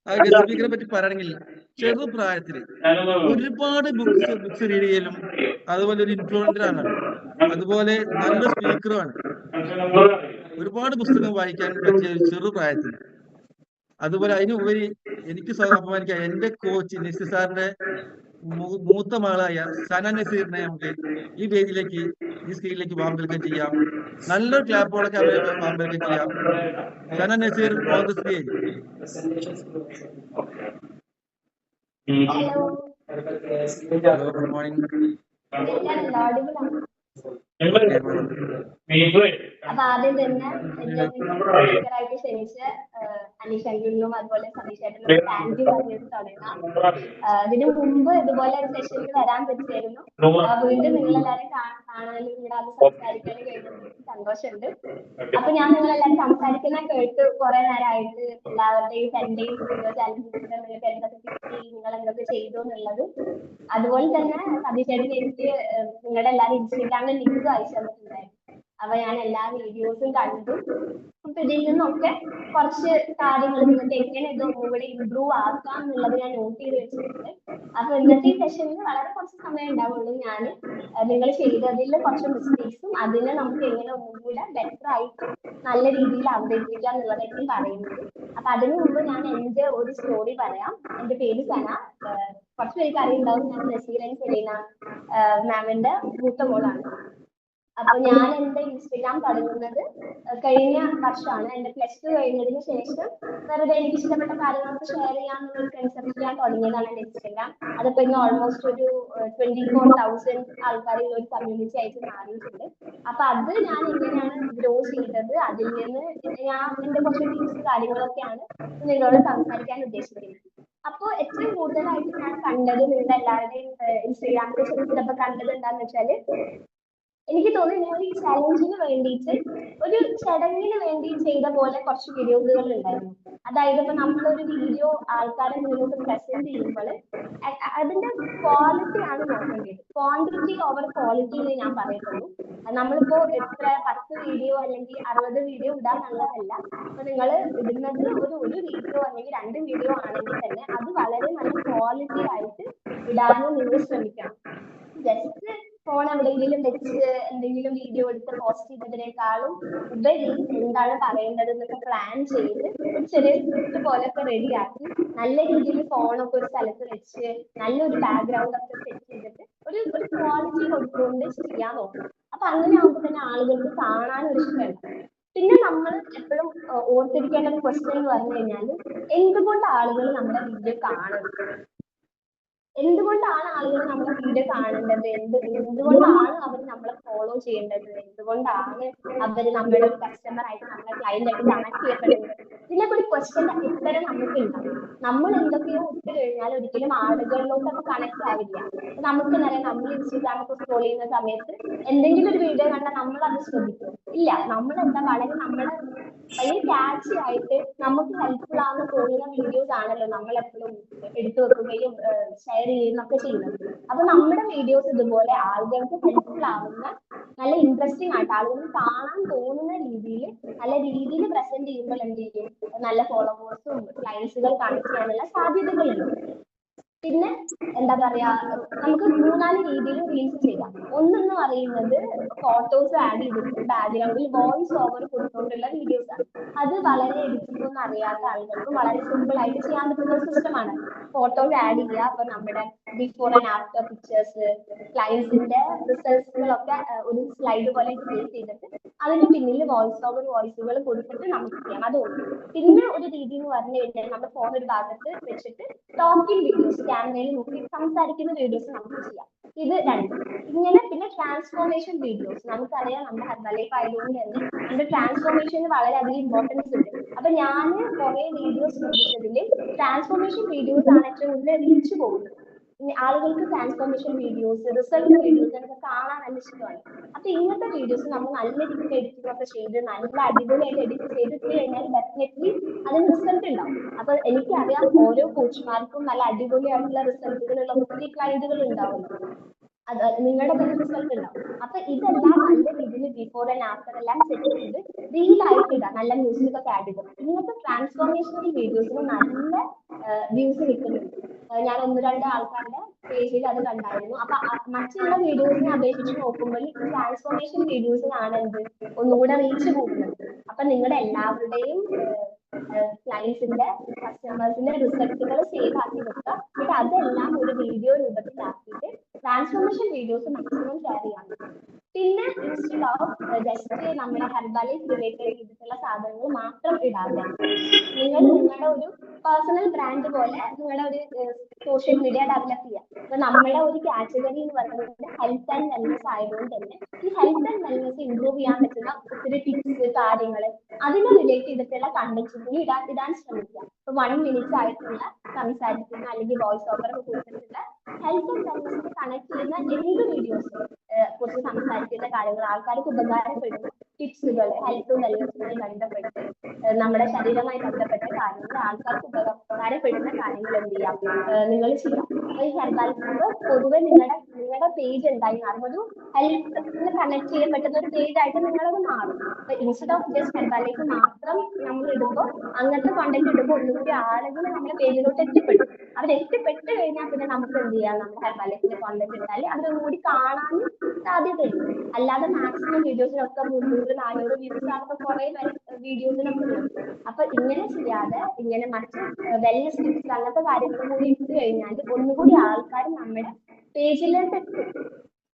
ആ ഗസ്റ്റ് സ്പീക്കറെ പറ്റി പറയണമെങ്കിൽ ചെറു പ്രായത്തില് ഒരുപാട് ബുക്സ് റീഡ് ചെയ്യലും അതുപോലെ ഒരു ഇൻഫ്ലുവൻസർ ആണ്, അതുപോലെ നല്ല സ്പീക്കറുമാണ്. ഒരുപാട് പുസ്തകം വായിക്കാൻ പറ്റിയ ഒരു ചെറു പ്രായത്തിൽ. അതുപോലെ അതിനുപരി എനിക്ക് അപമാനിക്കാം എന്റെ കോച്ച് നസീർ സാറിന്റെ മൂത്ത മകളായ സന നസീറിനെ നമുക്ക് ഈ വേദിയിലേക്ക് ഈ സ്ക്രീനിലേക്ക് വാമ്പൽക്കം ചെയ്യാം. നല്ലൊരു ക്ലാപ്പോളൊക്കെ അവരെ വാമ്പൽക്കം ചെയ്യാം. Sana Naseer on the stage. Hello, good morning. അപ്പൊ ആദ്യം തന്നെ സ്പീക്കറായിട്ട് ക്ഷണിച്ച അനീഷ് അങ്കിളിനും അതുപോലെ സതീഷ് ചേട്ടനും താങ്ക് യു പറഞ്ഞിട്ട് തുടങ്ങാം. ഇതിനു മുമ്പ് ഇതുപോലെ ഒരു സെഷനിൽ വരാൻ പറ്റിയായിരുന്നു. വീണ്ടും നിങ്ങളെല്ലാരും കാണാനും ഇവിടെ അത് സംസാരിക്കാനും കഴിഞ്ഞതിൽ സന്തോഷമുണ്ട്. അപ്പൊ ഞാൻ നിങ്ങളെല്ലാരും സംസാരിക്കുന്ന കേട്ട് കുറെ നേരമായിട്ട് എല്ലാവരുടെയും 10 days വീഡിയോ ചാലഞ്ചിലൂടെ നിങ്ങൾക്ക് എന്തൊക്കെ കിട്ടി, നിങ്ങൾ എന്തൊക്കെ ചെയ്തു എന്നുള്ളത്. അതുപോലെ തന്നെ സതീഷ് ചേട്ടൻ എനിക്ക് നിങ്ങളുടെ എല്ലാവരും ഇൻസ്റ്റഗ്രാമിൽ ലിങ്ക് അയച്ചു തന്നിട്ടുണ്ടായിരുന്നു. അപ്പൊ ഞാൻ എല്ലാ വീഡിയോസും കണ്ടു. അപ്പൊ ഇതിൽ നിന്നൊക്കെ കുറച്ച് കാര്യങ്ങൾ നിങ്ങൾക്ക് എങ്ങനെ ഇത് ഒന്നുകൂടി ഇമ്പ്രൂവ് ആക്കാം എന്നുള്ളത് ഞാൻ നോട്ട് ചെയ്ത് വെച്ചിട്ടുണ്ട്. അപ്പൊ ഇന്നത്തെ ഈ സെഷനിൽ വളരെ കുറച്ച് സമയം ഉണ്ടാവുള്ളൂ. ഞാൻ നിങ്ങൾ ചെയ്തതിൽ കുറച്ച് മിസ്റ്റേക്സും അതിനെ നമുക്ക് എങ്ങനെ ഒന്നുകൂടെ ബെറ്റർ ആയിട്ട് നല്ല രീതിയിൽ അവതരിപ്പിക്കാം എന്നുള്ളതായിരിക്കും പറയുന്നത്. അപ്പൊ അതിനു മുമ്പ് ഞാൻ എന്റെ ഒരു സ്റ്റോറി പറയാം. എന്റെ പേര് സന. കുറച്ച് പേർക്ക് അറിയുണ്ടാവും, ഞാൻ നസീർ ആൻഡ് സെലീന മാമിന്റെ മൂത്ത മോളാണ്. അപ്പൊ ഞാൻ എന്റെ ഇൻസ്റ്റഗ്രാം തുടങ്ങുന്നത് കഴിഞ്ഞ വർഷമാണ്. എന്റെ +2 കഴിഞ്ഞതിന് ശേഷം വെറുതെ എനിക്ക് ഇഷ്ടപ്പെട്ട കാര്യങ്ങളൊക്കെ ഷെയർ ചെയ്യാന്നുള്ള കൺസെപ്റ്റ് ഞാൻ തുടങ്ങിയതാണ് എന്റെ ഇൻസ്റ്റഗ്രാം. അതിപ്പോ ഇന്ന് ഓൾമോസ്റ്റ് ഒരു 24,000 ആൾക്കാരുള്ള ഒരു കമ്മ്യൂണിറ്റി ആയിട്ട് മാറിയിട്ടുണ്ട്. അപ്പൊ അത് ഞാൻ എങ്ങനെയാണ് ഗ്രോ ചെയ്തത്, അതിൽ നിന്ന് ഞാൻ എന്റെ കുറച്ച് ടിപ്സ് കാര്യങ്ങളൊക്കെയാണ് നിങ്ങളോട് സംസാരിക്കാൻ ഉദ്ദേശിക്കുന്നത്. അപ്പൊ ഏറ്റവും കൂടുതലായിട്ട് ഞാൻ കണ്ടത്, നിങ്ങളുടെ എല്ലാവരുടെയും ഇൻസ്റ്റഗ്രാമിൽ ചെക്ക് ചെയ്തപ്പോ കണ്ടത് എന്താന്ന് വെച്ചാല്, എനിക്ക് തോന്നുന്നു നിങ്ങൾ ഈ ചലഞ്ചിന് വേണ്ടിയിട്ട് ഒരു ചടങ്ങിന് വേണ്ടി ചെയ്ത പോലെ കുറച്ച് വീഡിയോസുകൾ ഉണ്ടായിരുന്നു. അതായത് ഇപ്പൊ നമ്മളൊരു വീഡിയോ ആൾക്കാരെ മുന്നിലോട്ട് പ്രസന്റ് ചെയ്യുമ്പോൾ അതിന്റെ ക്വാളിറ്റി ആണ് നോക്കേണ്ടത്. ക്വാണ്ടിറ്റി ഓവർ ക്വാളിറ്റി എന്ന് ഞാൻ പറയത്തുള്ളൂ. നമ്മളിപ്പോ എത്ര 10 വീഡിയോ അല്ലെങ്കിൽ 60 വീഡിയോ ഇടാൻ നല്ലതല്ല. അപ്പൊ നിങ്ങൾ ഇടുന്നത് ഒരു വീഡിയോ അല്ലെങ്കിൽ 2 വീഡിയോ ആണെങ്കിൽ തന്നെ അത് വളരെ നല്ല ക്വാളിറ്റി ആയിട്ട് ഇടാനും നിങ്ങൾ ശ്രമിക്കണം. ജസ്റ്റ് ഫോൺ എവിടെയെങ്കിലും വെച്ച് എന്തെങ്കിലും വീഡിയോ എടുത്ത് പോസ്റ്റ് ചെയ്തതിനേക്കാളും ഉപരി എന്താണ് പറയേണ്ടത് എന്നൊക്കെ പ്ലാൻ ചെയ്ത് ഒരു ചെറിയ സ്ക്രിപ്റ്റ് പോലൊക്കെ റെഡിയാക്കി നല്ല രീതിയിൽ ഫോണൊക്കെ ഒരു സ്ഥലത്ത് വെച്ച് നല്ലൊരു ബാക്ക്ഗ്രൗണ്ട് ഒക്കെ സെറ്റ് ചെയ്തിട്ട് ഒരു ക്വാളിറ്റി കൊടുത്തുകൊണ്ട് ചെയ്യാൻ നോക്കും. അപ്പൊ അങ്ങനെ ആകുമ്പോൾ തന്നെ ആളുകൾക്ക് കാണാനൊരു ഇഷ്ടമുണ്ട്. പിന്നെ നമ്മൾ എപ്പോഴും ഓർത്തിരിക്കേണ്ട ഒരു ക്വസ്റ്റ്യൻ എന്ന് പറഞ്ഞു കഴിഞ്ഞാൽ, എന്തുകൊണ്ട് ആളുകൾ നമ്മുടെ വീഡിയോ കാണണം? എന്തുകൊണ്ടാണ് ആളുകൾ നമ്മുടെ വീഡിയോ കാണേണ്ടത്? എന്തുകൊണ്ടാണ് അവർ നമ്മളെ ഫോളോ ചെയ്യേണ്ടത്? എന്തുകൊണ്ടാണ് അവർ നമ്മുടെ ഒരു കസ്റ്റമർ ആയിട്ട് നമ്മളെ ക്ലയന്റ് ആയിട്ട് കണക്ട് ചെയ്യപ്പെടുന്നത്? ഇതിനൊക്കെ ഒരു ക്വസ്റ്റ്യന്റെ ഉത്തരം നമുക്ക് ഉണ്ടാവും. നമ്മൾ എന്തൊക്കെയോ ഇട്ട് കഴിഞ്ഞാൽ ഒരിക്കലും ആളുകളിലോട്ട് അത് കണക്ട് ആവില്ല. നമുക്ക് അറിയാം, നമ്മൾ ഇൻസ്റ്റാഗ്രാമൊക്കെ സ്ക്രോൾ ചെയ്യുന്ന സമയത്ത് എന്തെങ്കിലും ഒരു വീഡിയോ കണ്ടാൽ നമ്മൾ അത് ശ്രദ്ധിക്കും ഇല്ല. നമ്മളെന്താ വളരെ നമ്മുടെ ഭയങ്കര ക്യാച്ചി ആയിട്ട് നമുക്ക് ഹെൽപ്ഫുൾ ആണെന്ന് തോന്നുന്ന വീഡിയോസ് ആണല്ലോ നമ്മൾ എപ്പോഴും എടുത്തു വെക്കുകയും ഷെയർ ചെയ്യുന്നൊക്കെ ചെയ്യുന്നത്. അപ്പൊ നമ്മുടെ വീഡിയോസ് ഇതുപോലെ ആളുകൾക്ക് ഹെൽപ്ഫുൾ ആവുന്ന നല്ല ഇൻട്രസ്റ്റിംഗ് ആയിട്ട് ആളുകൾ കാണാൻ തോന്നുന്ന രീതിയിൽ നല്ല രീതിയിൽ പ്രസന്റ് ചെയ്യുമ്പോൾ എന്ത് ചെയ്യും, നല്ല ഫോളോവേഴ്സും ക്ലയൻസുകൾ കണക്ട് ചെയ്യാനുള്ള സാധ്യതകളുണ്ട്. പിന്നെ എന്താ പറയാ, നമുക്ക് 3-4 രീതിയിൽ റീൽസ് ചെയ്യാം. ഒന്നെന്ന് പറയുന്നത് ഫോട്ടോസ് ആഡ് ചെയ്തിട്ട് ബാക്ക്ഗ്രൗണ്ടിൽ വോയിസ് ഓവർ കൊടുത്തുകൊണ്ടുള്ള വീഡിയോസ് ആണ്. അത് വളരെ എഡിറ്റിംഗ് ഒന്നും അറിയാത്ത ആളുകൾക്ക് വളരെ സിമ്പിൾ ആയിട്ട് ചെയ്യാൻ പറ്റുന്ന ഒരു സിസ്റ്റമാണ്. ഫോട്ടോസ് ആഡ് ചെയ്യുക, അപ്പൊ നമ്മുടെ ബിഫോർ ആൻഡ് ആഫ്റ്റർ പിക്ചേഴ്സ്, ക്ലയൻസിന്റെ റിസൾട്ട്സുകളൊക്കെ ഒരു സ്ലൈഡ് പോലെ ക്രിയേറ്റ് ചെയ്തിട്ട് അതിന്റെ പിന്നിൽ വോയിസ് ഓവർ വോയിസുകൾ കൊടുത്തിട്ട് നമുക്ക് ചെയ്യാം. അതുകൊണ്ട് പിന്നെ ഒരു രീതി എന്ന് പറഞ്ഞു കഴിഞ്ഞാൽ നമ്മുടെ ഫോൺ ഒരു ഭാഗത്ത് വെച്ചിട്ട് ടോക്കിംഗ് വീഡിയോസ്, ക്യാമറയിൽ നോക്കി സംസാരിക്കുന്ന വീഡിയോസ് നമുക്ക് ചെയ്യാം. ഇത് 2. ഇങ്ങനെ പിന്നെ ട്രാൻസ്ഫോർമേഷൻ വീഡിയോസ്, നമുക്കറിയാം നമ്മുടെ ഹെർബൽ ലൈഫ് ആയതുകൊണ്ട് തന്നെ നമ്മുടെ ട്രാൻസ്ഫോർമേഷന് വളരെയധികം ഇമ്പോർട്ടൻസ് ഉണ്ട്. അപ്പൊ ഞാൻ കുറെ വീഡിയോസ് ശ്രദ്ധിച്ചതിൽ ട്രാൻസ്ഫോർമേഷൻ വീഡിയോസ് ആണ് ഏറ്റവും കൂടുതൽ റീച്ച് പോകുന്നത്. ആളുകൾക്ക് ട്രാൻസ്ഫോർമേഷൻ വീഡിയോസ്, റിസൾട്ട് വീഡിയോസ് ഒക്കെ കാണാൻ നല്ല ഇഷ്ടമാണ്. അപ്പൊ ഇങ്ങനത്തെ വീഡിയോസ് നമ്മൾ നല്ല രീതിയിൽ എഡിറ്റിംഗ് ഒക്കെ ചെയ്ത് നല്ല അടിപൊളിയായിട്ട് എഡിറ്റ് ചെയ്തിട്ട് കഴിഞ്ഞാൽ ഡെഫിനറ്റ്ലി അതിന് റിസൾട്ട് ഉണ്ടാവും. അപ്പൊ എനിക്കറിയാം ഓരോ കോച്ചുമാർക്കും നല്ല അടിപൊളിയായിട്ടുള്ള റിസൾട്ടുകളുള്ള ഒത്തിരി ക്ലയന്റുകൾ ഉണ്ടാവുമല്ലോ, അത് നിങ്ങളുടെ തന്നെ റിസൾട്ട് ഉണ്ടാവും. അപ്പൊ ഇതെല്ലാം നല്ല രീതിയിൽ ബിഫോർ ആൻഡ് ആഫ്റ്റർ എല്ലാം സെറ്റ് ചെയ്ത് റീലായിട്ട് ഇടാം, നല്ല മ്യൂസിക് ഒക്കെ ആഡ് ചെയ്ത്. ഇങ്ങനത്തെ ട്രാൻസ്ഫോർമേഷണൽ വീഡിയോസിന് നല്ല വ്യൂസ് കിട്ടുന്നുണ്ട്. ഞാൻ 1-2 ആൾക്കാരുടെ പേജിൽ അത് കണ്ടായിരുന്നു. അപ്പൊ മറ്റുള്ള വീഡിയോസിനെ അപേക്ഷിച്ച് നോക്കുമ്പോൾ ഈ ട്രാൻസ്ഫോർമേഷൻ വീഡിയോസിനാണ് ഒന്നുകൂടെ റീച്ച് കൂടുന്നത്. അപ്പൊ നിങ്ങളുടെ എല്ലാവരുടെയും ക്ലയൻസിന്റെ കസ്റ്റമേഴ്സിന്റെ റിസൾട്ടുകൾ സേവ് ആക്കി വെക്കുക. എന്നിട്ട് അതെല്ലാം ഒരു വീഡിയോ രൂപത്തിലാക്കിയിട്ട് ട്രാൻസ്ഫോർമേഷൻ വീഡിയോസ് മാക്സിമം ഷെയർ ചെയ്യാൻ പറ്റും. പിന്നെ ഇൻസ്റ്റെഡ് ഓഫ് ജസ്റ്റ് നമ്മുടെ ഹെർബൽ ലൈഫ് റിലേറ്റഡ് ചെയ്തിട്ടുള്ള സാധനങ്ങൾ മാത്രം ഇടാതെ നിങ്ങൾ നിങ്ങളുടെ ഒരു പേഴ്സണൽ ബ്രാൻഡ് പോലെ നിങ്ങളുടെ ഒരു സോഷ്യൽ മീഡിയ ഡെവലപ്പ് ചെയ്യുക. അപ്പൊ നമ്മുടെ ഒരു കാറ്റഗറി എന്ന് പറയുന്നത് ഹെൽത്ത് ആൻഡ് വെൽനസ് ആയതുകൊണ്ട് തന്നെ ഈ ഹെൽത്ത് ആൻഡ് വെൽനസ് ഇംപ്രൂവ് ചെയ്യാൻ പറ്റുന്ന ഒത്തിരി ടിപ്സ് കാര്യങ്ങൾ അതിനെ റിലേറ്റ് ചെയ്തിട്ടുള്ള കണ്ടന്റുകൾ ഇടാൻ ശ്രമിക്കുക. ഇപ്പൊ 1 മിനിറ്റ് ആയിട്ടുള്ള സംസാരിക്കുന്ന അല്ലെങ്കിൽ വോയിസ് ഓവർ ഒക്കെ കൊടുത്തിട്ടുള്ള ഹെൽത്ത് ആൻഡ് വെൽനസിനെ കണക്ട് ചെയ്യുന്ന എന്ത് വീഡിയോസും കുറിച്ച് സംസാരിക്കുന്ന കാര്യങ്ങൾ, ആൾക്കാർക്ക് ഉപകാരപ്പെടുന്ന ടിപ്സുകൾ, ഹെൽത്തും വെൽനസുമായി ബന്ധപ്പെട്ട് നമ്മുടെ ശരീരവുമായി ബന്ധപ്പെട്ട കാര്യങ്ങൾ ആൾക്കാർക്ക് ഉപകാരപ്പെടുന്ന കാര്യങ്ങൾ എന്ത് ചെയ്യാം, നിങ്ങൾ ചെയ്യാം. അപ്പൊ ഈ ഹെർബാലിക് പൊതുവെ നിങ്ങളുടെ പേജ് എന്തായി മാറും, ഒരു ഹെൽത്തിൽ കണക്ട് ചെയ്യപ്പെടുന്ന ഒരു പേജ് ആയിട്ട് നിങ്ങളത് മാറും. അപ്പൊ ഇൻസ്റ്റെഡ് ഓഫ് ജസ്റ്റ് ഹെർബാലിക് മാത്രം നമ്മൾ ഇടുമ്പോൾ, അങ്ങനത്തെ കണ്ടന്റ് ഇടുമ്പോൾ ഒന്നുകൂടി ആളുകൾ നമ്മുടെ പേജിലോട്ട് എത്തിപ്പെടും. അവർ എത്തിപ്പെട്ട് കഴിഞ്ഞാൽ പിന്നെ നമുക്ക് എന്ത് ചെയ്യാം, നമ്മുടെ ഹെർബാലിക്കിന്റെ കോണ്ടന്റ് ഇട്ടാൽ അവരൊന്നുകൂടി കാണാനും സാധ്യതയുണ്ട്. അല്ലാതെ മാക്സിമം വീഡിയോസിനൊക്കെ 300-400 വ്യൂസ് ആകുമ്പോൾ കുറെ വീഡിയോസിനൊക്കെ ഉള്ളത്. അപ്പൊ ഇങ്ങനെ ചെയ്യാതെ ഇങ്ങനെ മറ്റ് വെൽനസ് ടിപ്സ് അങ്ങനത്തെ കാര്യങ്ങളും കൂടി ഇട്ട് കഴിഞ്ഞാൽ ഒന്നുകൂടി ആൾക്കാർ നമ്മുടെ പേജിലോട്ട് എത്തും,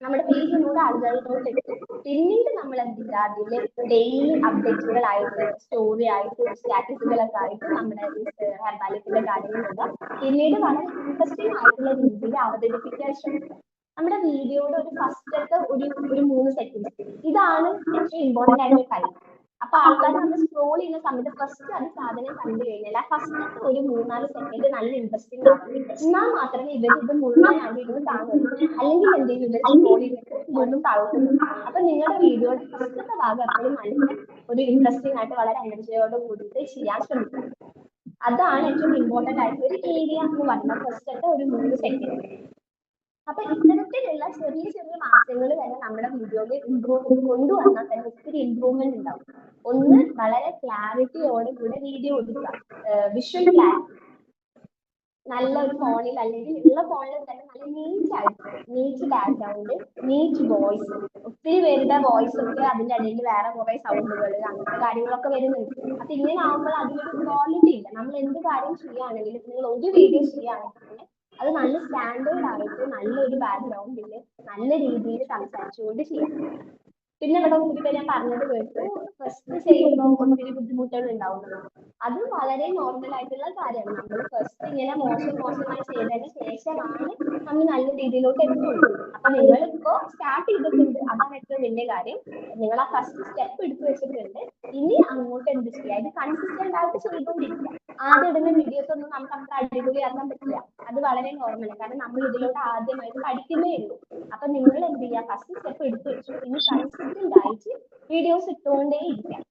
നമ്മുടെ പേജിലൂടെ ആളുകളിലോട്ട് എത്തും. പിന്നീട് നമ്മൾ എന്ത് ചെയ്യുക, അതില് ഡെയിലി അപ്ഡേറ്റുകളായിട്ട്, സ്റ്റോറി ആയിട്ട്, സ്റ്റാറ്റസുകളൊക്കെ ആയിട്ട് നമ്മുടെ ഹെർബാലിക്കിന്റെ കാര്യങ്ങളുണ്ട്. പിന്നീട് വളരെ ഇൻട്രസ്റ്റിംഗ് ആയിട്ടുള്ള രീതിയിൽ അവതരിപ്പിക്കാൻ ശ്രമിക്കുക. നമ്മുടെ വീഡിയോയുടെ ഒരു ഫസ്റ്റത്തെ ഒരു 3 സെക്കൻഡ് ഇതാണ് ഏറ്റവും ഇമ്പോർട്ടന്റ് ആയിട്ടുള്ള കാര്യം. അപ്പൊ ആൾക്കാർ നമ്മൾ സ്ക്രോൾ ചെയ്യുന്ന സമയത്ത് ഫസ്റ്റ് അത് സാധനം കണ്ടു കഴിഞ്ഞാൽ ആ ഫസ്റ്റത്തെ ഒരു 3-4 സെക്കൻഡ് നല്ല ഇൻട്രസ്റ്റിംഗ് ആകും. എന്നാൽ മാത്രമേ ഇവർ ഇത് മുഴുവൻ അവിടെ ഇരുന്ന് കാണുള്ളൂ. അല്ലെങ്കിൽ എന്തെങ്കിലും ഇവർ സ്ക്രോൾ ചെയ്തിട്ട് മുഴുവൻ താഴ്ത്തുള്ളൂ. അപ്പൊ നിങ്ങളുടെ വീഡിയോയുടെ ഫസ്റ്റത്തെ ഭാഗം എപ്പോഴും നല്ല ഒരു ഇൻട്രസ്റ്റിംഗ് ആയിട്ട് വളരെ എനർജിയോട് കൂടിയിട്ട് ചെയ്യാൻ ശ്രമിക്കുക. അതാണ് ഏറ്റവും ഇമ്പോർട്ടന്റ് ആയിട്ടുള്ള ഒരു ഏരിയ എന്ന് പറയുന്നത്, ഫസ്റ്റത്തെ ഒരു 3 സെക്കൻഡ്. അപ്പൊ ഇത്തരത്തിലുള്ള ചെറിയ ചെറിയ മാറ്റങ്ങൾ തന്നെ നമ്മുടെ വീഡിയോയിൽ ഇമ്പ്രൂവ്മെന്റ് കൊണ്ടുവന്നാൽ തന്നെ ഒത്തിരി ഇമ്പ്രൂവ്മെന്റ് ഉണ്ടാവും. ഒന്ന്, വളരെ ക്ലാരിറ്റിയോടെ കൂടെ വീഡിയോ എടുക്കുക, വിഷ്വൽ ക്ലാരിറ്റി. നല്ല ഒരു ഫോണിൽ അല്ലെങ്കിൽ ഉള്ള ഫോണിൽ തന്നെ നല്ല നീറ്റ് ബാക്ക്ഗ്രൗണ്ട്, നീറ്റ് വോയിസ്. ഒത്തിരി പേരുടെ വോയിസ് ഒക്കെ അതിന്റെ ഇടയിൽ വേറെ കുറെ സൗണ്ടുകൾ അങ്ങനത്തെ കാര്യങ്ങളൊക്കെ വരുന്നുണ്ട്. അപ്പൊ ഇങ്ങനെ ആകുമ്പോൾ അതിലൊരു ക്വാളിറ്റി ഇല്ല. നമ്മൾ എന്ത് കാര്യം ചെയ്യുകയാണെങ്കിലും, നിങ്ങൾ ഒരു വീഡിയോ ചെയ്യുകയാണെങ്കിൽ തന്നെ അത് നല്ല സ്റ്റാൻഡേർഡ് ആയിട്ട് നല്ലൊരു ബാക്ക്ഗ്രൗണ്ടിൽ നല്ല രീതിയിൽ സംസാരിച്ചുകൊണ്ട് ചെയ്യാം. പിന്നെ ഇവിടെ ഒത്തിരി ഞാൻ പറഞ്ഞത് കേട്ടു, ഫസ്റ്റ് ചെയ്യുമ്പോൾ ഒത്തിരി ബുദ്ധിമുട്ടുകൾ ഉണ്ടാവുന്നത്. അത് വളരെ നോർമൽ ആയിട്ടുള്ള കാര്യമാണ്. നമ്മൾ ഫസ്റ്റ് ഇങ്ങനെ മോശമായി ചെയ്തതിന് ശേഷമാണ് നമ്മൾ നല്ല രീതിയിലോട്ട് എത്തുള്ളൂ. അപ്പൊ നിങ്ങളിപ്പോ സ്റ്റാർട്ട് ചെയ്തിട്ടുണ്ട്, അതാണ് ഏറ്റവും വലിയ കാര്യം. നിങ്ങൾ ആ ഫസ്റ്റ് സ്റ്റെപ്പ് എടുത്തു വെച്ചിട്ടുണ്ട്. ഇനി അങ്ങോട്ട് എന്ത് ചെയ്യുക, ഇത് കൺസിസ്റ്റന്റ് ആയിട്ട് ചെയ്തുകൊണ്ടിരിക്കുക. ആദ്യം ഇടുന്ന വീഡിയോസ് ഒന്നും നമുക്ക് അത്ര അടിപൊളിയാക്കാൻ പറ്റില്ല, അത് വളരെ നോർമൽ. കാരണം നമ്മൾ ഇതിലോട്ട് ആദ്യമായിട്ട് പഠിക്കുന്നേ ഉള്ളൂ. അപ്പൊ നിങ്ങൾ എന്ത് ചെയ്യുക, ഫസ്റ്റ് സ്റ്റെപ്പ് എടുത്തു വെച്ചു, ഇനി കൺസിസ്റ്റന്റ് ആയിട്ട് വീഡിയോസ് ഇട്ടുകൊണ്ടേ ഇരിക്കാം.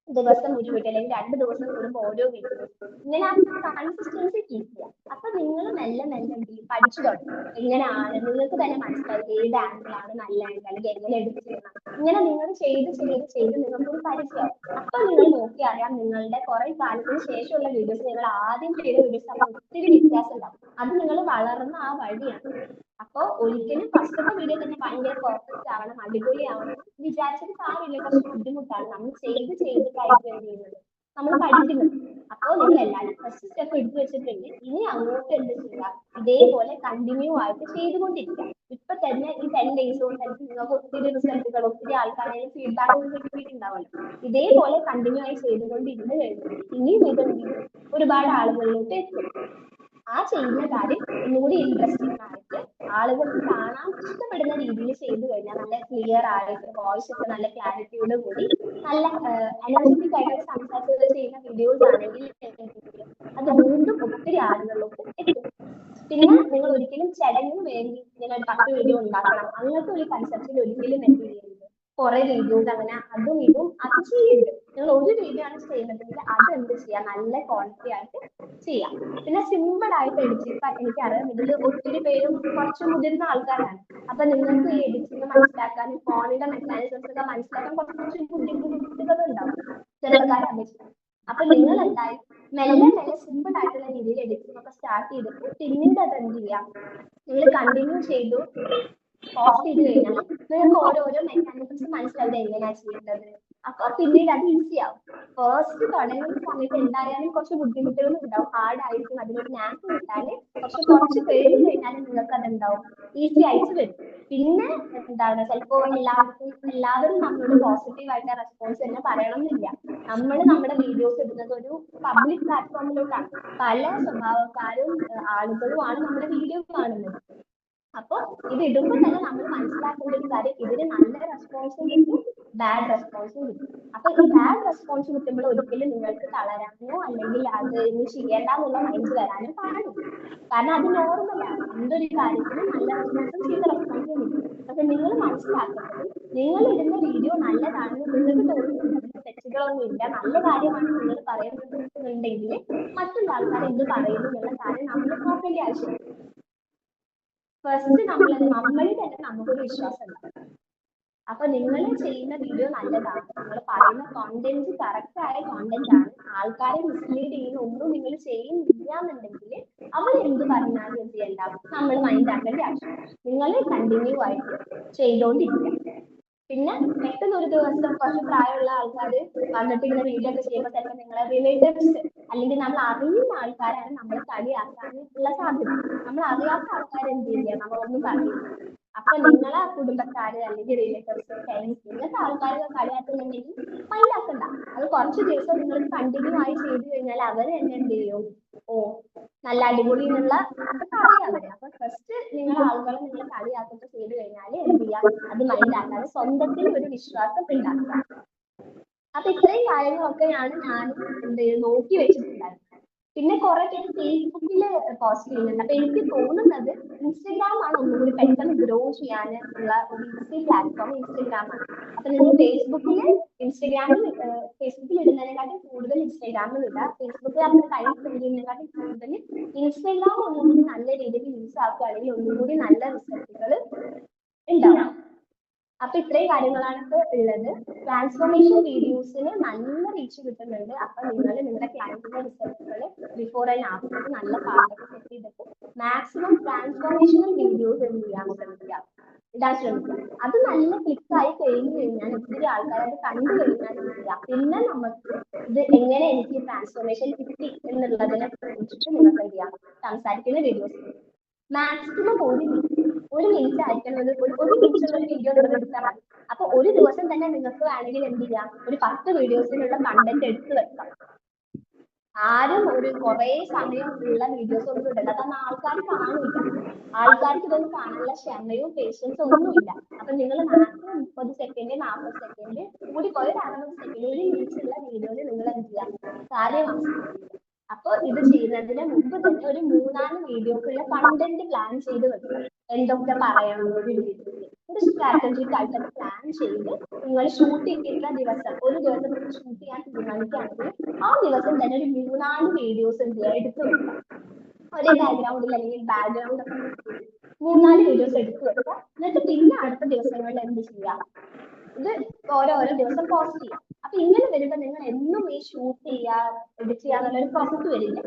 ദിവസം ഒരു വീഡിയോ അല്ലെങ്കിൽ 2 ദിവസം കൂടുമ്പോൾ ഓരോ വീഡിയോ, ഇങ്ങനെ ആ കൺസിസ്റ്റൻസി കീപ്പ് ചെയ്യുക. അപ്പൊ നിങ്ങൾ മെല്ലെ എന്ത് ചെയ്യും, പഠിച്ചു തുടങ്ങും. എങ്ങനെയാണ് നിങ്ങൾക്ക് തന്നെ മനസ്സിലാവും ഏത് ആംഗിളാണ് നല്ല ആംഗിൾ, അല്ലെങ്കിൽ എങ്ങനെ എഡിറ്റ് ചെയ്യണം. ഇങ്ങനെ നിങ്ങൾ ചെയ്ത് നിങ്ങൾക്കൊരു പരിചയമാവും. അപ്പൊ നിങ്ങൾ നോക്കി അറിയാം, നിങ്ങളുടെ കുറെ കാലത്തിന് ശേഷമുള്ള വീഡിയോസ് നിങ്ങൾ ആദ്യം ചെയ്ത വീഡിയോസ് തമ്മിൽ ഒത്തിരി വ്യത്യാസം ഉണ്ടാവും. അത് നിങ്ങൾ വളർന്ന ആ വഴിയാണ്. അപ്പൊ ഒരിക്കലും ഫസ്റ്റത്തെ വീഡിയോ തന്നെ ഭയങ്കര പെർഫെക്റ്റ് ആവണം, അടിപൊളിയാവണം വിചാരിച്ചിട്ട് കാര്യമില്ല. കുറച്ച് ബുദ്ധിമുട്ടാണ്. നമ്മൾ ചെയ്തിട്ടായിരിക്കും എന്ത് ചെയ്യുന്നത്, നമ്മൾ പഠിക്കുന്നത്. അപ്പോൾ നിങ്ങൾ എല്ലാവരും ഫസ്റ്റ് സ്റ്റെപ്പ് എടുത്തു വെച്ചിട്ടുണ്ട്. ഇനി അങ്ങോട്ട് എന്ത് ചെയ്യുക, ഇതേപോലെ കണ്ടിന്യൂ ആയിട്ട് ചെയ്തുകൊണ്ടിരിക്കുക. ഇപ്പൊ തന്നെ ഈ 10 days കൊണ്ട് തന്നെ നിങ്ങൾക്ക് ഒത്തിരി റിസൾട്ടുകൾ, ഒത്തിരി ആൾക്കാരുടെ ഫീഡ്ബാക്ക് കിട്ടിയിട്ടുണ്ടാവുമല്ലോ. ഇതേപോലെ കണ്ടിന്യൂ ആയി ചെയ്തുകൊണ്ടിരുന്ന് കഴിഞ്ഞാൽ ഇനിയും ഇത് ഒരുപാട് ആളുകളിലോട്ട് എത്തും. ആ ചെയ്യുന്ന കാര്യം ഒന്നുകൂടി ഇൻട്രസ്റ്റിംഗ് ആയിട്ട് ആളുകൾക്ക് കാണാൻ ഇഷ്ടപ്പെടുന്ന രീതിയിൽ ചെയ്തു കഴിഞ്ഞാൽ നല്ല ക്ലിയർ ആയിട്ട് വോയിസ് ഒക്കെ നല്ല ക്ലാരിറ്റിയോട് കൂടി നല്ല എനർജറ്റിക് ആയിട്ട് സംസാരിച്ച് ചെയ്യുന്ന വീഡിയോസ് ആണെങ്കിൽ അത് വീണ്ടും ഒത്തിരി ആളുകളിലോട്ട് എത്തും. പിന്നെ നിങ്ങൾ ഒരിക്കലും ചടങ്ങിന് വേണ്ടി ഇങ്ങനെ 10 വീഡിയോ ഉണ്ടാക്കണം അങ്ങനത്തെ ഒരു കൺസെപ്റ്റിൽ ഒരിക്കലും എന്ത് ചെയ്യരുത്. കുറെ വീഡിയോസ് അങ്ങനെ അതും ഇതും അത് ചെയ്യരുത്. നിങ്ങൾ ഒരു വീഡിയോ ആണ് ചെയ്യുന്നതെങ്കിൽ അത് എന്ത് ചെയ്യാം, നല്ല ക്വാളിറ്റി ആയിട്ട് ചെയ്യാം. പിന്നെ സിമ്പിൾ ആയിട്ട് എഡിറ്റിംഗ്. ഇപ്പൊ എനിക്കറിയാം ഇതിൽ ഒത്തിരി പേരും കുറച്ച് മുതിർന്ന ആൾക്കാരാണ്. അപ്പൊ നിങ്ങൾക്ക് ഈ എഡിറ്റിംഗ് മനസ്സിലാക്കാനും ഫോണിന്റെ മെക്കാനിസംസ് ഒക്കെ മനസ്സിലാക്കാൻ കുറച്ച് ബുദ്ധിമുട്ടുകൾ ഉണ്ടാവും ചെറുപ്പക്കാരെ അപേക്ഷിച്ച്. അപ്പൊ നിങ്ങൾ എന്തായാലും മെല്ലെ സിമ്പിൾ ആയിട്ടുള്ള രീതിയിൽ എഡിറ്റിംഗ് ഒക്കെ സ്റ്റാർട്ട് ചെയ്തിട്ട് പിന്നീട് അത് എന്ത് ചെയ്യാം, നിങ്ങൾ കണ്ടിന്യൂ ചെയ്തു പോസ്റ്റ് ചെയ്ത് കഴിഞ്ഞാൽ നിങ്ങൾക്ക് ഓരോരോ മെക്കാനിസംസ് മനസ്സിലാവും എങ്ങനെയാ ചെയ്യേണ്ടത്. അപ്പൊ പിന്നീട് അത് ഈസി ആവും. ഫസ്റ്റ് തുടങ്ങുന്ന സമയത്ത് എന്തായാലും കുറച്ച് ബുദ്ധിമുട്ടുകൾ ഉണ്ടാവും, ഹാർഡ് ആയിരിക്കും. അതിനൊരു നാക്ക് കിട്ടാന് കുറച്ച് പേര് കഴിഞ്ഞാൽ നിങ്ങൾക്ക് അതുണ്ടാവും, ഈസി ആയിട്ട് വരും. പിന്നെ എന്താണ്, ചിലപ്പോ എല്ലാവരും നമ്മളോട് പോസിറ്റീവ് ആയിട്ട് റെസ്പോൺസ് തന്നെ പറയണമെന്നില്ല. നമ്മൾ നമ്മുടെ വീഡിയോസ് ഇടുന്നത് ഒരു പബ്ലിക് പ്ലാറ്റ്ഫോമിലോട്ടാണ്. പല സ്വഭാവക്കാരും ആളുകളുമാണ് നമ്മുടെ വീഡിയോ കാണുന്നത്. അപ്പൊ ഇത് ഇടുമ്പോൾ തന്നെ നമ്മൾ മനസ്സിലാക്കേണ്ട ഒരു കാര്യം, ഇതിന് നല്ല റെസ്പോൺസും കിട്ടും, ബാഡ് റെസ്പോൺസും കിട്ടും. അപ്പൊ ഈ ബാഡ് റെസ്പോൺസ് കിട്ടുമ്പോൾ ഒരിക്കലും നിങ്ങൾക്ക് തളരാനോ അല്ലെങ്കിൽ അത് ഇനി ചെയ്യേണ്ട എന്നുള്ള മൈൻഡ് വരാനും പാടില്ല. കാരണം അത് നോർമലാണ്. എന്തൊരു കാര്യത്തിനും നല്ല റെസ്പോൺസും ചീത്ത റെസ്പോൺസും കിട്ടും. പക്ഷെ നിങ്ങൾ മനസ്സിലാക്കേണ്ടത്, നിങ്ങൾ ഇടുന്ന വീഡിയോ നല്ലതാണെന്ന് നിങ്ങൾക്ക് തോന്നുന്നുണ്ടെങ്കിൽ തെറ്റ് തെറ്റുകളൊന്നും ഇല്ല. നല്ല കാര്യമാണ് നിങ്ങൾ പറയുന്നുണ്ടെങ്കിൽ മറ്റുള്ള ആൾക്കാർ എന്ത് പറയുന്നു എന്നുള്ള കാര്യം നമ്മൾ നോക്കേണ്ട ആവശ്യമില്ല. ഫസ്റ്റ് നമ്മളിൽ തന്നെ നമുക്കൊരു വിശ്വാസം ഉണ്ടാവും. അപ്പൊ നിങ്ങൾ ചെയ്യുന്ന വീഡിയോ നല്ലതാണ്, നിങ്ങൾ പറയുന്ന കോണ്ടന്റ് കറക്റ്റ് ആയ കോണ്ടന്റ് ആണ്, ആൾക്കാരെ മിസ്ലീഡ് ചെയ്യുന്ന ഒന്നും നിങ്ങൾ ചെയ്യുന്നില്ല എന്നുണ്ടെങ്കിൽ അവർ എന്ത് പറഞ്ഞാലും എന്ത് ചെയ്യണ്ട, നമ്മൾ മൈൻഡ് ആക്കേണ്ട ആവശ്യം. നിങ്ങൾ കണ്ടിന്യൂ ആയിട്ട് ചെയ്തോണ്ടിരിക്കുക. പിന്നെ പെട്ടെന്ന് ഒരു ദിവസം കുറച്ച് പ്രായമുള്ള ആൾക്കാർ വന്നിട്ട് ഇങ്ങനെ വീഡിയോ ഒക്കെ ചെയ്യുമ്പോൾ ചിലപ്പോൾ നിങ്ങളെ റിലേറ്റീവ്സ് അല്ലെങ്കിൽ നമ്മൾ അറിയുന്ന ആൾക്കാരാണ് നമ്മളെ കളിയാക്കാനുള്ള സാധ്യത. നമ്മൾ അറിയാത്ത ആൾക്കാർ എന്ത് ചെയ്യുക, നമ്മളൊന്നും പറയില്ല. അപ്പൊ നിങ്ങളെ കുടുംബക്കാര് അല്ലെങ്കിൽ റിലേറ്റീവ്സ് ഫ്രണ്ട്സ് ഇങ്ങനത്തെ ആൾക്കാരെ കളിയാക്കുന്നുണ്ടെങ്കിൽ മൈൻഡാക്കണ്ട. അത് കുറച്ച് ദിവസം നിങ്ങൾ കണ്ടിന്യൂ ആയി ചെയ്തു കഴിഞ്ഞാൽ അവർ തന്നെ എന്ത് ചെയ്യും, ഓ നല്ല അടിപൊളി എന്നുള്ള അതൊക്കെ അറിയാം അവര്. അപ്പൊ ഫസ്റ്റ് നിങ്ങൾ ആളുകളെ നിങ്ങൾ കളിയാക്കൊക്കെ ചെയ്തു കഴിഞ്ഞാൽ എന്ത് ചെയ്യാം, അത് മൈൻഡാക്കാതെ സ്വന്തത്തിൽ ഒരു വിശ്വാസം ഉണ്ടാക്കുക. അപ്പൊ ഇത്രയും കാര്യങ്ങളൊക്കെയാണ് ഞാൻ നോക്കി വെച്ചിട്ടുണ്ടായിരുന്നത്. പിന്നെ കുറെ പേര് ഫേസ്ബുക്കിൽ പോസ്റ്റ് ചെയ്യുന്നുണ്ട്. അപ്പൊ എനിക്ക് തോന്നുന്നത് ഇൻസ്റ്റഗ്രാം ആണ് ഒന്നുകൂടി പെട്ടെന്ന് ഗ്രോ ചെയ്യാൻ ഉള്ള ഒരു ഈസി പ്ലാറ്റ്ഫോം ഇൻസ്റ്റഗ്രാം ആണ്. അപ്പൊ നിങ്ങൾ ഫേസ്ബുക്കിൽ ഇടുന്നതിനെക്കാട്ടും കൂടുതൽ ഇൻസ്റ്റഗ്രാമിൽ ഇടുക. ഫേസ്ബുക്കിൽ അത്ര ടൈം സ്പെൻഡ് ചെയ്യുന്നതിനെക്കാട്ടും കൂടുതൽ ഇൻസ്റ്റഗ്രാം ഒന്നുകൂടി നല്ല രീതിയിൽ യൂസ് ആക്കുകയാണെങ്കിൽ ഒന്നുകൂടി നല്ല റിസൾട്ടുകൾ ഉണ്ടാവും. അപ്പൊ ഇത്രയും കാര്യങ്ങളാണ് ഇപ്പൊ ഉള്ളത്. ട്രാൻസ്ഫോർമേഷൻ വീഡിയോസിന് നല്ല റീച്ച് കിട്ടുന്നുണ്ട്. അപ്പൊ നിങ്ങൾ നിങ്ങളുടെ ക്ലയന്റിന്റെ റിസൾട്ടുകൾ ബിഫോർ ആൻഡ് ആഫ്റ്റർ നല്ല പാട്ടൊക്കെ സെറ്റ് ചെയ്തിട്ട് മാക്സിമം ട്രാൻസ്ഫോർമേഷണൽ വീഡിയോസ് എന്ത് ചെയ്യാൻ ഇടാൻ ശ്രമിക്കുക. അത് നല്ല ക്ലിക്കായി കഴിഞ്ഞു കഴിഞ്ഞാൽ ഒത്തിരി ആൾക്കാർ അത് കണ്ടു കഴിഞ്ഞാൽ എന്ത് ചെയ്യാം, പിന്നെ നമുക്ക് ഇത് എങ്ങനെ എനിക്ക് ട്രാൻസ്ഫോർമേഷൻ കിട്ടി എന്നുള്ളതിനെ കുറിച്ചിട്ട് നിങ്ങൾക്ക് എന്ത് ചെയ്യാം, സംസാരിക്കുന്ന വീഡിയോസ് മാക്സിമം ഒരു മിനിറ്റ് ആയിരിക്കണം. ഒരു മിനിറ്റുള്ള ഒരു വീഡിയോ നിങ്ങൾ എടുത്താൽ മതി. അപ്പൊ ഒരു ദിവസം തന്നെ നിങ്ങൾക്ക് വേണമെങ്കിൽ എന്ത് ചെയ്യാം, ഒരു 10 വീഡിയോസിനുള്ള കണ്ടന്റ് എടുത്ത് വെക്കാം. ആരും ഒരു കുറെ സമയം ഉള്ള വീഡിയോസ് ഒന്നും ഇടണ്ട. കാരണം ആൾക്കാർ കാണില്ല, ആൾക്കാർക്ക് ഇതൊന്നും കാണാനുള്ള ക്ഷമയും പേഷ്യൻസും ഒന്നുമില്ല. അപ്പൊ നിങ്ങൾ മാക്സിമം 30 സെക്കൻഡ് 40 സെക്കൻഡ് കൂടി പോയ 60 സെക്കൻഡ് ഒരു മിനിറ്റുള്ള വീഡിയോയിൽ നിങ്ങൾ എന്ത് ചെയ്യാം, കാര്യമാക്കുക. അപ്പൊ ഇത് ചെയ്യുന്നതിന് മുമ്പ് തന്നെ ഒരു 3-4 വീഡിയോക്കുള്ള കണ്ടന്റ് പ്ലാൻ ചെയ്ത് വെക്കുക. എന്തൊക്കെ പറയണം ഒരു വീഡിയോയിൽ, ഒരു സ്ട്രാറ്റജിക് ആയിട്ട് പ്ലാൻ ചെയ്ത് നിങ്ങൾ ഷൂട്ട് ചെയ്തിട്ടുള്ള ദിവസം, ഒരു ദിവസം നിങ്ങൾ ഷൂട്ട് ചെയ്യാൻ തീരുമാനിക്കുകയാണെങ്കിൽ ആ ദിവസം തന്നെ ഒരു 3-4 വീഡിയോസ് എന്ത് ചെയ്യുക, എടുത്തു വെക്കുക. ഒരേ ബാക്ക്ഗ്രൗണ്ടിൽ അല്ലെങ്കിൽ ബാക്ക്ഗ്രൗണ്ട് ഒക്കെ 3-4 വീഡിയോസ് എടുത്തു വെക്കുക. എന്നിട്ട് പിന്നെ അടുത്ത ദിവസങ്ങളിൽ എന്ത് ചെയ്യുക, ഇത് ഓരോ ദിവസം പോസ്റ്റ് ചെയ്യുക. അപ്പൊ ഇങ്ങനെ വരുമ്പോൾ നിങ്ങൾ എന്നും ഈ ഷൂട്ട് ചെയ്യുക എഡിറ്റ് ചെയ്യുക എന്നുള്ളൊരു പ്രോസസ് വരില്ല.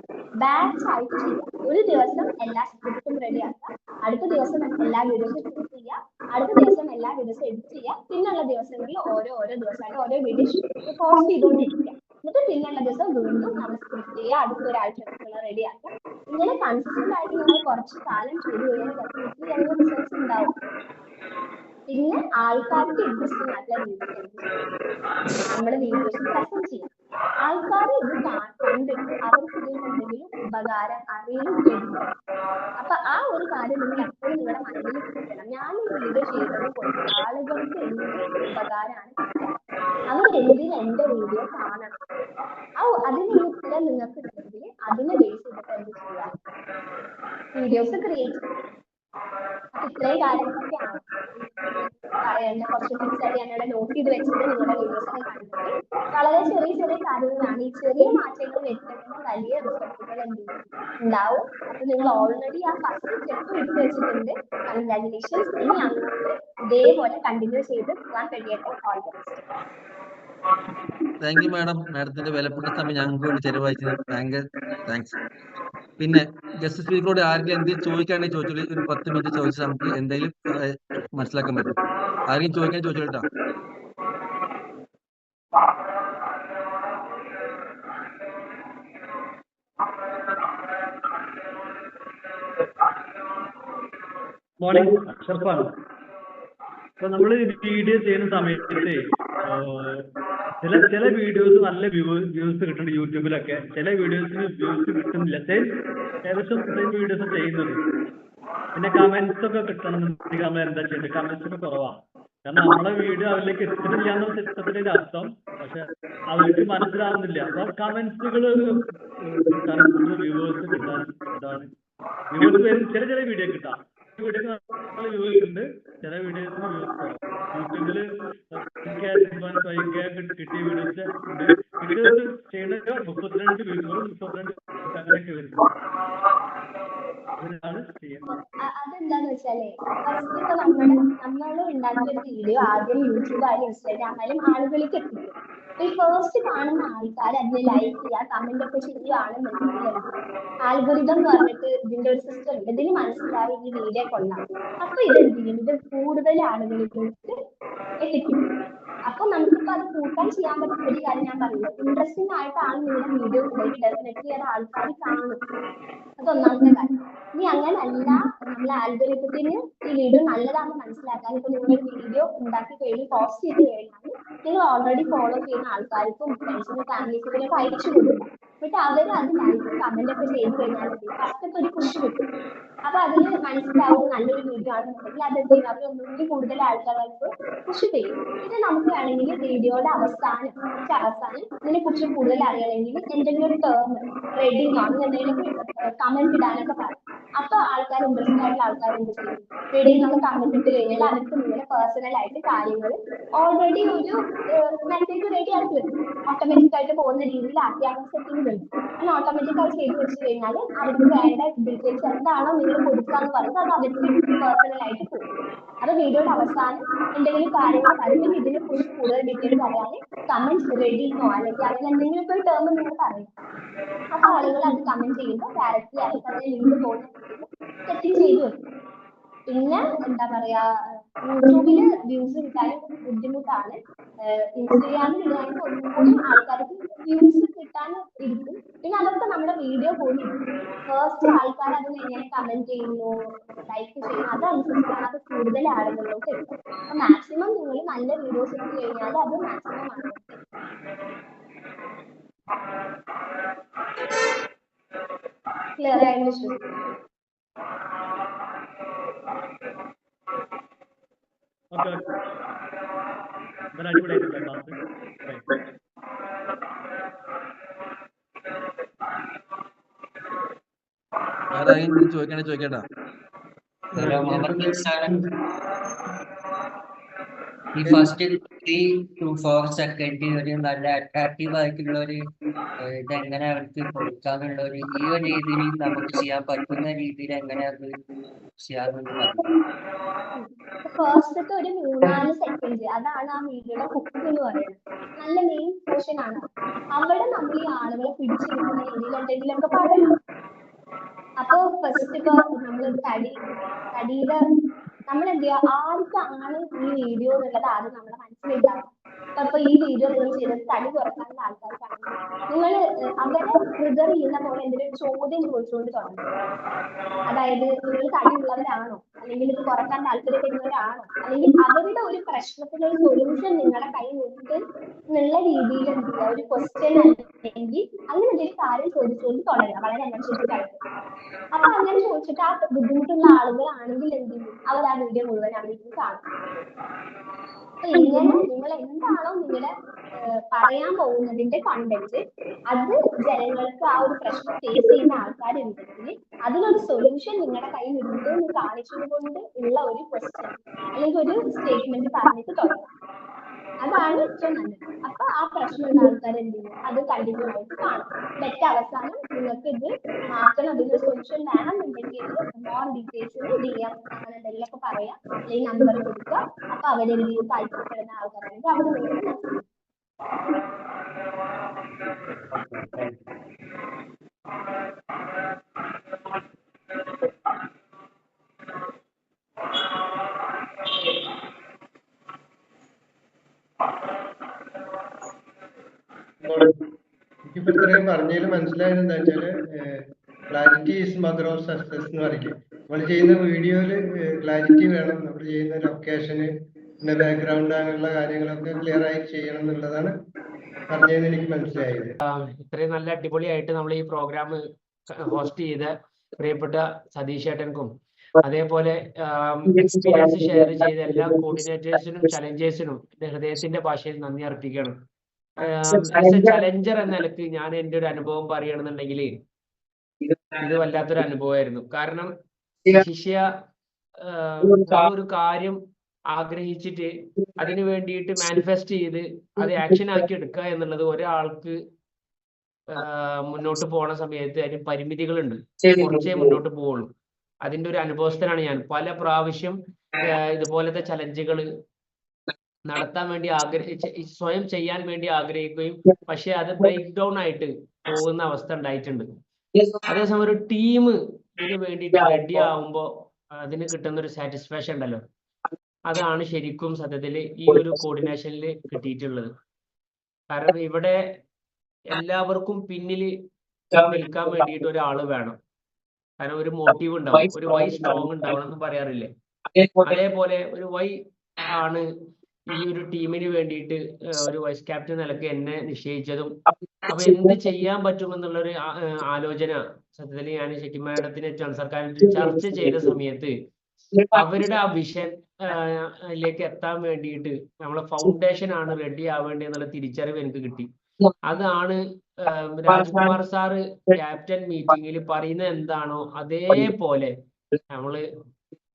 ബാച്ച് ആയിട്ട് ചെയ്യുക. ഒരു ദിവസം എല്ലാ സ്ക്രിപ്റ്റും റെഡി ആക്കുക, അടുത്ത ദിവസം എല്ലാ വീഡിയോസും ഷൂട്ട് ചെയ്യുക, അടുത്ത ദിവസം എല്ലാ വീഡിയോസും എഡിറ്റ് ചെയ്യുക, പിന്നുള്ള ദിവസങ്ങളിൽ ഓരോ ദിവസമായിട്ട് ഓരോ വീഡിയോ പോസ്റ്റ് ചെയ്തുകൊണ്ടിരിക്കുക. എന്നിട്ട് പിന്നുള്ള ദിവസം വീണ്ടും നമ്മൾ സ്ക്രിപ്റ്റ് ചെയ്യുക, അടുത്ത ഒരാഴ്ചക്കുള്ള റെഡി ആക്കുക. ഇങ്ങനെ കൺസിസ്റ്റന്റ് ആയിട്ട് നിങ്ങൾ കുറച്ച് കാലം ചെയ്തു കഴിഞ്ഞാൽ ഡെഫിനറ്റ്ലി അതിന് റിസൾട്ട്സ് ഉണ്ടാവും. പിന്നെ ആൾക്കാർക്ക് ഇൻട്രസ്റ്റിംഗ് ആയിട്ടുള്ള വീഡിയോസ് നമ്മുടെ വീഡിയോസ് പ്രസന്റ് ചെയ്യും. ആൾക്കാർ ഇത് കണ്ടിട്ട് അവർക്ക് ഇതിൽ എന്തെങ്കിലും ഉപകാരം അറിയിലും. അപ്പൊ ആ ഒരു കാര്യം നിങ്ങൾ എപ്പോഴും നിങ്ങളുടെ മനസ്സിൽ കിട്ടണം. ഞാൻ ഈ വീഡിയോ ചെയ്തത് കൊണ്ട് ആളുകൾക്ക് എന്ത് ഉപകാരമാണ് കിട്ടുക, അവരെന്തിന് എന്റെ വീഡിയോ കാണണം, അതിനുള്ള ഉത്തരം നിങ്ങൾക്ക് ഉണ്ടെങ്കിൽ അതിനെ ബേസ് ചെയ്തിട്ട് എന്ത് ചെയ്യാം, വീഡിയോസ് ക്രിയേറ്റ് ചെയ്യാം. അപ്പൊ ഇത്രയും കാര്യങ്ങളൊക്കെയാണ് പറയേണ്ട കുറച്ച് ടിപ്സ് ആയിട്ട് ഞാൻ ഇവിടെ നോട്ട് ചെയ്ത് വെച്ചിട്ട് നിങ്ങളുടെ വീഡിയോസ് ഒക്കെ കണ്ടിട്ട് വളരെ ചെറിയ കാര്യങ്ങളാണ്. ഈ ചെറിയ മാറ്റങ്ങൾ വരുത്തുന്ന വലിയ റിസൾട്ടുകൾ ഉണ്ടാവും. അപ്പൊ നിങ്ങൾ ഓൾറെഡി ആ ഫസ്റ്റ് സ്റ്റെപ്പ് എടുത്തു വെച്ചിട്ടുണ്ട്. കൺഗ്രാജുലേഷൻസ്. ഇനി അങ്ങോട്ട് ഇതേപോലെ കണ്ടിന്യൂ ചെയ്ത് പോകാൻ കഴിയട്ടെ. All the best. Thank you madam. മാഡത്തിന്റെ വിലപ്പെട്ട സമയം ഞങ്ങൾക്ക് വേണ്ടി ചെലവഴിച്ചത് ഭയങ്കര താങ്ക്സ്. പിന്നെ ഗസ്റ്റ് സ്പീക്കറോട് ആരെങ്കിലും എന്തെങ്കിലും ചോദിക്കുകയാണെങ്കിൽ ചോദിച്ചോളൂ. ഒരു 10 മിനിറ്റ് ചോദിച്ചാൽ നമുക്ക് എന്തെങ്കിലും മനസ്സിലാക്കാൻ പറ്റും. ആരെങ്കിലും ചോദിക്കാൻ ചോദിച്ചോളൂ. മോർണിംഗ് ഷർഫാണ്. അപ്പൊ നമ്മൾ വീഡിയോ ചെയ്യുന്ന സമയത്ത് ചില വീഡിയോസ് നല്ല വ്യൂസ് കിട്ടുന്നുണ്ട് യൂട്യൂബിലൊക്കെ, ചില വീഡിയോസിന് വ്യൂസ് കിട്ടുന്നില്ല. ഏകദേശം വീഡിയോസ് ചെയ്യുന്നത്. പിന്നെ കമന്റ്സ് ഒക്കെ കിട്ടണമെന്നുണ്ടെങ്കിൽ നമ്മൾ എന്താ ചെയ്യുന്നത്, കമന്റ്സ് ഒക്കെ കുറവാണ്. കാരണം നമ്മളെ വീഡിയോ അവരിലേക്ക് എത്തുന്നില്ല എന്ന ചിത്രത്തിന്റെ അർത്ഥം. പക്ഷെ അവർക്ക് മനസ്സിലാവുന്നില്ല. അപ്പൊ കമന്റ്സുകൾ വ്യൂവേഴ്സ് കിട്ടാൻ എന്താണ് വ്യൂവേഴ്സ് ചില വീഡിയോ കിട്ടാം. വീഡിയോക്ക് നല്ല വ്യൂവേഴ്സ് ഉണ്ട്, ചില വീഡിയോസിന് വ്യൂവേഴ്സ് കുറവ്. യൂട്യൂബില് 5K കിട്ടിയ വീഡിയോസ് ഉണ്ട്. ഇത് ചെയ്യുന്നത് 32 വീഡിയോകൾ 32 അങ്ങനെയൊക്കെ വരുന്നു. അതിനാണ് ചെയ്യുന്നത്. അതെന്താന്ന് വെച്ചാലേ ഫസ്റ്റ് ഇപ്പൊ നമ്മൾ ഉണ്ടാക്കിയ ഒരു വീഡിയോ ആദ്യം യൂട്യൂബ് ആയാലും ഇൻസ്റ്റാഗ്രാം ആയാലും ആളുകളിലേക്ക് എത്തിക്കും. ഈ ഫസ്റ്റ് കാണുന്ന ആൾക്കാർ അതിന് ലൈക്ക് ചെയ്യുക, കമന്റ് ഒക്കെ ചെയ്യുകയാണെന്നുണ്ടെങ്കിൽ ആൽഗോരിതം എന്ന് പറഞ്ഞിട്ട് ഇതിന്റെ ഒരു സിസ്റ്റം ഉണ്ട്. ഇതിന് മനസ്സിലായി ഈ വീഡിയോ കൊള്ളാം, അപ്പൊ ഇതെന്ത് ചെയ്യും, ഇത് കൂടുതൽ ആളുകളിലേക്ക് എത്തിക്കും. അപ്പൊ നമുക്കിപ്പോ അത് കൂട്ടാൻ ചെയ്യാൻ പറ്റുന്ന ഒരു കാര്യം ഞാൻ പറയുന്നത്, ഇൻട്രസ്റ്റിംഗ് ആയിട്ടാണ് നിങ്ങളുടെ വീഡിയോ ഉണ്ടെങ്കിൽ ഡെഫിനറ്റ്ലി അത് ആൾക്കാർ കാണും. അതൊന്നാമത്തെ കാര്യം. ഇനി അങ്ങനല്ല, നമ്മൾ ആൽഗോരിതത്തിന് ഈ വീഡിയോ നല്ലതാണെന്ന് മനസ്സിലാക്കാൻ ഇപ്പൊ നിങ്ങൾ വീഡിയോ ഉണ്ടാക്കി കഴിഞ്ഞ് പോസ്റ്റ് ചെയ്ത് കഴിഞ്ഞാൽ നിങ്ങൾ ഓൾറെഡി ഫോളോ ചെയ്യുന്ന ആൾക്കാർക്കും ഫ്രണ്ട്സിനും ഫാമിലീസിനൊക്കെ അയച്ചു കൊടുക്കുക. എന്നിട്ട് അവർ അത് ലൈക്ക് കമന്റ് ഒക്കെ ചെയ്ത് കഴിഞ്ഞാൽ ഫസ്റ്റ് ഒരു പുഷ് കിട്ടും. അപ്പൊ അതിന് മനസ്സിലാവും നല്ലൊരു വീഡിയോ ആണെന്നുണ്ടെങ്കിൽ അതെന്ത് ചെയ്യും, അവർ ഒന്നുകൂടി കൂടുതൽ ആൾക്കാർക്ക് പുഷ് ചെയ്യും. പിന്നെ നമുക്ക് വേണമെങ്കിൽ വീഡിയോയുടെ അവസാനം ഇതിനെ കുറിച്ച് കൂടുതൽ അറിയണമെങ്കിൽ എന്തെങ്കിലും ഒരു ടേം റെഡിങ്ങോ അങ്ങനെ എന്തെങ്കിലും കമന്റ് ഇടാനൊക്കെ പറയും. അപ്പൊ ആൾക്കാർ ഇൻട്രസ്റ്റഡ് ആയിട്ടുള്ള ആൾക്കാർ എന്ത് ചെയ്യും, റെഡിങ്ങൊക്കെ കമന്റ് ഇട്ട് കഴിഞ്ഞാൽ അവർക്ക് നിങ്ങളുടെ പേഴ്സണൽ ആയിട്ട് കാര്യങ്ങൾ ഓൾറെഡി ഒരു മെസ്സേജ് റെഡി ആക്കി വെക്കും. ഓട്ടോമാറ്റിക് ആയിട്ട് പോകുന്ന രീതിയിൽ ആക്കിയാൽ സെറ്റിംഗ് ഉണ്ട്. അങ്ങനെ ഓട്ടോമാറ്റിക് ആയി ചെയ്ത് വെച്ച് കഴിഞ്ഞാൽ അവർക്ക് വേണ്ട ഡീറ്റെയിൽസ് എന്താണോ നിങ്ങൾ കൊടുക്കാന്ന് പറയുന്നത് അത് അവർക്ക് പേഴ്സണൽ ആയിട്ട് പോകും. അത് വീഡിയോയുടെ അവസാനം എന്തെങ്കിലും കാര്യങ്ങൾ വരുമ്പോൾ ഇതിനെ കുറിച്ച് കൂടുതൽ ഡീറ്റെയിൽസ് അറിയാൻ കമന്റ് റെഡിങ്ങോ അല്ലെങ്കിൽ അതിൽ എന്തെങ്കിലും ഒരു ടേം നിങ്ങൾ പറയും. അപ്പൊ ആളുകൾ അത് കമന്റ് ചെയ്യുമ്പോൾ ഡയറക്റ്റ്ലി അവർക്ക് അതിനെ ലിങ്ക് പോകുന്ന സെറ്റിംഗ് ചെയ്തു വെക്കും. പിന്നെ എന്താ പറയാ, യൂട്യൂബില് വ്യൂസ് കിട്ടാനും ബുദ്ധിമുട്ടാണ്. ഇൻസ്റ്റഗ്രാമിൽ ഇടുകയാണെങ്കിൽ ഒന്നുകൂടി ആൾക്കാർക്ക് വ്യൂസ് കിട്ടാനും ഇരിക്കും. പിന്നെ അതൊക്കെ നമ്മുടെ വീഡിയോ പോലെ ഇരിക്കും. ഫസ്റ്റ് ആൾക്കാർ അതിന് എങ്ങനെ കമന്റ് ചെയ്യുന്നു, ലൈക്ക് ചെയ്യുന്നു, അതനുസരിച്ചാണ് അത് കൂടുതൽ ആളുകളിലോട്ട് എത്തും. അപ്പൊ മാക്സിമം നിങ്ങൾ നല്ല വീഡിയോസ് ഇട്ട് കഴിഞ്ഞാൽ അത് മാക്സിമം ആളുകൾക്ക് ക്ലിയർ ആയെന്ന് വിശ്വസിക്കുന്നു. ഓക്കെ, അടിപൊളിയായിട്ടുള്ള ക്ലാസ്. വേറെ ആരെങ്കിലും ചോദിക്കട്ടാ? ഈ ഫസ്റ്റ് 3 to 4 സെക്കൻഡ് ഒരു നല്ല അട്രാക്റ്റീവ് ആയിട്ടുള്ള ഒരു ഇതെങ്ങനെ അവർക്ക് കൊടുക്കാന്നുള്ള ഒരു ഈ ഒരു രീതിയിൽ നമുക്ക് ചെയ്യാൻ പറ്റുന്ന രീതിയിൽ എങ്ങനെ അത് ചെയ്യാമെന്ന് പറഞ്ഞു. ഫസ്റ്റത്തെ ഒരു 3-4 സെക്കൻഡ് അതാണ് ആ വീഡിയോയുടെ ഹുക്ക് എന്ന് പറയുന്നത്. നല്ല മെയിൻ പോർഷൻ ആണ്. അവിടെ നമ്മൾ ഈ ആളുകളെ പിടിച്ചിരിക്കുന്ന രീതിയിൽ എന്തെങ്കിലുമൊക്കെ പറയണം. അപ്പൊ ഫസ്റ്റ് ഇപ്പൊ നമ്മളൊരു തടിയുടെ നമ്മൾ എന്ത് ചെയ്യുക, ആർക്കാണ് ഈ വീഡിയോ എന്നുള്ളത് ആദ്യം നമ്മുടെ മനസ്സിലുണ്ടാവും. അപ്പൊ ഈ വീഡിയോ നിങ്ങൾ ചെയ്തത് തടി കുറക്കാനുള്ള ആൾക്കാർക്കാണെങ്കിൽ നിങ്ങൾ അവരെ ട്രിഗർ ചെയ്യുന്ന പോലെ എന്തെങ്കിലും ചോദ്യം ചോദിച്ചുകൊണ്ട് തുടങ്ങും. അതായത് നിങ്ങൾ തടിയുള്ളവരാണോ, അല്ലെങ്കിൽ ഇത് കുറക്കാൻ താല്പര്യപ്പെടുന്നവരാണോ, അല്ലെങ്കിൽ അവരുടെ ഒരു പ്രശ്നത്തിന് ഒരു സൊല്യൂഷൻ നിങ്ങളുടെ കയ്യിൽ ഉണ്ട് എന്നുള്ള രീതിയിൽ എന്ത് ചെയ്യുക, ഒരു ക്വസ്റ്റ്യൻ അല്ലെങ്കിൽ അങ്ങനെ എന്തെങ്കിലും കാര്യം ചോദിച്ചുകൊണ്ട് തുടങ്ങുക വളരെ എനർജറ്റിക് ആയിട്ട്. അപ്പൊ അങ്ങനെ ചോദിച്ചിട്ട് ആ ബുദ്ധിമുട്ടുള്ള ആളുകളാണെങ്കിൽ എന്ത് ചെയ്യും, അവർ ആ വീഡിയോ മുഴുവൻ അവിടെ കാണും. അപ്പൊ ഇങ്ങനെ നിങ്ങൾ എന്താണോ നിങ്ങളുടെ പറയാൻ പോകുന്നതിന്റെ കണ്ടന്റ് അത് ജനങ്ങൾക്ക് ആ ഒരു പ്രശ്നം ഫേസ് ചെയ്യുന്ന ആൾക്കാരുണ്ടെങ്കിൽ അതിനൊരു സൊല്യൂഷൻ നിങ്ങളുടെ കയ്യിൽ ഉണ്ട് എന്ന് കാണിച്ചുകൊണ്ട് ഉള്ള ഒരു ക്വസ്റ്റ്യൻ അല്ലെങ്കിൽ ഒരു സ്റ്റേറ്റ്മെന്റ് പറഞ്ഞിട്ട് തുടങ്ങും. അതാണ് ഏറ്റവും നല്ലത്. അപ്പൊ ആ പ്രശ്നമുള്ള ആൾക്കാർ എന്ത് ചെയ്യും, അത് കണ്ടിന്യൂ ആയിട്ട് കാണും. എന്നിട്ട് അവസാനം നിങ്ങൾക്ക് ഇത് മാറ്റണം, അതിന്റെ സൊല്യൂഷൻ വേണം എന്നുണ്ടെങ്കിൽ മോർ ഡീറ്റെയിൽസിന് DM അങ്ങനെ എന്തെങ്കിലുമൊക്കെ പറയാം, അല്ലെങ്കിൽ നമ്പർ കൊടുക്കുക. അപ്പൊ അവരെന്തെങ്കിലും താല്പര്യപ്പെടുന്ന ആൾക്കാരാണെങ്കിൽ അവർ നിങ്ങൾക്ക് മെസ്സേജ്. എനിക്കിപ്പോ ഇത്രയും പറഞ്ഞതിൽ മനസ്സിലായത് എന്താ വെച്ചാല് clarity is mother of success എന്ന് പറയില്ലേ. നമ്മൾ ചെയ്യുന്ന വീഡിയോയില് ക്ലാരിറ്റി വേണം, നമ്മൾ ചെയ്യുന്ന ലൊക്കേഷന് പിന്നെ ബാക്ക്ഗ്രൗണ്ട് അങ്ങനെയുള്ള കാര്യങ്ങളൊക്കെ ക്ലിയർ ആയി ചെയ്യണം എന്നുള്ളതാണ് പറഞ്ഞതെന്ന് എനിക്ക് മനസ്സിലായത്. ഇത്രയും നല്ല അടിപൊളിയായിട്ട് നമ്മൾ ഈ പ്രോഗ്രാം ഹോസ്റ്റ് ചെയ്ത പ്രിയപ്പെട്ട സതീഷ് ഏട്ടൻക്കും അതേപോലെ എക്സ്പീരിയൻസ് ഷെയർ ചെയ്ത എല്ലാ കോർഡിനേറ്റേഴ്സിനും ചലഞ്ചേഴ്സിനും എന്റെ ഹൃദയത്തിന്റെ ഭാഷയിൽ നന്ദി അർപ്പിക്കുകയാണ്. ആസ് എ ചലഞ്ചർ എന്ന നിലക്ക് ഞാൻ എൻ്റെ ഒരു അനുഭവം പറയുകയാണെന്നുണ്ടെങ്കിൽ ഇത് വല്ലാത്തൊരു അനുഭവമായിരുന്നു. കാരണം ശിഷ്യ ഒരു കാര്യം ആഗ്രഹിച്ചിട്ട് അതിന് വേണ്ടിയിട്ട് മാനിഫെസ്റ്റ് ചെയ്ത് അത് ആക്ഷൻ ആക്കി എടുക്കുക എന്നുള്ളത് ഒരാൾക്ക് മുന്നോട്ട് പോണ സമയത്ത് അതിന് പരിമിതികളുണ്ട്. കുറച്ചേ മുന്നോട്ട് പോവുള്ളൂ. അതിന്റെ ഒരു അനുഭവസ്ഥനാണ് ഞാൻ. പല പ്രാവശ്യം ഇതുപോലത്തെ ചലഞ്ചുകൾ നടത്താൻ വേണ്ടി സ്വയം ചെയ്യാൻ വേണ്ടി ആഗ്രഹിക്കുകയും പക്ഷെ അത് ബ്രേക്ക് ഡൗൺ ആയിട്ട് പോകുന്ന അവസ്ഥ ഉണ്ടായിട്ടുണ്ട്. അതേസമയം ഒരു ടീം ഇതിന് വേണ്ടിയിട്ട് റെഡി ആവുമ്പോൾ അതിന് കിട്ടുന്ന ഒരു സാറ്റിസ്ഫാക്ഷൻ ഉണ്ടല്ലോ, അതാണ് ശരിക്കും സത്യത്തിൽ ഈ ഒരു കോർഡിനേഷനിൽ കിട്ടിയിട്ടുള്ളത്. കാരണം ഇവിടെ എല്ലാവർക്കും പിന്നിൽ നിൽക്കാൻ വേണ്ടിയിട്ട് ഒരാൾ വേണം. കാരണം ഒരു മോട്ടീവ് ഉണ്ടാവും, ഒരു വൈ സ്ട്രോങ് ഉണ്ടാവണം എന്ന് പറയാറില്ലേ. അതേപോലെ ഒരു വൈ ആണ് ഈ ഒരു ടീമിന് വേണ്ടിയിട്ട് ഒരു വൈസ് ക്യാപ്റ്റൻ നിലക്ക് എന്നെ നിശ്ചയിച്ചതും. അപ്പൊ എന്ത് ചെയ്യാൻ പറ്റുമെന്നുള്ള ഒരു ആലോചന സത്യത്തിൽ ഞാൻ ശരിക്കും മാഡത്തിനെ സർക്കാരിന്റെ ചർച്ച ചെയ്ത സമയത്ത് അവരുടെ ആ വിഷൻ ലേക്ക് എത്താൻ വേണ്ടിയിട്ട് നമ്മളെ ഫൗണ്ടേഷൻ ആണ് റെഡി ആവേണ്ടത് എന്നുള്ള തിരിച്ചറിവ് എനിക്ക് കിട്ടി. അതാണ് രാജ്കുമാർ സാറ് ക്യാപ്റ്റൻ മീറ്റിംഗിൽ പറയുന്നത് എന്താണോ അതേപോലെ നമ്മള്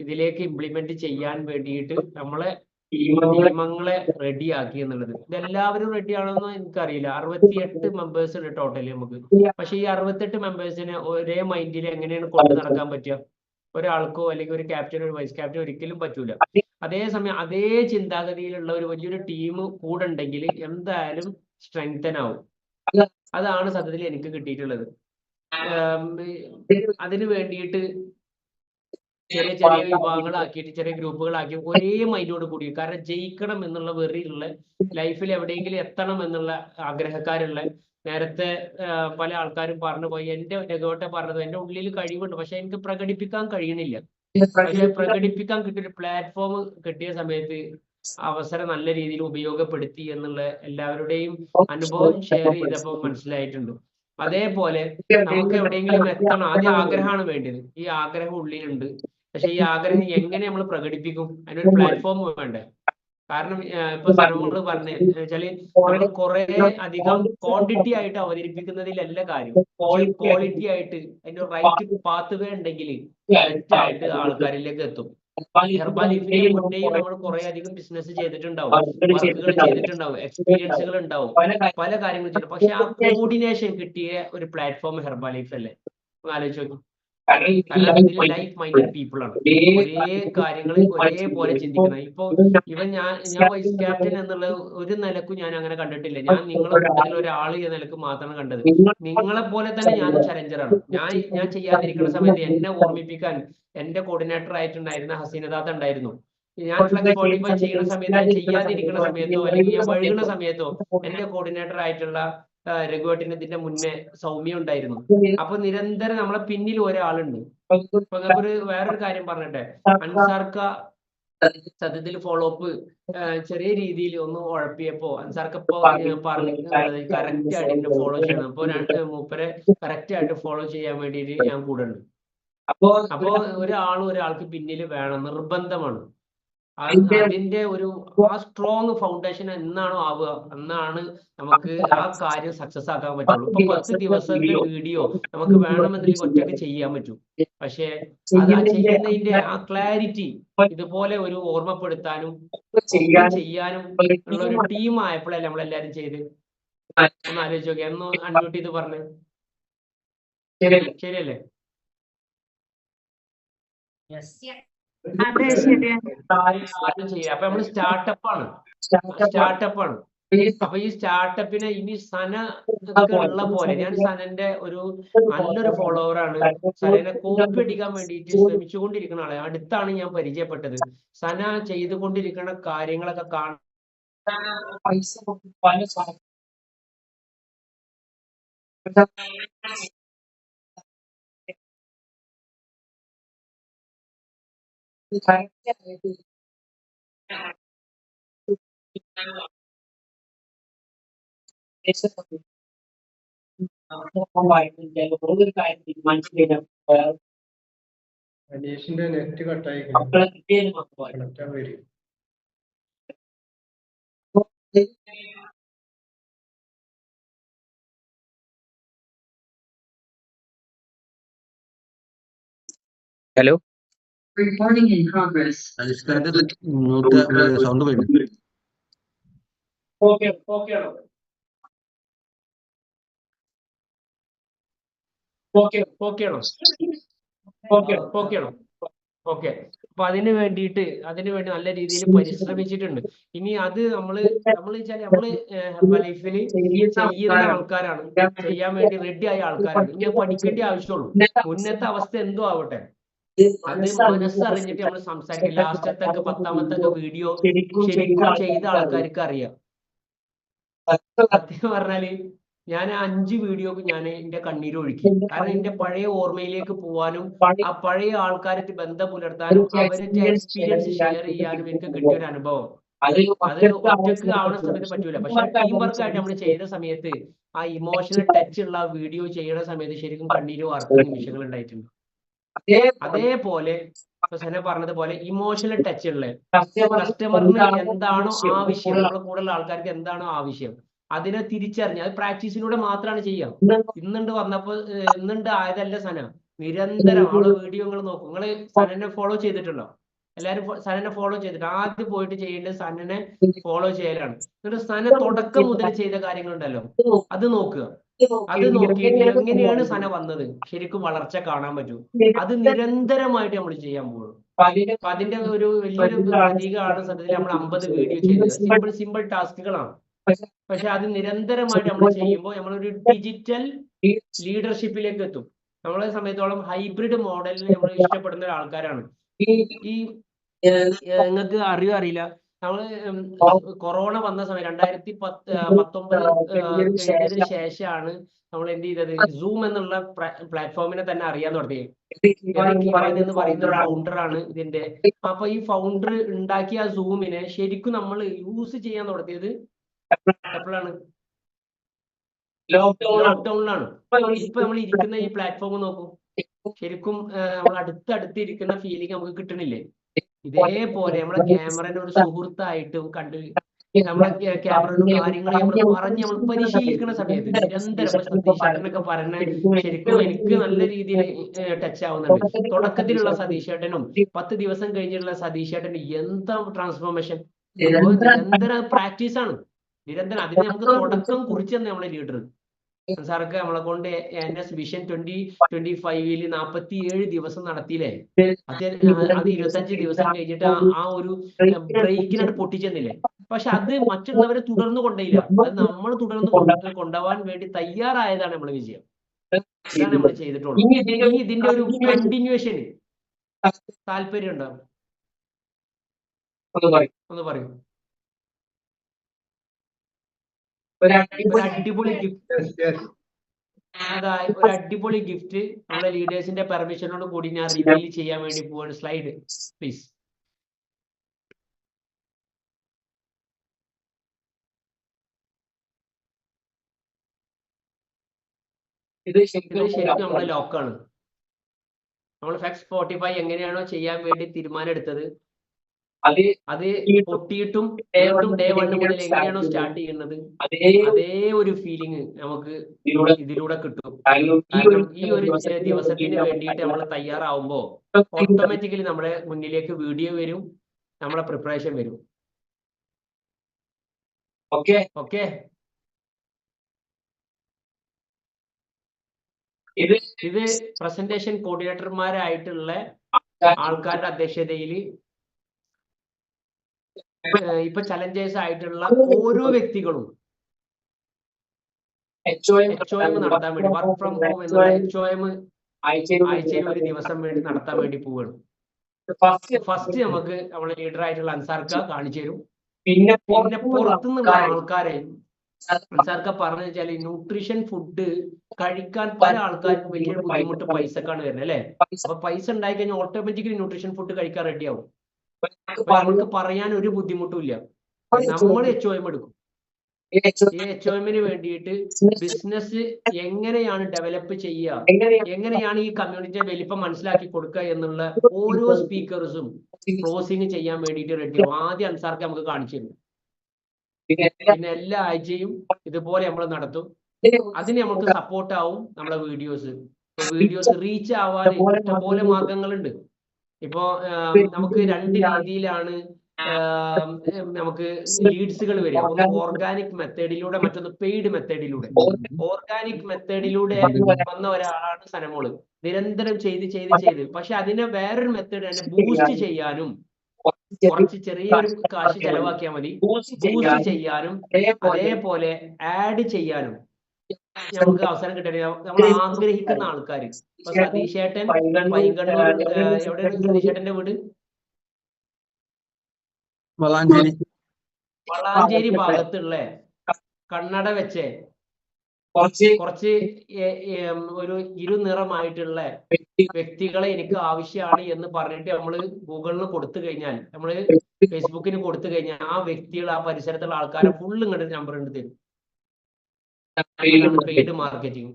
ഇതിലേക്ക് ഇംപ്ലിമെന്റ് ചെയ്യാൻ വേണ്ടിയിട്ട് നമ്മളെ നിയമങ്ങളെ റെഡിയാക്കി എന്നുള്ളത്. ഇതെല്ലാവരും റെഡി ആണെന്ന് എനിക്കറിയില്ല. 68 മെമ്പേഴ്സ് ഉണ്ട് ടോട്ടലി നമുക്ക്. പക്ഷെ ഈ 68 മെമ്പേഴ്സിനെ ഒരേ മൈൻഡിൽ എങ്ങനെയാണ് കൊണ്ടു നടക്കാൻ പറ്റുക? ഒരാൾക്കോ അല്ലെങ്കിൽ ഒരു ക്യാപ്റ്റൻ ഒരു വൈസ് ക്യാപ്റ്റൻ ഒരിക്കലും പറ്റൂല. അതേസമയം അതേ ചിന്താഗതിയിലുള്ള ഒരു വലിയൊരു ടീം കൂടെ ഉണ്ടെങ്കിൽ എന്തായാലും സ്ട്രെങ്തൻ ആവും. അതാണ് സത്യത്തിൽ എനിക്ക് കിട്ടിയിട്ടുള്ളത്. അതിന് വേണ്ടിയിട്ട് ചെറിയ ചെറിയ വിഭാഗങ്ങളാക്കിയിട്ട് ചെറിയ ഗ്രൂപ്പുകളാക്കി ഒരേ മൈൻഡോട് കൂടി, കാരണം ജയിക്കണം എന്നുള്ള വെറിയുള്ള, ലൈഫിൽ എവിടെയെങ്കിലും എത്തണം എന്നുള്ള ആഗ്രഹക്കാരുള്ള, നേരത്തെ പല ആൾക്കാരും പറഞ്ഞു പോയി. എന്റെ രഘുവട്ടെ പറഞ്ഞത് എന്റെ ഉള്ളിൽ കഴിവുണ്ട് പക്ഷെ എനിക്ക് പ്രകടിപ്പിക്കാൻ കഴിയണില്ല. പക്ഷെ പ്രകടിപ്പിക്കാൻ കിട്ടിയൊരു പ്ലാറ്റ്ഫോം കിട്ടിയ സമയത്ത് അവസരം നല്ല രീതിയിൽ ഉപയോഗപ്പെടുത്തി എന്നുള്ള എല്ലാവരുടെയും അനുഭവം ഷെയർ ചെയ്തപ്പോൾ മനസ്സിലായിട്ടുണ്ട്. അതേപോലെ നമുക്ക് എവിടെയെങ്കിലും എത്തണം, ആദ്യം ആഗ്രഹമാണ് വേണ്ടത്. ഈ ആഗ്രഹം ഉള്ളിലുണ്ട്, പക്ഷെ ഈ ആഗ്രഹം എങ്ങനെ നമ്മൾ പ്രകടിപ്പിക്കും? അതിനൊരു പ്ലാറ്റ്ഫോം വേണ്ടേ? കാരണം ഇപ്പൊ സനമോള് പറഞ്ഞ വെച്ചാല് നമ്മൾ കുറെ അധികം ക്വാണ്ടിറ്റി ആയിട്ട് അവതരിപ്പിക്കുന്നതിലല്ല കാര്യം, ക്വാളിറ്റി ആയിട്ട് അതിന്റെ റൈറ്റ് പാത്ത് വേ ഉണ്ടെങ്കിൽ കറക്റ്റ് ആയിട്ട് ആൾക്കാരിലേക്ക് എത്തും. ഹെർബാലീഫിന്റെ മുന്നേ നമ്മൾ കുറെ അധികം ബിസിനസ് ചെയ്തിട്ടുണ്ടാവും, വർക്കുകൾ ചെയ്തിട്ടുണ്ടാവും, എക്സ്പീരിയൻസുകൾ ഉണ്ടാവും, പല കാര്യങ്ങളും ചെയ്തു. പക്ഷെ ആ കോർഡിനേഷൻ കിട്ടിയ ഒരു പ്ലാറ്റ്ഫോം ഹെർബാലീഫ് അല്ലേ? ആലോചിച്ച് നോക്കി. കാരണം ഇതിൽ ലൈഫ് മൈൻഡഡ് പീപ്പിൾ ആണ്, ഒരേ കാര്യങ്ങൾ ഒരേപോലെ ചിന്തിക്കണം. ഇപ്പൊ ഞാൻ വൈസ് ക്യാപ്റ്റൻ എന്നുള്ള ഒരു നിലക്കും ഞാൻ അങ്ങനെ കണ്ടിട്ടില്ല. ഞാൻ നിങ്ങളെ കൂട്ടത്തിൽ ഒരാൾ എന്ന നിലക്ക് മാത്രമാണ് കണ്ടത്. നിങ്ങളെ പോലെ തന്നെ ഞാനും ചലഞ്ചറാണ്. ഞാൻ ചെയ്യാതിരിക്കുന്ന സമയത്ത് എന്നെ ഓർമ്മിപ്പിക്കാൻ എന്റെ കോർഡിനേറ്റർ ആയിട്ടുണ്ടായിരുന്ന ഹസീനദാത്ത ഉണ്ടായിരുന്നു. ഞാൻ ഫ്ലെക്സ് 45 ചെയ്യുന്ന സമയത്ത്, ഞാൻ ചെയ്യാതിരിക്കുന്ന സമയത്തോ അല്ലെങ്കിൽ ഞാൻ വഴുകുന്ന സമയത്തോ എന്റെ കോർഡിനേറ്റർ ആയിട്ടുള്ള രഘുവേട്ടിന് ഇതിന്റെ മുന്നേ സൗമ്യ ഉണ്ടായിരുന്നു. അപ്പൊ നിരന്തരം നമ്മളെ പിന്നിൽ ഒരാളുണ്ട്. ഇപ്പൊ വേറൊരു കാര്യം പറഞ്ഞിട്ടെ, അൻസാർക്ക സത്യത്തിൽ ഫോളോ അപ്പ് ചെറിയ രീതിയിൽ ഒന്ന് ഉഴപ്പിയപ്പോ അൻസാർക്ക് ഇപ്പൊ പറഞ്ഞിട്ടുള്ളത് കറക്റ്റ് ആയിട്ട് എന്നെ ഫോളോ ചെയ്യണം. അപ്പൊ മൂപ്പരെ കറക്റ്റ് ആയിട്ട് ഫോളോ ചെയ്യാൻ വേണ്ടിയിട്ട് ഞാൻ കൂടെ ഉണ്ട്. അപ്പോ ഒരാൾക്ക് പിന്നിൽ വേണം, നിർബന്ധമാണ്. അതിന്റെ ഒരു ആ സ്ട്രോങ് ഫൗണ്ടേഷൻ എന്നാണോ ആവുക അന്നാണ് നമുക്ക് ആ കാര്യം സക്സസ് ആക്കാൻ പറ്റുള്ളൂ. ഇപ്പൊ 10 ദിവസത്തെ വീഡിയോ നമുക്ക് വേണമെന്നുണ്ടെങ്കിൽ ഒറ്റയ്ക്ക് ചെയ്യാൻ പറ്റും. പക്ഷെ അത് ആ ചെയ്യുന്നതിന്റെ ആ ക്ലാരിറ്റി ഇതുപോലെ ഒരു ഓർമ്മപ്പെടുത്താനും ചെയ്യാനും ഉള്ള ഒരു ടീം ആയപ്പോഴല്ലേ നമ്മളെല്ലാരും ചെയ്ത്. ഒന്ന് ആലോചിച്ച് നോക്കിയാൽ ഒന്ന് അൺമ്യൂട്ട് ചെയ്ത് പറഞ്ഞ് ശരിയല്ലേ? അതെ, ശരിയാണ്. ചെയ്യാം. അപ്പൊ നമ്മള് സ്റ്റാർട്ടപ്പാണ്. അപ്പൊ ഈ സ്റ്റാർട്ടപ്പിനെ ഇനി സന ഉള്ള പോലെ, ഞാൻ സനന്റെ ഒരു നല്ലൊരു ഫോളോവറാണ്. സനനെ കോപ്പി അടിക്കാൻ വേണ്ടിയിട്ട് ശ്രമിച്ചുകൊണ്ടിരിക്കുന്ന ആളെ അടുത്താണ് ഞാൻ പരിചയപ്പെട്ടത്. സന ചെയ്തുകൊണ്ടിരിക്കുന്ന കാര്യങ്ങളൊക്കെ കാണാൻ അനീഷിന്റെ നെറ്റ് കട്ടായി കണക്റ്റാൻ വരും. ഹലോ അലിസ്കാന്റെ മ്യൂട്ട് സൗണ്ട് പോയിട്ട് ഓക്കെ ഓക്കെ ആണോ? ഓക്കെ ആണോ? ഓക്കെ ആണോ? ഓക്കെ. അപ്പൊ അതിന് വേണ്ടി നല്ല രീതിയിൽ പരിശ്രമിച്ചിട്ടുണ്ട്. ഇനി അത് നമ്മള് വെച്ചാൽ നമ്മള് ലൈഫിൽ ചെയ്യുന്ന ആൾക്കാരാണ്, ചെയ്യാൻ വേണ്ടി റെഡി ആയ ആൾക്കാരാണ്. ഇനി അത് പഠിക്കേണ്ട ആവശ്യമുള്ളൂ. മുന്നത്തെ അവസ്ഥ എന്തോ ആവട്ടെ, അത് മനസ്സറിഞ്ഞിട്ട് നമ്മൾ സംസാരിക്കും. ലാസ്റ്റത്തൊക്കെ 10ാമത്തെ വീഡിയോ ശരിക്കും ചെയ്ത ആൾക്കാർക്ക് അറിയാം. സത്യം പറഞ്ഞാല് ഞാൻ 5 വീഡിയോക്ക് ഞാൻ എന്റെ കണ്ണീര് ഒഴുക്കി. കാരണം എന്റെ പഴയ ഓർമ്മയിലേക്ക് പോവാനും ആ പഴയ ആൾക്കാരായിട്ട് ബന്ധം പുലർത്താനും അവരുടെ എക്സ്പീരിയൻസ് ഷെയർ ചെയ്യാനും എനിക്ക് കിട്ടിയ ഒരു അനുഭവം. അത് ഒറ്റക്ക് ആവുന്ന സമയത്ത് പറ്റൂല. പക്ഷെ ടീം വർക്കായിട്ട് നമ്മൾ ചെയ്ത സമയത്ത് ആ ഇമോഷണൽ ടച്ച് ഉള്ള വീഡിയോ ചെയ്യുന്ന സമയത്ത് ശരിക്കും കണ്ണീര് വാർത്ത നിമിഷങ്ങൾ ഉണ്ടായിട്ടുണ്ട്. അതേപോലെ സന പറഞ്ഞതുപോലെ ഇമോഷണൽ ടച്ച് ഉള്ള കസ്റ്റമറിന് എന്താണോ ആവശ്യം, നമ്മുടെ കൂടെയുള്ള ആൾക്കാർക്ക് എന്താണോ ആവശ്യം, അതിനെ തിരിച്ചറിഞ്ഞ് അത് പ്രാക്ടീസിലൂടെ മാത്രമാണ് ചെയ്യാം. ഇന്നുണ്ട് ആയതല്ല സന. നിരന്തരം അവളെ വീഡിയോ നിങ്ങൾ നോക്കും. നിങ്ങൾ സനനെ ഫോളോ ചെയ്തിട്ടുണ്ടോ? എല്ലാവരും സനനെ ഫോളോ ചെയ്തിട്ട് ആദ്യം പോയിട്ട് ചെയ്യേണ്ടത് സനനെ ഫോളോ ചെയ്യലാണ്. എന്നിട്ട് സന തുടക്കം മുതൽ ചെയ്ത കാര്യങ്ങളുണ്ടല്ലോ, അത് നോക്കുക. അത് നോക്കിയിട്ട് എങ്ങനെയാണ് സന വന്നത് ശരിക്കും വളർച്ച കാണാൻ പറ്റും. അത് നിരന്തരമായിട്ട് നമ്മൾ ചെയ്യാൻ പോകും. അപ്പൊ അതിന്റെ ഒരു വലിയൊരു പ്രതീകമാണ് സത്യത്തിൽ നമ്മൾ 50 വീഡിയോ ചെയ്തത്. സിമ്പിൾ ടാസ്കുകളാണ്. പക്ഷെ അത് നിരന്തരമായിട്ട് നമ്മൾ ചെയ്യുമ്പോൾ നമ്മളൊരു ഡിജിറ്റൽ ലീഡർഷിപ്പിലേക്ക് എത്തും. നമ്മളെ സമയത്തോളം ഹൈബ്രിഡ് മോഡലിൽ നമ്മൾ ഇഷ്ടപ്പെടുന്ന ആൾക്കാരാണ്. ഈ നിങ്ങൾക്ക് അറിയില്ല, നമ്മള് കൊറോണ വന്ന സമയം 2019 കഴിഞ്ഞതിന് ശേഷമാണ് നമ്മൾ എന്ത് ചെയ്തത്, സൂം എന്നുള്ള പ്ലാറ്റ്ഫോമിനെ തന്നെ അറിയാൻ തുടങ്ങിയത്. എറിക് ഇവാൻ എന്ന് പറയുന്ന ഒരു ഫൗണ്ടറാണ് ഇതിന്റെ. അപ്പൊ ഈ ഫൗണ്ടർ ഉണ്ടാക്കിയ സൂമിനെ ശരിക്കും നമ്മൾ യൂസ് ചെയ്യാൻ തുടങ്ങിയത് എപ്പോഴാണ്? ലോക്ക്ഡൌണിലാണ്. ഇപ്പൊ നമ്മൾ ഇരിക്കുന്ന ഈ പ്ലാറ്റ്ഫോം നോക്കൂ, ശരിക്കും നമ്മൾ അടുത്തിരിക്കുന്ന ഫീലിംഗ് നമുക്ക് കിട്ടണില്ലേ? ഇതേപോലെ നമ്മളെ ക്യാമറയുടെ ഒരു സുഹൃത്തായിട്ടും കണ്ട് നമ്മളെ ക്യാമറയുടെ കാര്യങ്ങൾ നമ്മൾ പറഞ്ഞ് നമ്മൾ പരിശീലിക്കുന്ന സമയത്ത് നിരന്തരം സതീഷ് ചേട്ടനൊക്കെ പറഞ്ഞ ശരിക്കും എനിക്ക് നല്ല രീതിയിൽ ടച്ച് ആവുന്നുണ്ട്. തുടക്കത്തിലുള്ള സതീഷ് ചേട്ടനും 10 ദിവസം കഴിഞ്ഞിട്ടുള്ള സതീഷ് ചേട്ടനും എന്താ ട്രാൻസ്ഫോർമേഷൻ! നിരന്തരം പ്രാക്ടീസ് ആണ്. നിരന്തരം അതിന് നമുക്ക് തുടക്കം കുറിച്ച് തന്നെ നമ്മളെ ലീഡർ സാർക്ക് നമ്മളെ കൊണ്ട് NS വിഷൻ 2025 47 ദിവസം നടത്തിയില്ലേ? അത് 25 ദിവസം കഴിഞ്ഞിട്ട് ആ ഒരു ബ്രേക്കിനാണ് പൊട്ടിച്ചെന്നില്ലേ? പക്ഷെ അത് മറ്റുള്ളവരെ തുടർന്ന് കൊണ്ടേയില്ല. അത് നമ്മൾ തുടർന്ന് കൊണ്ടുപോകാൻ വേണ്ടി തയ്യാറായതാണ് നമ്മളെ വിജയം. ഇതാണ് നമ്മൾ ചെയ്തിട്ടുള്ളത്. ഇനി ഇതിന്റെ ഒരു കണ്ടിന്യൂവേഷന് താല്പര്യം ഉണ്ടോ? ഒന്ന് പറയൂ. ഒരു അടിപൊളി ഗിഫ്റ്റ്, അതായത് ഒരു അടിപൊളി ഗിഫ്റ്റ് നമ്മുടെ ലീഡേഴ്സിന്റെ പെർമിഷനോട് കൂടി ഞാൻ റിവീൽ ചെയ്യാൻ വേണ്ടി പോവാണ്. Slide please. ഇത് ശരിക്കും നമ്മുടെ ലോക്കാണ്. നമ്മൾ ഫാക്സ് 45 എങ്ങനെയാണോ ചെയ്യാൻ വേണ്ടി തീരുമാനം എടുത്തത്, അത് പൊട്ടിയിട്ടും ഡേ 1 മുതൽ എങ്ങനെയാണോ സ്റ്റാർട്ട് ചെയ്യുന്നത്, അതേ ഒരു ഫീലിംഗ് നമുക്ക് ഇതിലൂടെ കിട്ടും. കാരണം ഈ ഒരു ദിവസത്തിന് വേണ്ടിയിട്ട് നമ്മൾ തയ്യാറാവുമ്പോ ഓട്ടോമാറ്റിക്കലി നമ്മുടെ മുന്നിലേക്ക് വീഡിയോ വരും, നമ്മളെ പ്രിപ്പറേഷൻ വരും. ഓക്കെ. ഇത് പ്രസന്റേഷൻ കോർഡിനേറ്റർമാരായിട്ടുള്ള ആൾക്കാരുടെ അധ്യക്ഷതയിൽ ഇപ്പൊ ചലഞ്ചേഴ്സ് ആയിട്ടുള്ള ഓരോ വ്യക്തികളും HOM നടത്താൻ വേണ്ടി, വർക്ക് ഫ്രം ഹോം എന്നുള്ള HOM ആഴ്ചയിൽ ഒരു ദിവസം വേണ്ടി നടത്താൻ വേണ്ടി പോവുകയാണ്. ഫസ്റ്റ് നമുക്ക് നമ്മളെ ലീഡർ ആയിട്ടുള്ള അൻസാർക്ക കാണിച്ചു തരും. പിന്നെ പുറത്തുനിന്നുള്ള ആൾക്കാരെ അൻസാർക്ക പറഞ്ഞു വെച്ചാൽ ന്യൂട്രീഷൻ ഫുഡ് കഴിക്കാൻ പല ആൾക്കാർക്കും വലിയ ബുദ്ധിമുട്ട് പൈസക്കാണ് വരുന്നത് അല്ലെ? അപ്പൊ പൈസ ഉണ്ടായി കഴിഞ്ഞാൽ ഓട്ടോമാറ്റിക്കലി ന്യൂട്രീഷൻ ഫുഡ് കഴിക്കാൻ റെഡിയാവും. അപ്പൊ നമുക്ക് പറയാൻ ഒരു ബുദ്ധിമുട്ടും ഇല്ല. നമ്മൾ HOM എടുക്കും. ഈ HOMന് വേണ്ടിയിട്ട് ബിസിനസ് എങ്ങനെയാണ് ഡെവലപ്പ് ചെയ്യുക, എങ്ങനെയാണ് ഈ കമ്മ്യൂണിറ്റിയെ വലിപ്പം മനസ്സിലാക്കി കൊടുക്കുക എന്നുള്ള ഓരോ സ്പീക്കേഴ്സും ക്ലോസിങ് ചെയ്യാൻ വേണ്ടിയിട്ട് റെഡിയാവും. ആദ്യം അൻസാർക്ക് നമുക്ക് കാണിച്ചു തരും. പിന്നെ എല്ലാ ആഴ്ചയും ഇതുപോലെ നമ്മൾ നടത്തും. അതിന് നമുക്ക് സപ്പോർട്ട് ആവും നമ്മളെ വീഡിയോസ് റീച്ച് ആവാൻ ഇഷ്ടംപോലെ മാർഗങ്ങളുണ്ട്. ഇപ്പോ നമുക്ക് 2 രീതിയിലാണ് നമുക്ക് ലീഡ്സുകൾ വരിക. ഒന്ന് ഓർഗാനിക് മെത്തേഡിലൂടെ, മറ്റൊന്ന് പെയ്ഡ് മെത്തേഡിലൂടെ. ഓർഗാനിക് മെത്തേഡിലൂടെ വന്ന ഒരാളാണ് സനമോള്. നിരന്തരം ചെയ്ത് പക്ഷെ അതിനെ വേറൊരു മെത്തേഡ് തന്നെ ബൂസ്റ്റ് ചെയ്യാനും, കുറച്ച് ചെറിയൊരു കാശ് ചെലവാക്കിയാൽ മതി, ബൂസ്റ്റ് ചെയ്യാനും അതേപോലെ ആഡ് ചെയ്യാനും നമുക്ക് അവസരം കിട്ടരുത്. നമ്മൾ ആഗ്രഹിക്കുന്ന ആൾക്കാർ. ഇപ്പൊ സതീശേട്ടൻ പൈങ്കണ്ണൂർ, എവിടെയാണ് സതീശേട്ടന്റെ വീട്? വളാഞ്ചേരി ഭാഗത്തുള്ള കണ്ണട വെച്ച് കുറച്ച് ഒരു ഇരുനിറമായിട്ടുള്ള വ്യക്തികളെ എനിക്ക് ആവശ്യമാണ് എന്ന് പറഞ്ഞിട്ട് നമ്മൾ ഗൂഗിളിന് കൊടുത്തു കഴിഞ്ഞാൽ, നമ്മൾ ഫേസ്ബുക്കിന് കൊടുത്തു കഴിഞ്ഞാൽ ആ വ്യക്തികൾ, ആ പരിസരത്തുള്ള ആൾക്കാരെ ഫുള്ള് ഇങ്ങോട്ട് നമ്പർ ഉണ്ട് തരും. അതാണ് പെയ്ഡ് മാർക്കറ്റിംഗ്.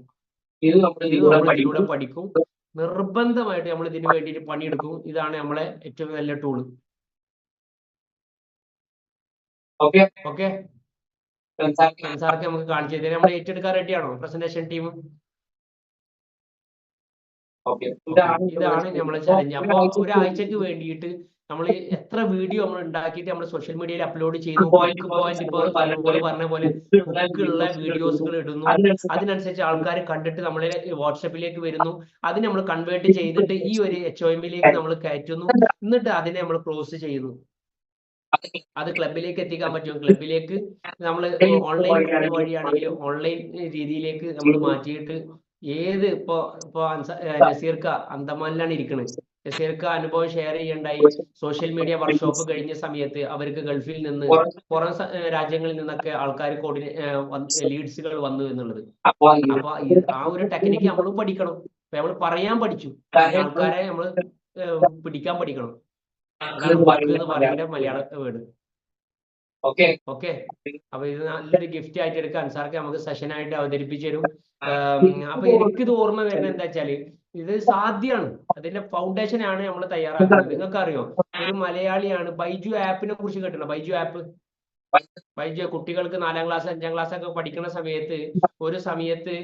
ഇത് നമ്മൾ ഇതിലൂടെ പഠിക്കും. നിർബന്ധമായിട്ട് നമ്മൾ ഇതിന് വേണ്ടിയിട്ട് പണിയെടുക്കും. ഇതാണ് നമ്മളെ ഏറ്റവും നല്ല ടൂള്. ഓക്കെ, സാർക്ക് നമുക്ക് കാണിച്ചു തരാം. നമ്മൾ ഏറ്റെടുക്കാൻ റെഡിയാണോ പ്രസന്റേഷൻ ടീം? ഇതാണ് നമ്മളെ ചലഞ്ച്. അപ്പൊ ഒരാഴ്ചക്ക് വേണ്ടിയിട്ട് നമ്മൾ എത്ര വീഡിയോ നമ്മൾ ഉണ്ടാക്കിയിട്ട് നമ്മൾ സോഷ്യൽ മീഡിയയിൽ അപ്ലോഡ് ചെയ്യുന്നു. ഇപ്പൊ പറഞ്ഞ പോലെ ബുക്കുള്ള വീഡിയോസുകൾ ഇടുന്നു. അതിനനുസരിച്ച് ആൾക്കാർ കണ്ടിട്ട് നമ്മളെ വാട്സപ്പിലേക്ക് വരുന്നു. അത് നമ്മൾ കൺവേർട്ട് ചെയ്തിട്ട് ഈ ഒരു HOMലേക്ക് നമ്മൾ കയറ്റുന്നു. എന്നിട്ട് അതിനെ നമ്മൾ ക്ലോസ് ചെയ്യുന്നു. അത് ക്ലബിലേക്ക് എത്തിക്കാൻ പറ്റും. ക്ലബിലേക്ക് നമ്മൾ ഓൺലൈൻ വഴിയാണെങ്കിൽ ഓൺലൈൻ രീതിയിലേക്ക് നമ്മൾ മാറ്റിയിട്ട് ഏത് ഇപ്പൊ നസീർക്ക അന്തമാനിലാണ് ഇരിക്കുന്നത്. നസീർക്ക അനുഭവം ഷെയർ ചെയ്യണ്ടായി. സോഷ്യൽ മീഡിയ വർക്ക്ഷോപ്പ് കഴിഞ്ഞ സമയത്ത് അവർക്ക് ഗൾഫിൽ നിന്ന്, പുറം രാജ്യങ്ങളിൽ നിന്നൊക്കെ ആൾക്കാർ ലീഡ്സുകൾ വന്നു എന്നുള്ളത്. അപ്പൊ ആ ഒരു ടെക്നിക്ക് നമ്മൾ പഠിക്കണം. നമ്മൾ പറയാൻ പഠിച്ചു, ആൾക്കാരെ നമ്മൾ പിടിക്കാൻ പഠിക്കണം. അതാണ് ബുക്ക് എന്ന് പറയുന്ന മലയാള വേർഡ്. ഓക്കെ, അപ്പൊ ഇത് നല്ലൊരു ഗിഫ്റ്റ് ആയിട്ട് എടുക്കാൻ സാർക്ക് നമുക്ക് സെഷനായിട്ട് അവതരിപ്പിച്ചു തരും. അപ്പൊ എനിക്കിത് ഓർമ്മ വരുന്നത് എന്താ വെച്ചാല്, ഇത് സാധ്യമാണ്. അതിന്റെ ഫൗണ്ടേഷൻ ആണ് നമ്മൾ തയ്യാറാക്കുന്നത്. നിങ്ങൾക്ക് അറിയോ, ഒരു മലയാളിയാണ് ബൈജു ആപ്പിനെ കുറിച്ച് കേട്ടിട്ടുണ്ടോ? ബൈജു ആപ്പ്, കുട്ടികൾക്ക് 4ാം ക്ലാസ് 5ാം ക്ലാസ് ഒക്കെ പഠിക്കുന്ന സമയത്ത്, ഒരു സമയത്ത്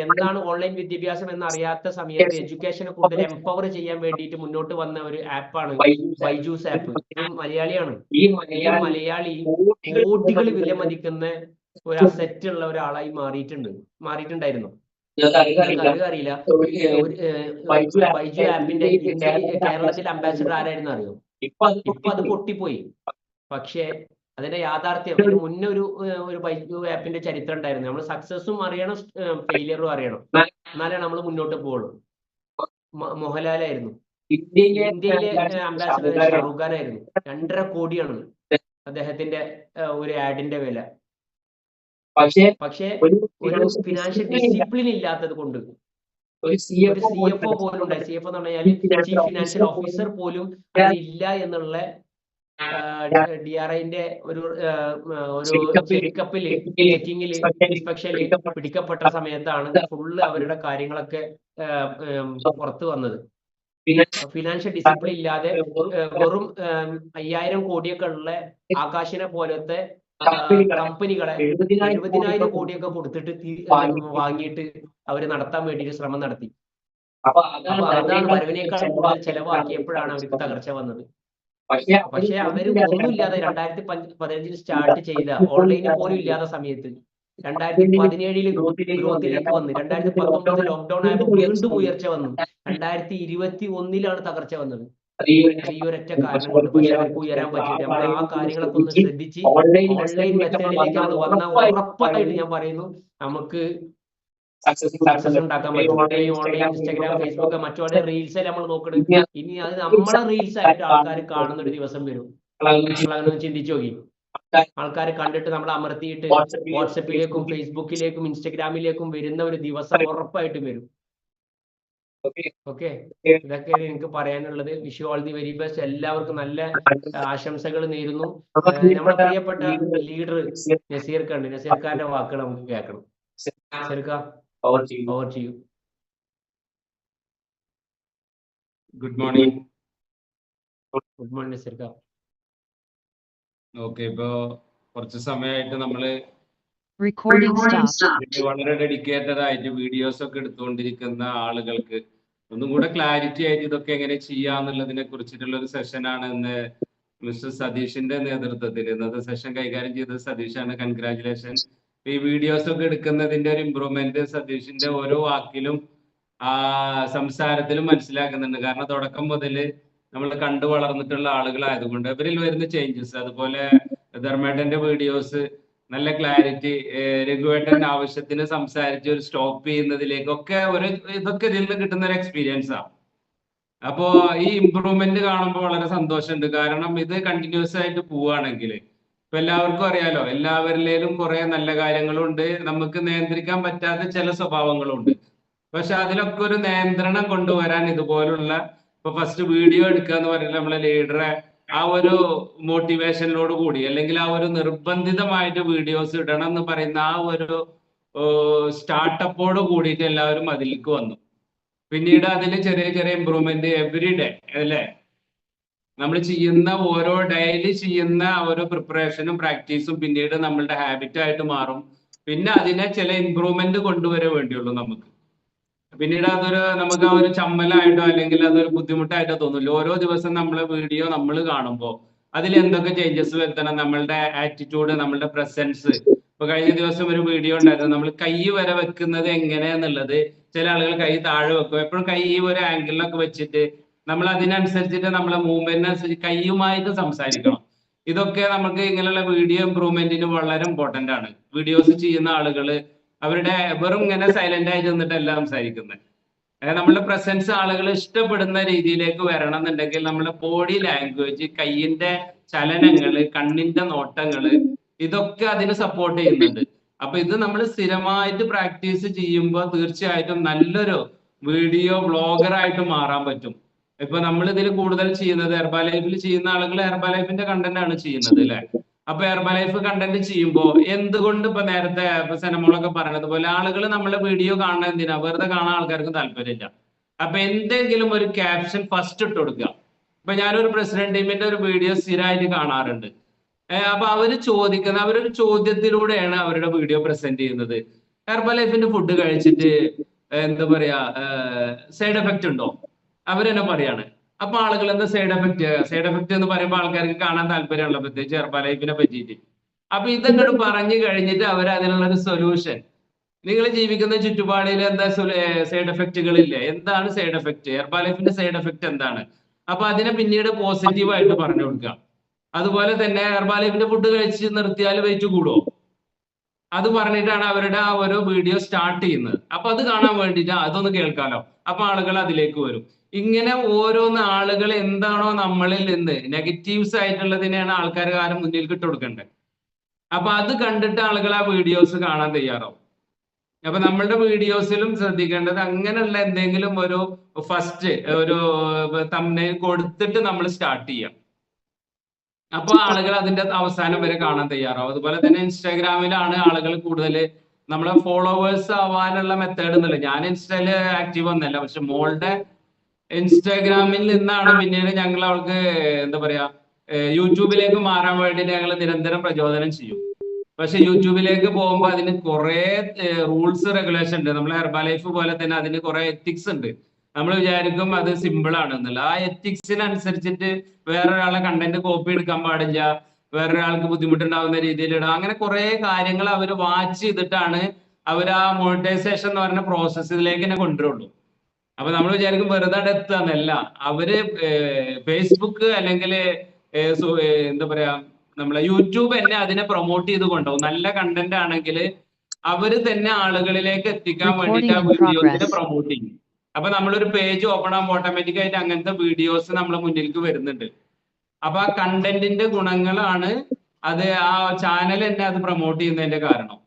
എന്താണ് ഓൺലൈൻ വിദ്യാഭ്യാസം എന്ന് അറിയാത്ത സമയത്ത് എഡ്യൂക്കേഷനെ കൂടുതൽ എംപവർ ചെയ്യാൻ വേണ്ടിയിട്ട് മുന്നോട്ട് വന്ന ഒരു ആപ്പാണ് ബൈജൂസ് ആപ്പ്. മലയാളിയാണ്. ഈ മലയാളി കോടികൾ വിലമതിക്കുന്ന ഒരു അസറ്റ് ഉള്ള ഒരാളായി മാറിയിട്ടുണ്ടായിരുന്നു. അറിയില്ല. ബൈജു ആപ്പിന്റെ കേരളത്തിൽ അംബാസിഡർ ആരായിരുന്നു അറിയോ? ഇപ്പൊ അത് പൊട്ടിപ്പോയി. പക്ഷേ അതിന്റെ യാഥാർത്ഥ്യം, അതിന് മുന്നേ ഒരു ബൈജു ആപ്പിന്റെ ചരിത്രം ഉണ്ടായിരുന്നു. നമ്മൾ സക്സസും അറിയണം, ഫെയിലിയറും അറിയണം, എന്നാലാണ് നമ്മൾ മുന്നോട്ട് പോകുള്ളൂ. മോഹൻലാലായിരുന്നു ഇന്ത്യയിലെ അംബാസിഡർ. ഷാറൂഖ് ഖാനായിരുന്നു. 2.5 കോടിയാണ് അദ്ദേഹത്തിന്റെ ഒരു ആഡിന്റെ വില. പക്ഷേ ഒരു ഫിനാൻഷ്യൽ ഡിസിപ്ലിൻ ഇല്ലാത്തത് കൊണ്ട് ഒരു CFO പോലും ഉണ്ടായി. CFO എന്ന് പറഞ്ഞാൽ ചീഫ് ഫിനാൻഷ്യൽ ഓഫീസർ പോലും അതിലില്ല എന്നുള്ള DRIന്റെ ഒരു ചെക്കിങ്ങില് ഇൻസ്പെക്ഷനിൽ പിടിക്കപ്പെട്ട സമയത്താണ് ഫുള്ള് അവരുടെ കാര്യങ്ങളൊക്കെ പുറത്തു വന്നത്. ഫിനാൻഷ്യൽ ഡിസിപ്ലിൻ ഇല്ലാതെ വെറും 5000 കോടിയൊക്കെ ഉള്ള ആകാശിനെ പോലത്തെ കമ്പനികളെ 70,000 കോടിയൊക്കെ കൊടുത്തിട്ട് വാങ്ങിയിട്ട് അവര് നടത്താൻ വേണ്ടിയിട്ട് ശ്രമം നടത്തി. അപ്പൊ അതാണ് വരവിനേക്കാൾ കൂടുതൽ ചെലവാക്കിയപ്പോഴാണ് അവർക്ക് തകർച്ച വന്നത്. പക്ഷെ അവര് ഒന്നുമില്ലാതെ 2015 സ്റ്റാർട്ട് ചെയ്ത, ഓൺലൈനിൽ പോലും ഇല്ലാത്ത സമയത്ത് 2017 ഗ്രോത്തിലേക്ക് വന്ന്, 2019 ലോക്ക്ഡൌൺ ആയപ്പോൾ വീണ്ടും ഉയർച്ച വന്നു, 2021 തകർച്ച വന്നത്. ഈ ഒരൊറ്റ കാരണം കൊണ്ട്. പക്ഷെ അവർക്ക് ഉയരാൻ പറ്റില്ല. നമ്മൾ ആ കാര്യങ്ങളൊക്കെ ഒന്ന് ശ്രദ്ധിച്ച് ഓൺലൈൻ മെത്തേഡിലേക്ക് അത് വന്ന ഉറപ്പായിട്ട് ഞാൻ പറയുന്നു നമുക്ക് സക്സസ് ഉണ്ടാക്കാൻ പറ്റും. ഈ ഓൺലൈൻ ഇൻസ്റ്റാഗ്രാം, ഫേസ്ബുക്ക്, മറ്റു റീൽസ് നമ്മൾ നോക്കുന്നത്. ഇനി അത് നമ്മളെ റീൽസ് ആയിട്ട് ആൾക്കാർ കാണുന്ന ഒരു ദിവസം വരും. അങ്ങനെ ചിന്തിച്ചു നോക്കി. ആൾക്കാർ കണ്ടിട്ട് നമ്മൾ അമർത്തിയിട്ട് വാട്സപ്പിലേക്കും ഫേസ്ബുക്കിലേക്കും ഇൻസ്റ്റഗ്രാമിലേക്കും വരുന്ന ഒരു ദിവസം ഉറപ്പായിട്ടും വരും. ഓക്കെ, ഇതൊക്കെയാണ് എനിക്ക് പറയാനുള്ളത്. Wish you all the very best. എല്ലാവർക്കും നല്ല ആശംസകൾ നേരുന്നു. നമ്മുടെ പ്രിയപ്പെട്ട ലീഡർ നസീർക്കുണ്ട്. നസീർക്കാന്റെ വാക്കുകൾ നമുക്ക് കേൾക്കണം. നസീർക്ക, over to you. Good morning. Good morning നസീർക്ക. ഓക്കെ, ഇപ്പോ കുറച്ച് സമയമായിട്ട് നമ്മള് Recording stop. വളരെ ഡെഡിക്കേറ്റഡ് ആയിട്ട് വീഡിയോസ് ഒക്കെ എടുത്തുകൊണ്ടിരിക്കുന്ന ആളുകൾക്ക് ഒന്നും കൂടെ ക്ലാരിറ്റി ആയിട്ട് ഇതൊക്കെ എങ്ങനെ ചെയ്യാന്നുള്ളതിനെ കുറിച്ചിട്ടുള്ള ഒരു സെഷനാണ് ഇന്ന് മിസ്റ്റർ സതീഷിന്റെ നേതൃത്വത്തിൽ ഇന്നത്തെ സെഷൻ കൈകാര്യം ചെയ്തത് സതീഷാണ്. കൺഗ്രാറ്റുലേഷൻ. ഈ വീഡിയോസ് ഒക്കെ എടുക്കുന്നതിന്റെ ഒരു ഇമ്പ്രൂവ്മെന്റ് സതീഷിന്റെ ഓരോ വാക്കിലും സംസാരത്തിലും മനസ്സിലാക്കുന്നുണ്ട്. കാരണം തുടക്കം മുതൽ നമ്മൾ കണ്ടു വളർന്നിട്ടുള്ള ആളുകളായതുകൊണ്ട് ഇവരിൽ വരുന്ന ചേഞ്ചസ്, അതുപോലെ ധർമ്മേട്ടന്റെ വീഡിയോസ് നല്ല ക്ലാരിറ്റി, രഘുവേട്ടൻ ആവശ്യത്തിന് സംസാരിച്ച് ഒരു സ്റ്റോപ്പ് ചെയ്യുന്നതിലേക്കൊക്കെ ഇതൊക്കെ ഇതിൽ നിന്ന് കിട്ടുന്ന ഒരു എക്സ്പീരിയൻസ് ആണ്. അപ്പോ ഈ ഇമ്പ്രൂവ്മെന്റ് കാണുമ്പോൾ വളരെ സന്തോഷമുണ്ട്. കാരണം ഇത് കണ്ടിന്യൂസ് ആയിട്ട് പോവുകയാണെങ്കിൽ ഇപ്പൊ എല്ലാവർക്കും അറിയാലോ, എല്ലാവരിലേലും കുറെ നല്ല കാര്യങ്ങളുണ്ട്, നമുക്ക് നിയന്ത്രിക്കാൻ പറ്റാത്ത ചില സ്വഭാവങ്ങളുണ്ട്. പക്ഷെ അതിലൊക്കെ ഒരു നിയന്ത്രണം കൊണ്ടുവരാൻ ഇതുപോലുള്ള ഇപ്പൊ ഫസ്റ്റ് വീഡിയോ എടുക്കുക എന്ന് പറഞ്ഞാൽ നമ്മളെ ലീഡറെ ആ ഒരു മോട്ടിവേഷനിലോട് കൂടി, അല്ലെങ്കിൽ ആ ഒരു നിർബന്ധിതമായിട്ട് വീഡിയോസ് ഇടണം എന്ന് പറയുന്ന ആ ഒരു സ്റ്റാർട്ടപ്പോട് കൂടിയിട്ട് എല്ലാവരും അതിലേക്ക് വന്നു. പിന്നീട് അതിൽ ചെറിയ ചെറിയ ഇമ്പ്രൂവ്മെന്റ് എവറി ഡേ അല്ലേ, നമ്മൾ ചെയ്യുന്ന ഓരോ ഡെയിലി ചെയ്യുന്ന ഓരോ പ്രിപ്പറേഷനും പ്രാക്ടീസും പിന്നീട് നമ്മളുടെ ഹാബിറ്റ് ആയിട്ട് മാറും. പിന്നെ അതിനെ ചില ഇമ്പ്രൂവ്മെന്റ് കൊണ്ടുവരാൻ വേണ്ടിയുള്ളൂ നമുക്ക്. പിന്നീട് നമുക്ക് ആ ഒരു ചമ്മലായിട്ടോ അല്ലെങ്കിൽ അതൊരു ബുദ്ധിമുട്ടായിട്ടോ തോന്നില്ല. ഓരോ ദിവസം നമ്മളെ വീഡിയോ നമ്മൾ കാണുമ്പോൾ അതിൽ എന്തൊക്കെ ചേഞ്ചസ് വരുത്തണം, നമ്മളുടെ ആറ്റിറ്റ്യൂഡ്, നമ്മളുടെ പ്രസൻസ്. ഇപ്പൊ കഴിഞ്ഞ ദിവസം ഒരു വീഡിയോ ഉണ്ടായിരുന്നു, നമ്മൾ കൈ വരെ വെക്കുന്നത് എങ്ങനെയാന്നുള്ളത്. ചില ആളുകൾ കൈ താഴെ വെക്കും, എപ്പോഴും കൈ ഈ ഒരു ആംഗിളിലൊക്കെ വെച്ചിട്ട് നമ്മൾ അതിനനുസരിച്ചിട്ട് നമ്മളെ മൂവ്മെന്റിനനുസരിച്ച് കൈയുമായിട്ട് സംസാരിക്കണം. ഇതൊക്കെ നമുക്ക് ഇങ്ങനെയുള്ള വീഡിയോ ഇമ്പ്രൂവ്മെന്റിന് വളരെ ഇമ്പോർട്ടന്റ് ആണ്. വീഡിയോസ് ചെയ്യുന്ന ആളുകൾ അവരുടെ വെറും ഇങ്ങനെ സൈലന്റ് ആയിട്ട് നിന്നിട്ടല്ല സംസാരിക്കുന്നത്. നമ്മളുടെ പ്രസൻസ് ആളുകൾ ഇഷ്ടപ്പെടുന്ന രീതിയിലേക്ക് വരണം എന്നുണ്ടെങ്കിൽ നമ്മുടെ ബോഡി ലാംഗ്വേജ്, കൈയിന്റെ ചലനങ്ങള്, കണ്ണിന്റെ നോട്ടങ്ങള്, ഇതൊക്കെ അതിന് സപ്പോർട്ട് ചെയ്യുന്നുണ്ട്. അപ്പൊ ഇത് നമ്മൾ സ്ഥിരമായിട്ട് പ്രാക്ടീസ് ചെയ്യുമ്പോൾ തീർച്ചയായിട്ടും നല്ലൊരു വീഡിയോ ബ്ലോഗറായിട്ട് മാറാൻ പറ്റും. ഇപ്പൊ നമ്മൾ ഇതിൽ കൂടുതൽ ചെയ്യുന്നത് ഹെർബാലൈഫിൽ ചെയ്യുന്ന ആളുകൾ ഹെർബാലൈഫിന്റെ കണ്ടന്റ് ആണ് ചെയ്യുന്നത് അല്ലെ. അപ്പൊ ഹെർബലൈഫ് കണ്ടന്റ് ചെയ്യുമ്പോൾ എന്തുകൊണ്ട് ഇപ്പൊ നേരത്തെ സെനമോളൊക്കെ പറഞ്ഞതുപോലെ ആളുകൾ നമ്മളെ വീഡിയോ കാണാൻ എന്തിനാ, വെറുതെ കാണാൻ ആൾക്കാർക്ക് താല്പര്യമില്ല. അപ്പൊ എന്തെങ്കിലും ഒരു ക്യാപ്ഷൻ ഫസ്റ്റ് ഇട്ട് കൊടുക്കുക. ഇപ്പൊ ഞാനൊരു പ്രസിഡന്റ് ടീമിന്റെ ഒരു വീഡിയോ സ്ഥിരമായിട്ട് കാണാറുണ്ട്. അപ്പൊ അവരൊരു ചോദ്യത്തിലൂടെയാണ് അവരുടെ വീഡിയോ പ്രസന്റ് ചെയ്യുന്നത്. ഹെർബലൈഫിന്റെ ഫുഡ് കഴിച്ചിട്ട് എന്താ പറയാ സൈഡ് എഫക്റ്റ് ഉണ്ടോ, അവരെന്നെ പറയാണ്. അപ്പൊ ആളുകൾ എന്താ സൈഡ് എഫക്റ്റ് എന്ന് പറയുമ്പോൾ ആൾക്കാർക്ക് കാണാൻ താല്പര്യമുള്ള, പ്രത്യേകിച്ച് ഹെർബലൈഫിനെ പറ്റിയിട്ട്. അപ്പൊ ഇതങ്ങോട്ട് പറഞ്ഞു കഴിഞ്ഞിട്ട് അവർ അതിനുള്ള ഒരു സൊല്യൂഷൻ, നിങ്ങൾ ജീവിക്കുന്ന ചുറ്റുപാടിൽ എന്താ സൈഡ് എഫക്റ്റുകളില്ലേ, എന്താണ് സൈഡ് എഫക്റ്റ്, ഹെർബലൈഫിന്റെ സൈഡ് എഫക്റ്റ് എന്താണ്, അപ്പൊ അതിനെ പിന്നീട് പോസിറ്റീവായിട്ട് പറഞ്ഞു കൊടുക്കുക. അതുപോലെ തന്നെ ഹെർബലൈഫിന്റെ ഫുഡ് കഴിച്ച് നിർത്തിയാൽ വെയിറ്റ് കൂടുമോ, അത് പറഞ്ഞിട്ടാണ് അവരുടെ ആ ഒരു വീഡിയോ സ്റ്റാർട്ട് ചെയ്യുന്നത്. അപ്പൊ അത് കാണാൻ വേണ്ടിയിട്ട് അതൊന്ന് കേൾക്കാലോ, അപ്പൊ ആളുകൾ അതിലേക്ക് വരും. ഇങ്ങനെ ഓരോന്ന് ആളുകൾ എന്താണോ നമ്മളിൽ നിന്ന് നെഗറ്റീവ്സ് ആയിട്ടുള്ളതിനെയാണ് ആൾക്കാർ കാലം മുന്നിൽ ഇട്ട് കൊടുക്കേണ്ടത്. അപ്പൊ അത് കണ്ടിട്ട് ആളുകൾ ആ വീഡിയോസ് കാണാൻ തയ്യാറാവും. അപ്പൊ നമ്മളുടെ വീഡിയോസിലും ശ്രദ്ധിക്കേണ്ടത് അങ്ങനെയുള്ള എന്തെങ്കിലും ഒരു ഫസ്റ്റ് ഒരു തംബ്നെയിൽ കൊടുത്തിട്ട് നമ്മൾ സ്റ്റാർട്ട് ചെയ്യാം. അപ്പൊ ആളുകൾ അതിന്റെ അവസാനം വരെ കാണാൻ തയ്യാറാവും. അതുപോലെ തന്നെ ഇൻസ്റ്റാഗ്രാമിലാണ് ആളുകൾ കൂടുതൽ നമ്മളെ ഫോളോവേഴ്സ് ആവാനുള്ള മെത്തേഡ് എന്നല്ല. ഞാൻ ഇൻസ്റ്റയില് ആക്റ്റീവ് ഒന്നല്ല, പക്ഷെ മോളുടെ ഇൻസ്റ്റാഗ്രാമിൽ നിന്നാണ് പിന്നീട് ഞങ്ങൾ അവൾക്ക് എന്താ പറയാ യൂട്യൂബിലേക്ക് മാറാൻ വേണ്ടി ഞങ്ങൾ നിരന്തരം പ്രചോദനം ചെയ്യും. പക്ഷെ യൂട്യൂബിലേക്ക് പോകുമ്പോൾ അതിന് കുറെ റൂൾസ് റെഗുലേഷൻ ഉണ്ട്. നമ്മളെ ഹെർബലൈഫ് പോലെ തന്നെ അതിന് കുറെ എത്തിക്സ് ഉണ്ട്. നമ്മൾ വിചാരിക്കും അത് സിമ്പിൾ ആണ് എന്നുള്ള. ആ എത്തിക്സിനനുസരിച്ചിട്ട് വേറൊരാളെ കണ്ടന്റ് കോപ്പി എടുക്കാൻ പാടില്ല, വേറൊരാൾക്ക് ബുദ്ധിമുട്ടുണ്ടാവുന്ന രീതിയിൽ ഇടാം. അങ്ങനെ കുറെ കാര്യങ്ങൾ അവർ വാച്ച് ചെയ്തിട്ടാണ് അവർ ആ മോണിറ്റൈസേഷൻ എന്ന് പറയുന്ന പ്രോസസ്സിലേക്ക് തന്നെ കൊണ്ടുവരുള്ളൂ. അപ്പൊ നമ്മൾ വിചാരിക്കും വെറുതെ എത്താന്നല്ല, അവര് ഫേസ്ബുക്ക് അല്ലെങ്കിൽ എന്താ പറയാ നമ്മളെ യൂട്യൂബ് തന്നെ അതിനെ പ്രൊമോട്ട് ചെയ്ത് കൊണ്ടുപോകും. നല്ല കണ്ടന്റ് ആണെങ്കിൽ അവര് തന്നെ ആളുകളിലേക്ക് എത്തിക്കാൻ വേണ്ടിയിട്ട് ആ വീഡിയോസിനെ പ്രൊമോട്ട് ചെയ്യും. അപ്പൊ നമ്മളൊരു പേജ് ഓപ്പൺ ആകുമ്പോൾ ഓട്ടോമാറ്റിക് ആയിട്ട് അങ്ങനത്തെ വീഡിയോസ് നമ്മളെ മുന്നിലേക്ക് വരുന്നുണ്ട്. അപ്പൊ ആ കണ്ടന്റിന്റെ ഗുണങ്ങളാണ് അത് ആ ചാനൽ തന്നെ അത് പ്രൊമോട്ട് ചെയ്യുന്നതിന്റെ കാരണം.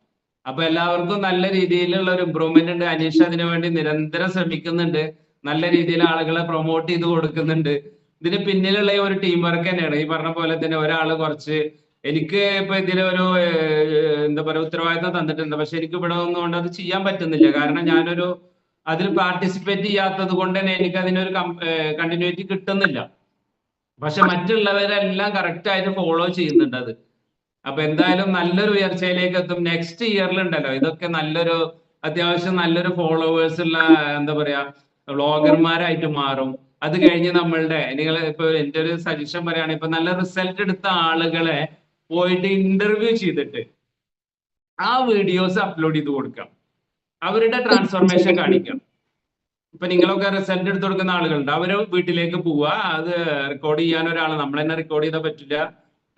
അപ്പൊ എല്ലാവർക്കും നല്ല രീതിയിലുള്ള ഒരു ഇമ്പ്രൂവ്മെന്റ് ഉണ്ട്. അനീഷ് അതിനു വേണ്ടി നിരന്തരം ശ്രമിക്കുന്നുണ്ട്, നല്ല രീതിയിൽ ആളുകളെ പ്രൊമോട്ട് ചെയ്ത് കൊടുക്കുന്നുണ്ട്. ഇതിന് പിന്നിലുള്ള ഒരു ടീം വർക്ക് തന്നെയാണ്. ഈ പറഞ്ഞ പോലെ തന്നെ ഒരാള് കുറച്ച് എനിക്ക് ഇപ്പൊ ഇതിലൊരു എന്താ പറയുക ഉത്തരവാദിത്തം തന്നിട്ടുണ്ട്, പക്ഷെ എനിക്ക് ഇവിടെ ഒന്നുകൊണ്ട് അത് ചെയ്യാൻ പറ്റുന്നില്ല. കാരണം ഞാനൊരു അതിൽ പാർട്ടിസിപ്പേറ്റ് ചെയ്യാത്തത് കൊണ്ട് തന്നെ എനിക്ക് അതിനൊരു കണ്ടിന്യൂറ്റി കിട്ടുന്നില്ല. പക്ഷെ മറ്റുള്ളവരെല്ലാം കറക്റ്റ് ആയിട്ട് ഫോളോ ചെയ്യുന്നുണ്ട് അത്. അപ്പൊ എന്തായാലും നല്ലൊരു ഉയർച്ചയിലേക്ക് എത്തും. നെക്സ്റ്റ് ഇയറിലുണ്ടല്ലോ ഇതൊക്കെ നല്ലൊരു അത്യാവശ്യം നല്ലൊരു ഫോളോവേഴ്സ് ഉള്ള എന്താ പറയാ വ്ളോഗർമാരായിട്ട് മാറും. അത് കഴിഞ്ഞ് നമ്മളുടെ നിങ്ങൾ ഇപ്പൊ എൻ്റെ ഒരു സജഷൻ പറയുകയാണെങ്കിൽ ഇപ്പൊ നല്ല റിസൾട്ട് എടുത്ത ആളുകളെ പോയിട്ട് ഇന്റർവ്യൂ ചെയ്തിട്ട് ആ വീഡിയോസ് അപ്ലോഡ് ചെയ്ത് കൊടുക്കാം, അവരുടെ ട്രാൻസ്ഫോർമേഷൻ കാണിക്കാം. ഇപ്പൊ നിങ്ങളൊക്കെ റിസൾട്ട് എടുത്ത് കൊടുക്കുന്ന ആളുകളുണ്ട്, അവര് വീട്ടിലേക്ക് പോവുക, അത് റെക്കോർഡ് ചെയ്യാൻ ഒരാൾ നമ്മൾ തന്നെ റെക്കോർഡ് ചെയ്താൽ പറ്റില്ല,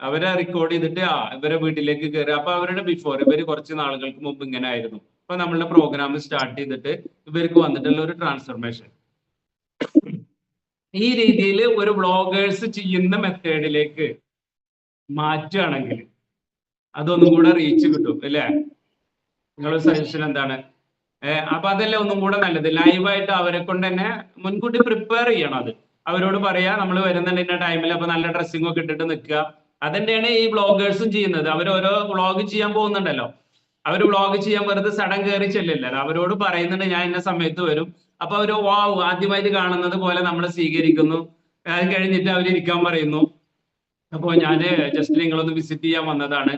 അവരെ റെക്കോർഡ് ചെയ്തിട്ട് ഇവരെ വീട്ടിലേക്ക് കയറുക. അപ്പൊ അവരുടെ ബിഫോർ ഇവര് കുറച്ച് നാളുകൾക്ക് മുമ്പ് ഇങ്ങനെ ആയിരുന്നു, അപ്പൊ നമ്മളുടെ പ്രോഗ്രാം സ്റ്റാർട്ട് ചെയ്തിട്ട് ഇവർക്ക് വന്നിട്ടുള്ള ഒരു ട്രാൻസ്ഫോർമേഷൻ. ഈ രീതിയിൽ ഒരു വ്ളോഗേഴ്സ് ചെയ്യുന്ന മെത്തേഡിലേക്ക് മാറ്റുകയാണെങ്കിൽ അതൊന്നും കൂടെ റീച്ച് കിട്ടും അല്ലേ? നിങ്ങളുടെ സജഷൻ എന്താണ്? അപ്പൊ അതല്ലേ ഒന്നും കൂടെ നല്ലത്. ലൈവായിട്ട് അവരെ കൊണ്ട് തന്നെ മുൻകൂട്ടി പ്രിപ്പയർ ചെയ്യണം. അത് അവരോട് പറയാ നമ്മൾ വരുന്നുണ്ട് ഇന്ന ടൈമിൽ, അപ്പൊ നല്ല ഡ്രസ്സിംഗ് ഒക്കെ ഇട്ടിട്ട് നിൽക്കുക. അതന്നെയാണ് ഈ വ്ളോഗേഴ്സും ചെയ്യുന്നത്. അവർ ഓരോ വ്ളോഗ് ചെയ്യാൻ പോകുന്നുണ്ടല്ലോ, അവർ വ്ളോഗ് ചെയ്യാൻ വെറുതെ സഡൻ കയറി ചെല്ലില്ലല്ലോ. അവരോട് പറയുന്നുണ്ട് ഞാൻ ഇന്ന സമയത്ത് വരും. അപ്പൊ അവര് വാവ് ആദ്യമായിട്ട് കാണുന്നത് പോലെ നമ്മളെ സ്വീകരിക്കുന്നു. അത് കഴിഞ്ഞിട്ട് അവർ ഇരിക്കാൻ പറയുന്നു. അപ്പോ ഞാന് ജസ്റ്റ് നിങ്ങളൊന്ന് വിസിറ്റ് ചെയ്യാൻ വന്നതാണ്,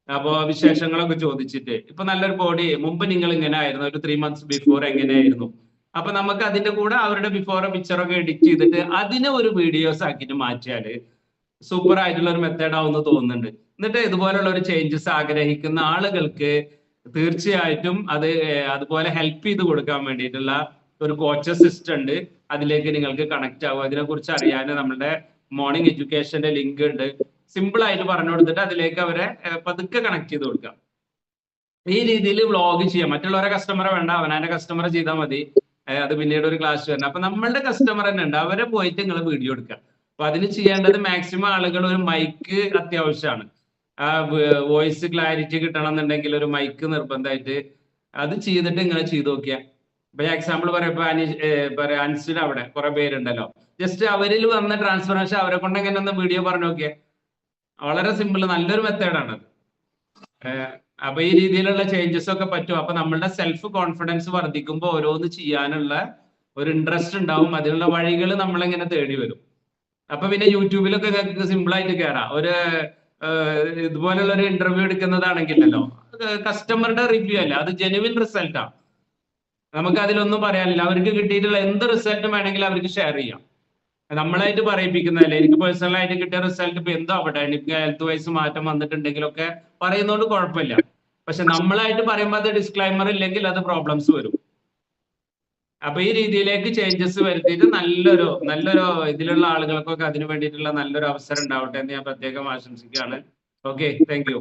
അപ്പോ വിശേഷങ്ങളൊക്കെ ചോദിച്ചിട്ട്, ഇപ്പൊ നല്ലൊരു ബോഡി, മുമ്പ് നിങ്ങൾ ഇങ്ങനെ ആയിരുന്നു, ഒരു 3 months ബിഫോർ എങ്ങനെയായിരുന്നു, അപ്പൊ നമുക്ക് അതിന്റെ കൂടെ അവരുടെ ബിഫോർ പിക്ചറൊക്കെ എഡിറ്റ് ചെയ്തിട്ട് അതിനെ ഒരു വീഡിയോസ് ആക്കിയിട്ട് മാറ്റിയാല് സൂപ്പർ ആയിട്ടുള്ള ഒരു മെത്തേഡ് ആവുമെന്ന് തോന്നുന്നുണ്ട്. എന്നിട്ട് ഇതുപോലുള്ള ഒരു ചേഞ്ചസ് ആഗ്രഹിക്കുന്ന ആളുകൾക്ക് തീർച്ചയായിട്ടും അതുപോലെ ഹെൽപ്പ് ചെയ്ത് കൊടുക്കാൻ വേണ്ടിയിട്ടുള്ള ഒരു കോച്ചസ് സിസ്റ്റം ഉണ്ട്. അതിലേക്ക് നിങ്ങൾക്ക് കണക്ട് ആവും. അതിനെ കുറിച്ച് അറിയാൻ നമ്മുടെ മോർണിംഗ് എഡ്യൂക്കേഷന്റെ ലിങ്ക് ഉണ്ട്. സിമ്പിൾ ആയിട്ട് പറഞ്ഞു കൊടുത്തിട്ട് അതിലേക്ക് അവരെ പതുക്കെ കണക്ട് ചെയ്ത് കൊടുക്കാം. ഈ രീതിയിൽ വ്ളോഗ് ചെയ്യാം. മറ്റുള്ളവരെ കസ്റ്റമറെ വേണ്ട, അവനാന്റെ കസ്റ്റമറെ ചെയ്താൽ മതി. അത് പിന്നീട് ഒരു ക്ലാസ് വരണം. അപ്പൊ നമ്മളുടെ കസ്റ്റമർ തന്നെ ഉണ്ട്, അവരെ പോയിട്ട് നിങ്ങൾ വീഡിയോ എടുക്കുക. അപ്പൊ അതിന് ചെയ്യേണ്ടത് മാക്സിമം ആളുകൾ ഒരു മൈക്ക് അത്യാവശ്യമാണ്. വോയിസ് ക്ലാരിറ്റി കിട്ടണം എന്നുണ്ടെങ്കിൽ ഒരു മൈക്ക് നിർബന്ധമായിട്ട് അത് ചെയ്തിട്ട് ഇങ്ങനെ ചെയ്ത് നോക്കിയാൽ. ഇപ്പൊ എക്സാമ്പിൾ പറയാം, അൻസിഡ് അവിടെ കുറെ പേരുണ്ടല്ലോ, ജസ്റ്റ് അവരിൽ വന്ന ട്രാൻസ്ഫർമേഷൻ അവരെ കൊണ്ട് എങ്ങനെ ഒന്ന് വീഡിയോ പറഞ്ഞു നോക്കിയാൽ വളരെ സിമ്പിൾ, നല്ലൊരു മെത്തേഡാണ്. അപ്പൊ ഈ രീതിയിലുള്ള ചേഞ്ചസ് ഒക്കെ പറ്റും. അപ്പൊ നമ്മളുടെ സെൽഫ് കോൺഫിഡൻസ് വർദ്ധിക്കുമ്പോൾ ഓരോന്ന് ചെയ്യാനുള്ള ഒരു ഇൻട്രസ്റ്റ് ഉണ്ടാവും. അതിനുള്ള വഴികൾ നമ്മളെങ്ങനെ തേടി വരും. അപ്പൊ പിന്നെ യൂട്യൂബിലൊക്കെ സിമ്പിൾ ആയിട്ട് കയറാം. ഒരു ഇതുപോലുള്ള ഒരു ഇന്റർവ്യൂ എടുക്കുന്നതാണെങ്കിലല്ലോ, കസ്റ്റമറുടെ റിവ്യൂ അല്ല, അത് ജെനുവിൻ റിസൾട്ടാണ്. നമുക്ക് അതിലൊന്നും പറയാനില്ല. അവർക്ക് കിട്ടിയിട്ടുള്ള എന്ത് റിസൾട്ടും വേണമെങ്കിൽ അവർക്ക് ഷെയർ ചെയ്യാം. നമ്മളായിട്ട് പറയിപ്പിക്കുന്നതല്ലേ. എനിക്ക് പേഴ്സണലായിട്ട് കിട്ടിയ റിസൾട്ട് ഇപ്പൊ എന്തോ അവിടെ എനിക്ക് ഹെൽത്ത് വൈസ് മാറ്റം വന്നിട്ടുണ്ടെങ്കിലൊക്കെ പറയുന്നതുകൊണ്ട് കുഴപ്പമില്ല. പക്ഷെ നമ്മളായിട്ട് പറയുമ്പോൾ അത് ഡിസ്ക്ലൈമർ ഇല്ലെങ്കിൽ അത് പ്രോബ്ലംസ് വരും. അപ്പൊ ഈ രീതിയിലേക്ക് ചേഞ്ചസ് വരുത്തിയിട്ട് നല്ലൊരു ഇതിലുള്ള ആളുകൾക്കൊക്കെ അതിന് വേണ്ടിയിട്ടുള്ള നല്ലൊരു അവസരം ഉണ്ടാവട്ടെ എന്ന് ഞാൻ പ്രത്യേകം ആശംസിക്കുകയാണ്. Okay, thank you.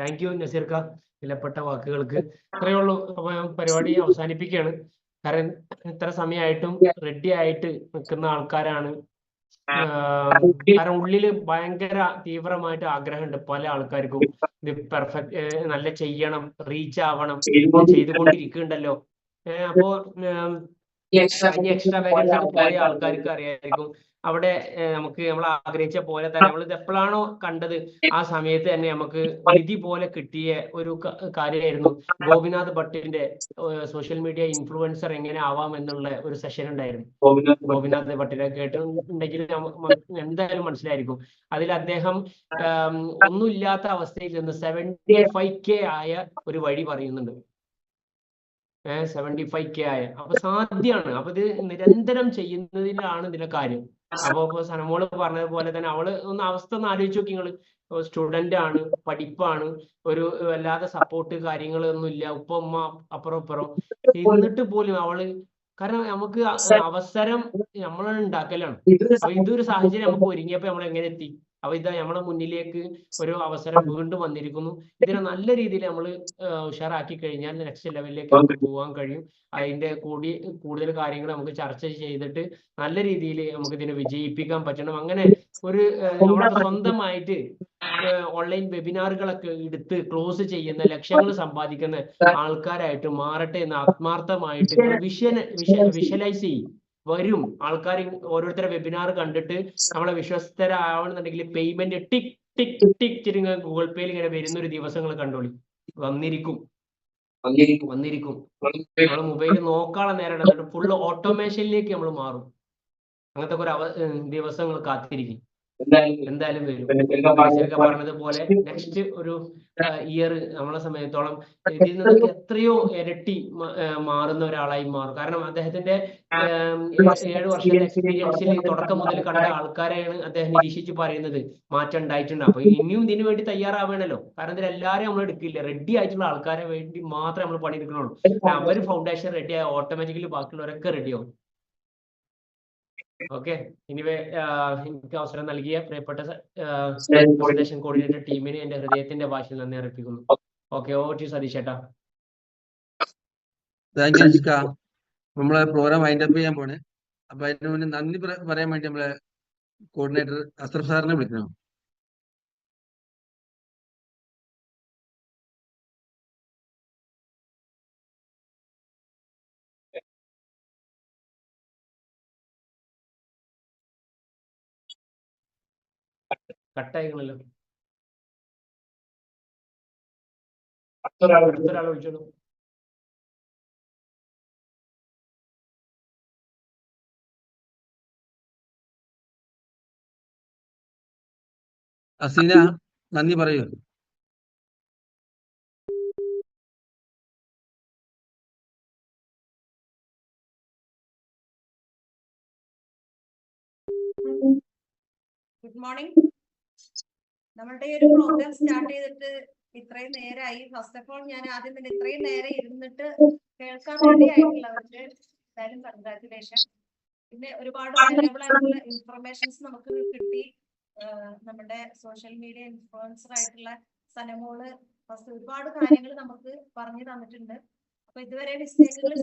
Thank you നസീർക്ക, വിലപ്പെട്ട വാക്കുകൾക്ക്. ഇത്രയേ ഉള്ളൂ. അപ്പൊ പരിപാടി അവസാനിപ്പിക്കുകയാണ്. കാരണം ഇത്ര സമയമായിട്ടും റെഡി ആയിട്ട് നിൽക്കുന്ന ആൾക്കാരാണ്. കാരണം ഉള്ളില് ഭയങ്കര തീവ്രമായിട്ട് ആഗ്രഹമുണ്ട് പല ആൾക്കാർക്കും. ഇത് പെർഫെക്റ്റ് നല്ല ചെയ്യണം, റീച്ച് ആവണം, ചെയ്തുകൊണ്ടിരിക്കുന്നുണ്ടല്ലോ. അപ്പോ എക്സ്ട്രാ വേക്കൻസി ഒക്കെ പോയ ആൾക്കാർക്ക് അറിയായിരിക്കും. അവിടെ നമുക്ക് നമ്മൾ ആഗ്രഹിച്ച പോലെ തന്നെ നമ്മൾ ഇത് എപ്പോഴാണോ കണ്ടത് ആ സമയത്ത് തന്നെ നമുക്ക് നിധി പോലെ കിട്ടിയ ഒരു കാര്യമായിരുന്നു ഗോപിനാഥ് ഭട്ടിന്റെ സോഷ്യൽ മീഡിയ ഇൻഫ്ലുവൻസർ എങ്ങനെ ആവാം എന്നുള്ള ഒരു സെഷൻ ഉണ്ടായിരുന്നു. ഗോപിനാഥ് ഭട്ടിനെ കേട്ടിട്ടുണ്ടെങ്കിൽ എന്തായാലും മനസ്സിലായിരിക്കും. അതിൽ അദ്ദേഹം ഒന്നുമില്ലാത്ത അവസ്ഥയിൽ നിന്ന് 75K ആയ ഒരു വഴി പറയുന്നുണ്ട്. 75K ആയ, അപ്പൊ സാധ്യമാണ്. അപ്പൊ ഇത് നിരന്തരം ചെയ്യുന്നതിലാണ് ഇതിന്റെ കാര്യം. അപ്പൊ സനമോള് പറഞ്ഞതുപോലെ തന്നെ അവള് അവസ്ഥ ഒന്ന് ആലോചിച്ച് നോക്കി. നിങ്ങള് സ്റ്റുഡന്റ് ആണ്, പഠിപ്പാണ്, ഒരു വല്ലാതെ സപ്പോർട്ട് കാര്യങ്ങളൊന്നും ഇല്ല, ഉപ്പ ഉമ്മ അപ്പുറം ഇപ്പുറം, എന്നിട്ട് പോലും അവള്, കാരണം നമുക്ക് അവസരം നമ്മൾ ഉണ്ടാക്കലാണ്. അപ്പൊ ഇതൊരു സാഹചര്യം നമുക്ക് ഒരുങ്ങിയപ്പോ നമ്മൾ എങ്ങനെ എത്തി? അപ്പൊ ഇതാ നമ്മളെ മുന്നിലേക്ക് ഒരു അവസരം വീണ്ടും വന്നിരിക്കുന്നു. ഇതിനെ നല്ല രീതിയിൽ നമ്മൾ ഉഷാറാക്കി കഴിഞ്ഞാൽ നെക്സ്റ്റ് ലെവലിലേക്ക് നമുക്ക് പോകാൻ കഴിയും. അതിന്റെ കൂടുതൽ കാര്യങ്ങൾ നമുക്ക് ചർച്ച ചെയ്തിട്ട് നല്ല രീതിയിൽ നമുക്ക് ഇതിനെ വിജയിപ്പിക്കാൻ പറ്റണം. അങ്ങനെ ഒരു നമ്മളൊക്കെ സ്വന്തമായിട്ട് ഓൺലൈൻ വെബിനാറുകളൊക്കെ എടുത്ത് ക്ലോസ് ചെയ്യുന്ന, ലക്ഷങ്ങൾ സമ്പാദിക്കുന്ന ആൾക്കാരായിട്ട് മാറട്ടെ എന്ന് ആത്മാർത്ഥമായിട്ട് വിഷ്വലൈസ് ചെയ്യും. വരും ആൾക്കാർ ഓരോരുത്തരുടെ വെബിനാർ കണ്ടിട്ട് നമ്മളെ വിശ്വസ്തരാവണമെന്നുണ്ടെങ്കിൽ പേയ്മെന്റ് ടിക് ടിക് ടിക് ചിരിങ്ങ ഗൂഗിൾ പേയിൽ ഇങ്ങനെ വരുന്ന ഒരു ദിവസങ്ങൾ കണ്ടോളി. വന്നിരിക്കും. നമ്മള് മൊബൈൽ നോക്കാനുള്ള നേരം ഫുള്ള് ഓട്ടോമേഷനിലേക്ക് നമ്മൾ മാറും. അങ്ങനത്തെ ഒരു ദിവസങ്ങൾ കാത്തിരിക്കും. എന്തായാലും വരും. സതീശൊക്കെ പറഞ്ഞതുപോലെ നെക്സ്റ്റ് ഒരു ഇയർ നമ്മളെ സമയത്തോളം ഇതിൽ നിന്നൊക്കെ എത്രയോ ഇരട്ടി മാറുന്ന ഒരാളായി മാറും. കാരണം അദ്ദേഹത്തിന്റെ 7 വർഷത്തെ എക്സ്പീരിയൻസിൽ തുടക്കം മുതൽ കണ്ട ആൾക്കാരെയാണ് അദ്ദേഹം നിരീക്ഷിച്ച് പറയുന്നത് മാറ്റം ഉണ്ടായിട്ടുണ്ട്. അപ്പൊ ഇനിയും ഇതിനു വേണ്ടി തയ്യാറാവണല്ലോ. കാരണം ഇതിൽ എല്ലാവരും നമ്മൾ എടുക്കില്ല. റെഡി ആയിട്ടുള്ള ആൾക്കാരെ വേണ്ടി മാത്രമേ നമ്മൾ പണിയെടുക്കണുള്ളൂ. അവർ ഫൗണ്ടേഷൻ റെഡി ആയ ഓട്ടോമാറ്റിക്കലി ബാക്കിയുള്ളവരൊക്കെ റെഡിയാവും. ഓക്കെ, എനിവേ എനിക്ക് അവസരം നൽകിയ പ്രിയപ്പെട്ട പ്രസന്റേഷൻ കോർഡിനേറ്റർ ടീമിന് എന്റെ ഹൃദയത്തിന്റെ ഭാഷയിൽ നന്ദി അർപ്പിക്കുന്നു. ഓക്കെ, ഓവർ ടു സതീഷ് ചേട്ടാ. Thank you Anshika. നമ്മളെ പ്രോഗ്രാം വൈൻഡ് അപ്പ് ചെയ്യാൻ പോണ്. അപ്പൊ അതിന് മുന്നേ നന്ദി പറയാൻ വേണ്ടി നമ്മളെ കോർഡിനേറ്റർ അസ്രഫ് സാറിനെ വിളിക്കണം. കട്ടായിക്കണല്ലോ. അടുത്തൊരാളെ വിളിച്ചോളൂ. അസീന നന്ദി പറയൂ. Good morning. നമ്മളുടെ ഈ ഒരു പ്രോഗ്രാം സ്റ്റാർട്ട് ചെയ്തിട്ട് ഇത്രയും നേരമായി. ഫസ്റ്റ് ഓഫ് ഓൾ ഞാൻ ആദ്യം തന്നെ ഇത്രയും നേരം ഇരുന്നിട്ട് കേൾക്കാൻ വേണ്ടി ആയിട്ടുള്ളവർക്ക് എന്തായാലും കൺഗ്രാറ്റുലേഷൻ. പിന്നെ ഒരുപാട് വാല്യബിൾ ആയിട്ടുള്ള ഇൻഫർമേഷൻസ് നമുക്ക് കിട്ടി. നമ്മുടെ സോഷ്യൽ മീഡിയ ഇൻഫ്ലുവൻസർ ആയിട്ടുള്ള സനമോള് ഫസ്റ്റ് ഒരുപാട് കാര്യങ്ങൾ നമുക്ക് പറഞ്ഞു തന്നിട്ടുണ്ട്. അപ്പൊ ഇതുവരെ മിസ്റ്റേക്കുകൾ